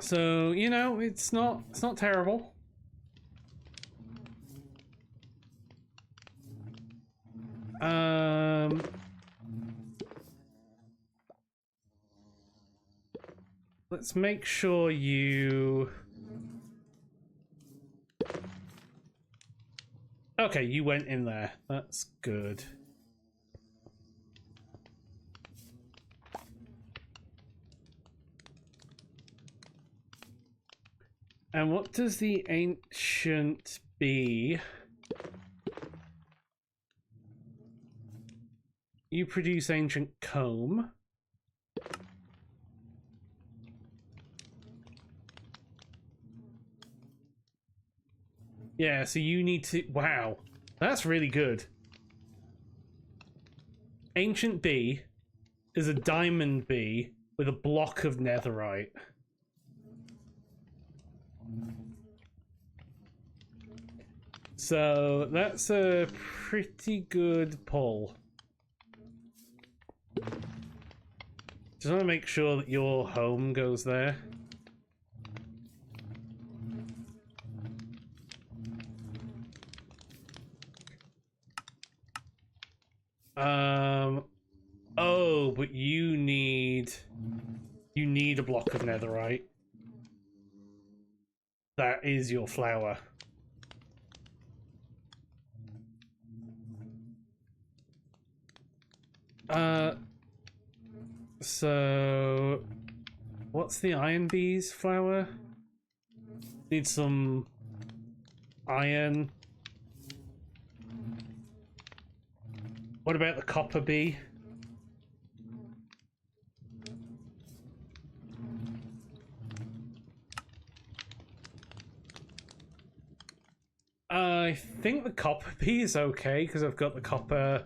So, you know, it's not terrible. Let's make sure you... Okay, you went in there. That's good. And what does the ancient bee... You produce ancient comb. Yeah, so you need to... Wow. That's really good. Ancient bee is a diamond bee with a block of netherite. So that's a pretty good pull. Just want to make sure that your home goes there. Oh, but you need a block of netherite. That is your flour. So what's the iron bee's flour? Need some iron. What about the copper bee? I think the copper bee is okay because I've got the copper.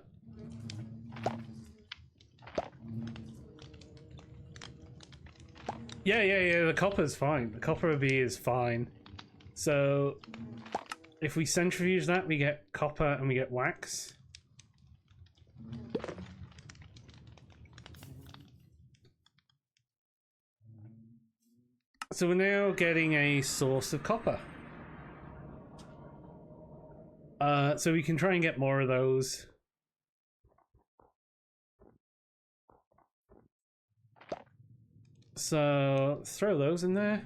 Yeah, the copper's fine. The copper bee is fine. So if we centrifuge that, we get copper and we get wax. So we're now getting a source of copper. So we can try and get more of those. So let's throw those in there.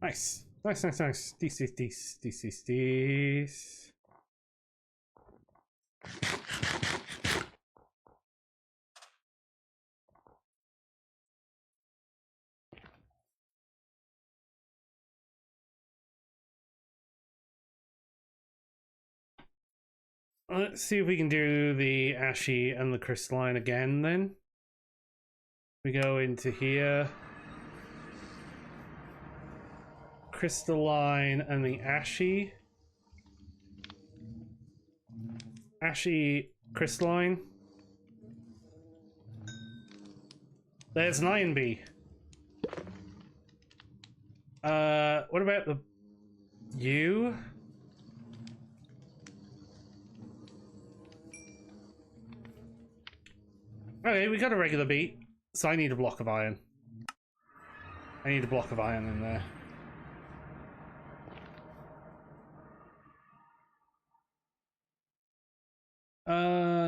Nice. Nice. This. Let's see if we can do the ashy and the crystalline again then. We go into here. Crystalline and the ashy. Ashy, crystalline. There's an iron bee. What about the you? Okay, we got a regular bee, so I need a block of iron. I need a block of iron in there.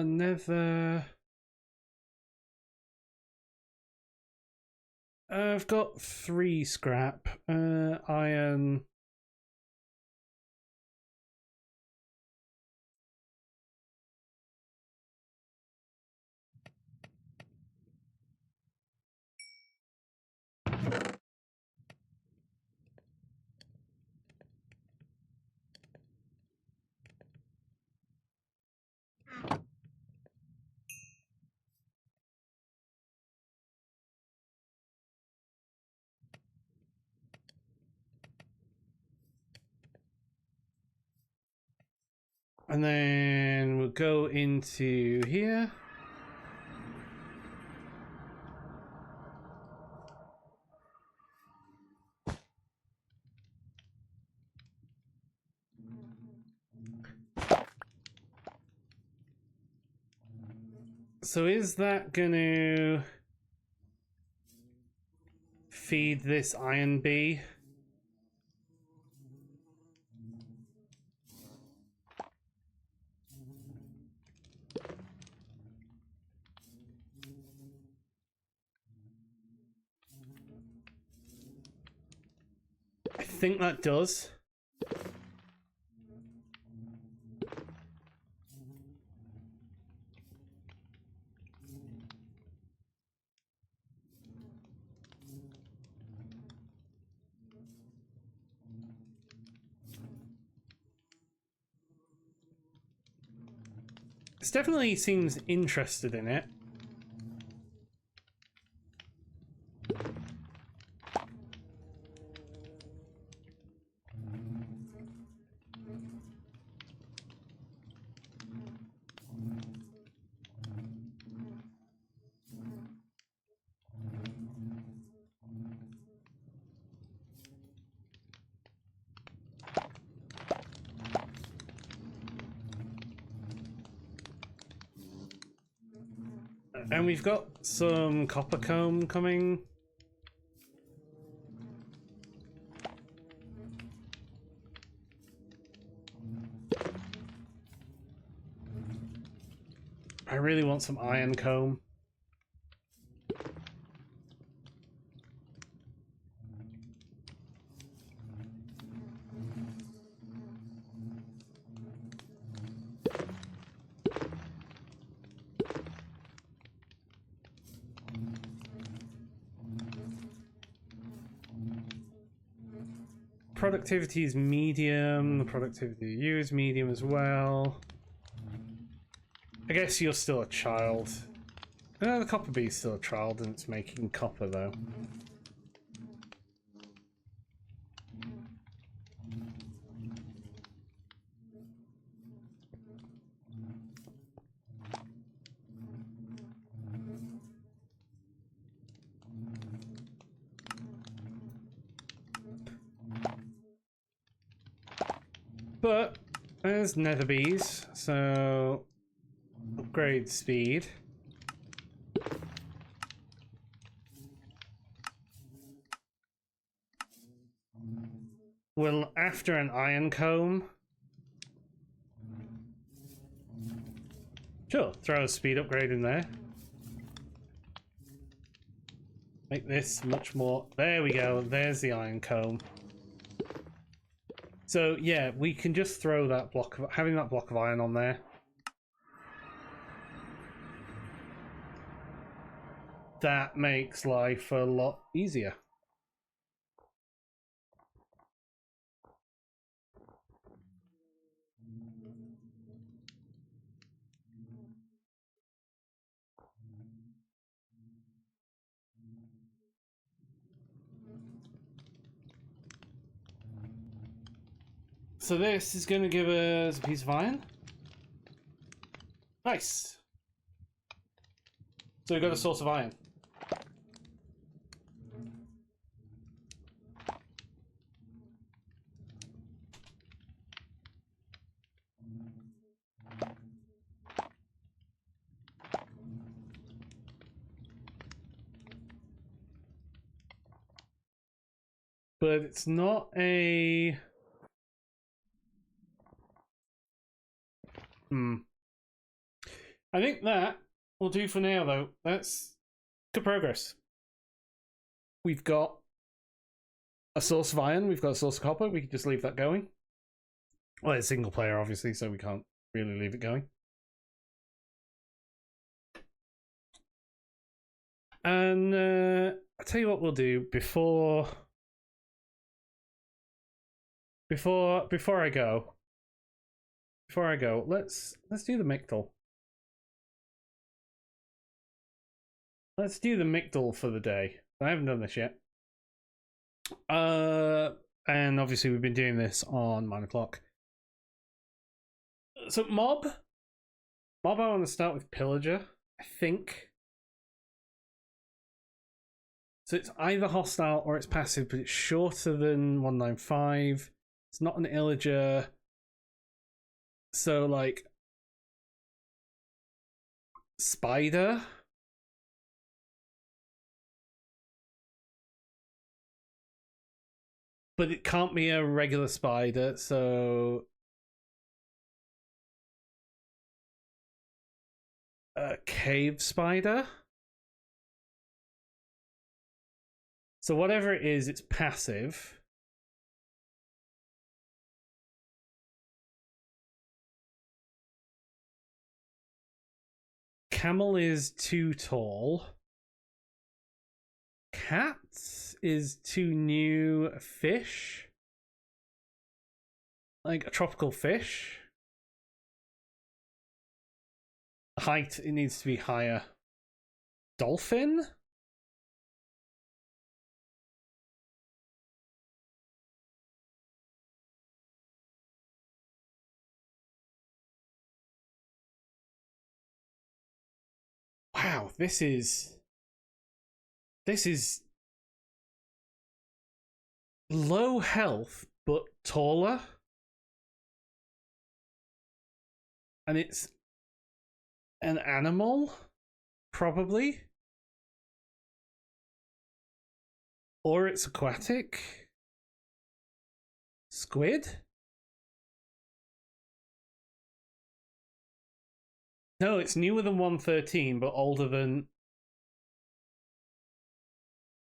Never. I've got 3 scrap. Iron. And then we'll go into here. So is that gonna feed this iron bee? I think that does. This definitely seems interested in it. And we've got some copper comb coming. I really want some iron comb. Productivity is medium. The productivity of you is medium as well. I guess you're still a child. The copper bee is still a child and it's making copper though. But there's nether bees, so upgrade speed. Well, after an iron comb, sure, throw a speed upgrade in there. Make this much more. There we go. There's the iron comb. So yeah, we can just throw that block of having that block of iron on there. That makes life a lot easier. So this is going to give us a piece of iron. Nice. So we've got a source of iron. But it's not a... I think that will do for now, though. That's good progress. We've got a source of iron, we've got a source of copper, we can just leave that going. Well, it's single player, obviously, so we can't really leave it going. And I'll tell you what we'll do before I go. Let's do the Mictol. Let's do the Mictol for the day. I haven't done this yet. And obviously we've been doing this on 9 o'clock. So mob I want to start with pillager, I think. So it's either hostile or it's passive, but it's shorter than 195. It's not an illager. So like spider. But it can't be a regular spider, so a cave spider. So whatever it is, it's passive. Camel is too tall. Cat is too new. Fish, like a tropical fish. Height, it needs to be higher. Dolphin. Wow, this is low health but taller, and it's an animal, probably. Or it's aquatic. Squid? No, it's newer than 113, but older than...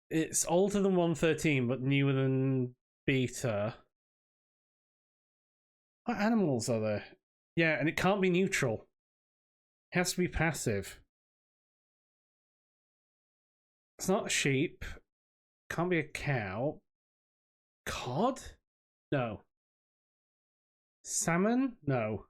It's older than 113, but newer than beta. What animals are there? Yeah, and it can't be neutral. It has to be passive. It's not a sheep. Can't be a cow. Cod? No. Salmon? No.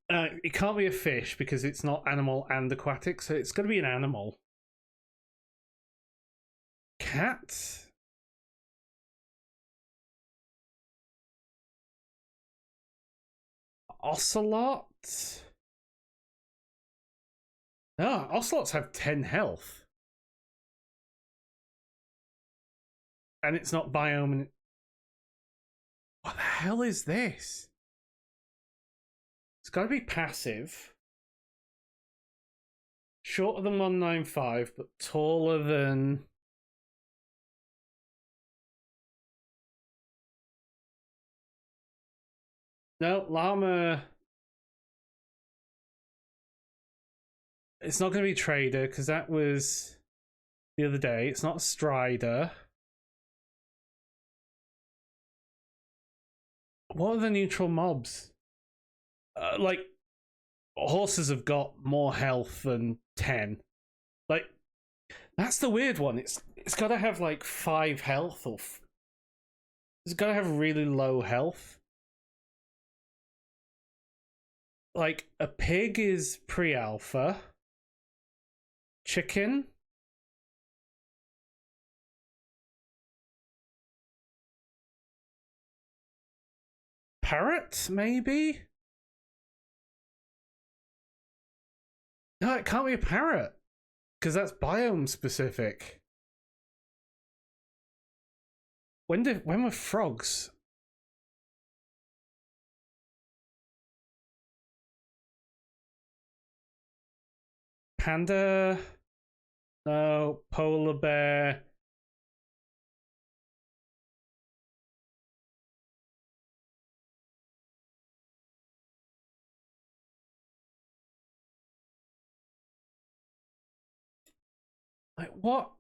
It can't be a fish because it's not animal and aquatic, so it's got to be an animal. Cat? Ocelot? No, ocelots have 10 health. And it's not biome. What the hell is this? It's got to be passive. Shorter than 195, but taller than... No, llama... It's not going to be trader, because that was the other day. It's not strider. What are the neutral mobs? Like, horses have got more health than 10. Like, that's the weird one. It's got to have like 5 health, or it's got to have really low health. Like, a pig is pre-alpha. Chicken. Parrot, maybe? No, it can't be a parrot. Because that's biome specific. When were frogs? Panda? No. Polar bear? Like, what?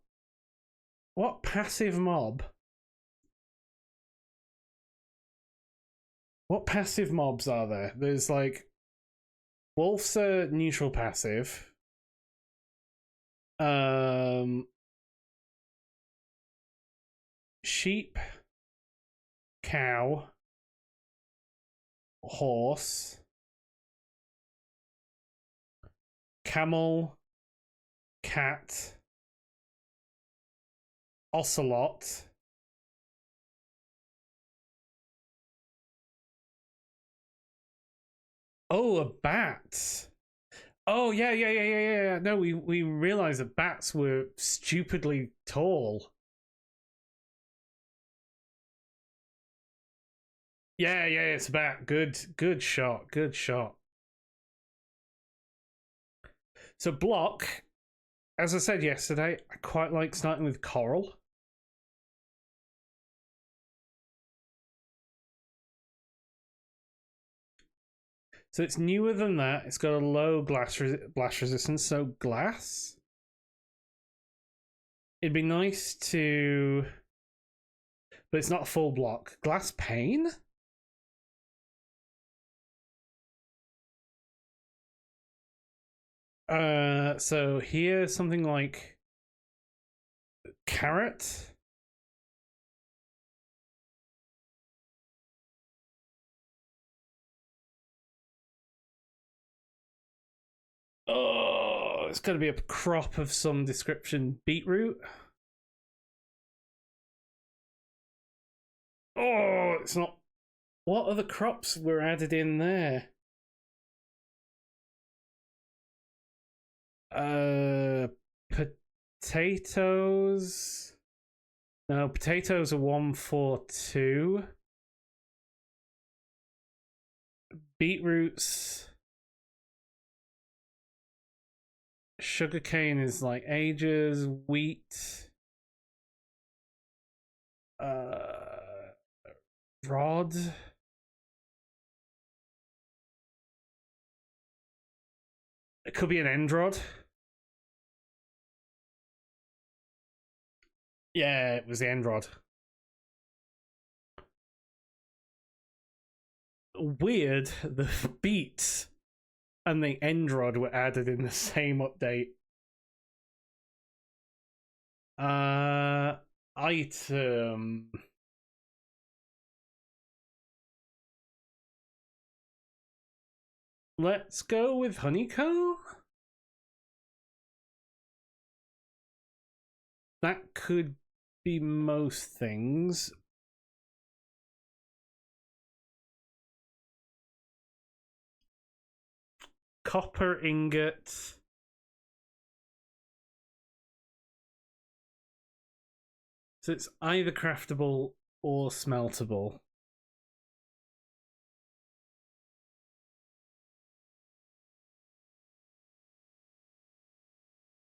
What passive mob? What passive mobs are there? There's like... Wolves are neutral passive. Sheep, cow, horse, camel, cat, ocelot, oh, a bat. Oh yeah. No, we realized that bats were stupidly tall. Yeah, it's a bat. Good shot. Good shot. So block, as I said yesterday, I quite like starting with coral. So it's newer than that. It's got a low blast resistance, so glass. It'd be nice to... But it's not a full block. Glass pane? So here, something like... Carrot? Oh, it's got to be a crop of some description. Beetroot? Oh, it's not... What other crops were added in there? Potatoes... No, potatoes are 142. beetroots. Sugarcane is like ages. Wheat. Rod. It could be an end rod. Yeah, it was the end rod. Weird, the beats and the end rod were added in the same update. Item. Let's go with honeycomb. That could be most things. Copper ingot. So it's either craftable or smeltable.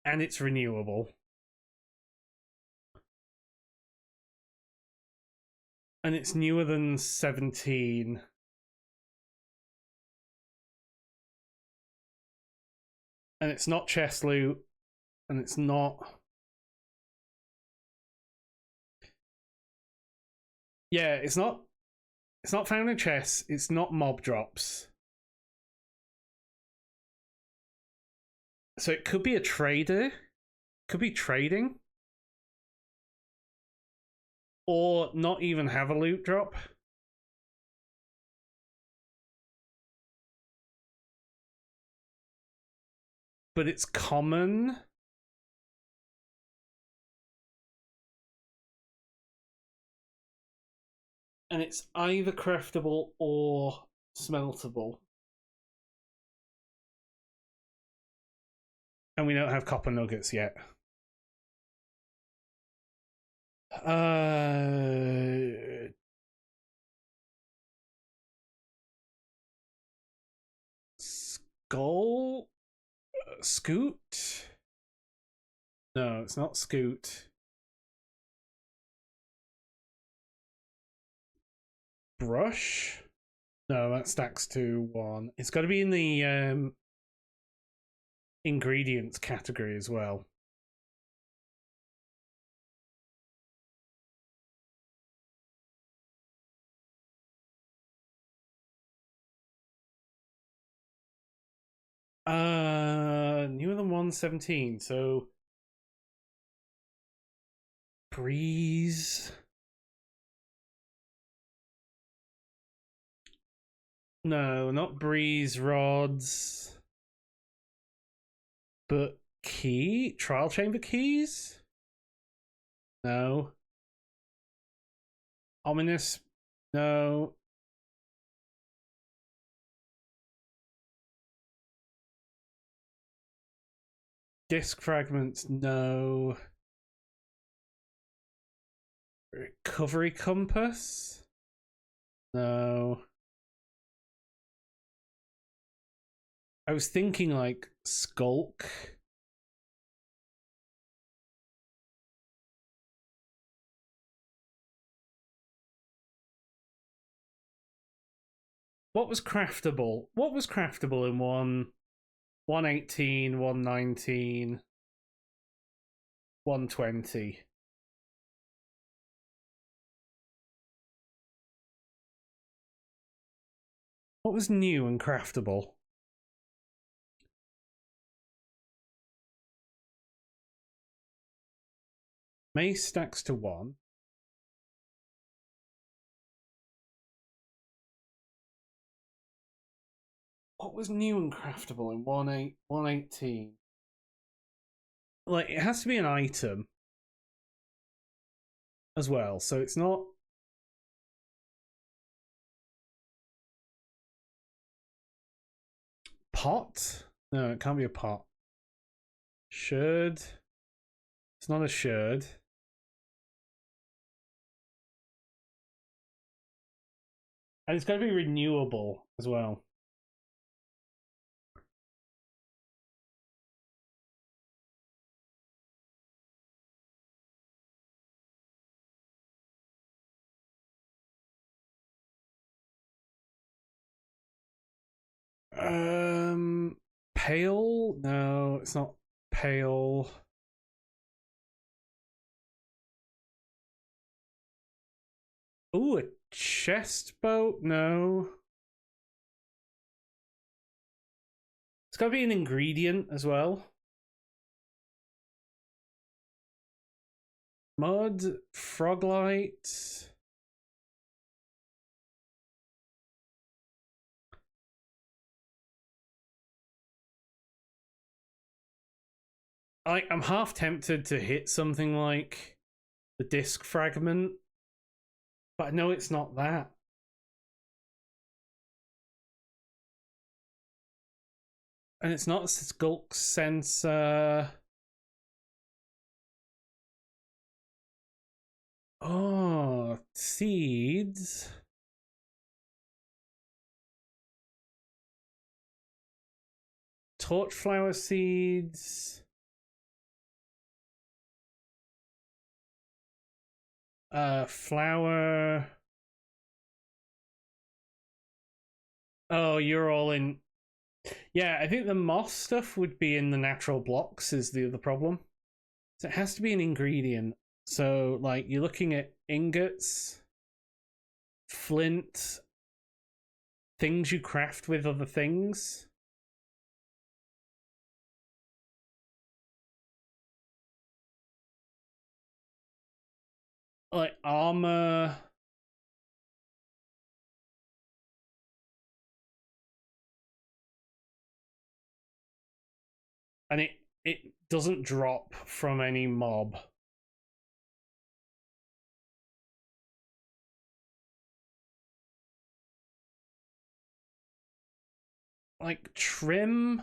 And it's renewable. And it's newer than 17. And it's not chest loot. And it's not... Yeah, it's not found in chests. It's not mob drops. So it could be a trader. Could be trading. Or not even have a loot drop. But it's common. And it's either craftable or smeltable. And we don't have copper nuggets yet. Skull? Scoot? No, it's not Scoot. Brush? No, that stacks to 1. It's got to be in the ingredients category as well. Newer than 117, so breeze. No, not breeze rods. But key? Trial chamber keys? No. Ominous? No. Disc fragments? No. Recovery compass? No. I was thinking like skulk. What was craftable? What was craftable in 118, 119, 120? What was new and craftable? Mace stacks to 1. What was new and craftable in 118? Like, it has to be an item as well, so it's not... Pot? No, it can't be a pot. Sherd? It's not a sherd. And it's got to be renewable as well. Pale? No, it's not pale. Ooh, a chest boat? No. It's gotta be an ingredient as well. Mud, froglight. I'm half tempted to hit something like the disc fragment, but I know it's not that. And it's not Skulk Sensor. Oh, seeds. Torchflower seeds. Flower. Oh, you're all in. Yeah, I think the moss stuff would be in the natural blocks, is the other problem. So it has to be an ingredient. So, like, you're looking at ingots, flint, things you craft with other things. Like, armor. And it doesn't drop from any mob. Like, trim.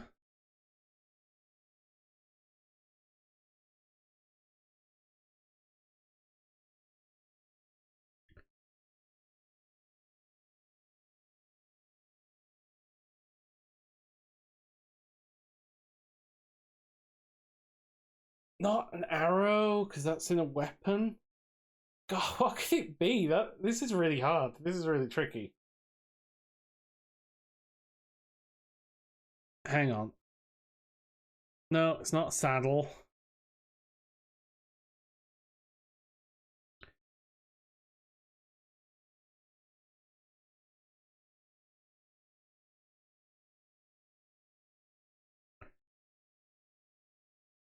Not an arrow, because that's in a weapon. God, what could it be? This is really hard. This is really tricky. Hang on. No, it's not a saddle.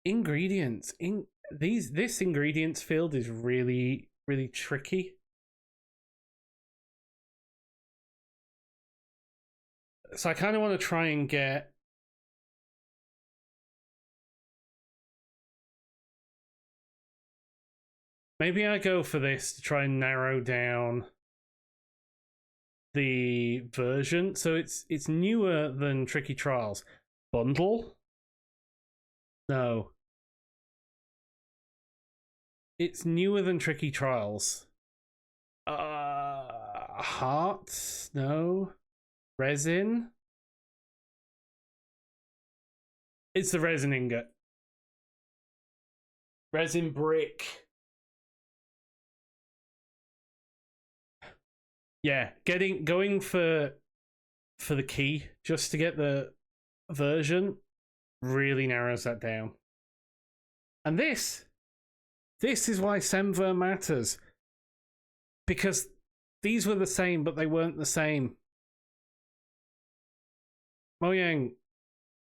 Ingredients. This ingredients field is really, really tricky. So I kind of want to try and get. Maybe I go for this to try and narrow down the version. So it's newer than Tricky Trials. Bundle? No. It's newer than Tricky Trials. Heart? No. Resin? It's the resin ingot. Resin brick. Yeah, going for the key just to get the version really narrows that down. And this is why Semver matters. Because these were the same, but they weren't the same. Mojang,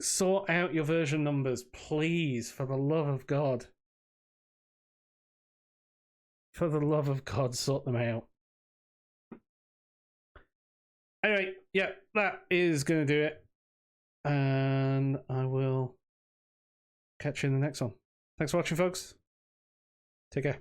sort out your version numbers, please, for the love of God. For the love of God, sort them out. Anyway, yeah, that is going to do it. And I will catch you in the next one. Thanks for watching, folks. Take care.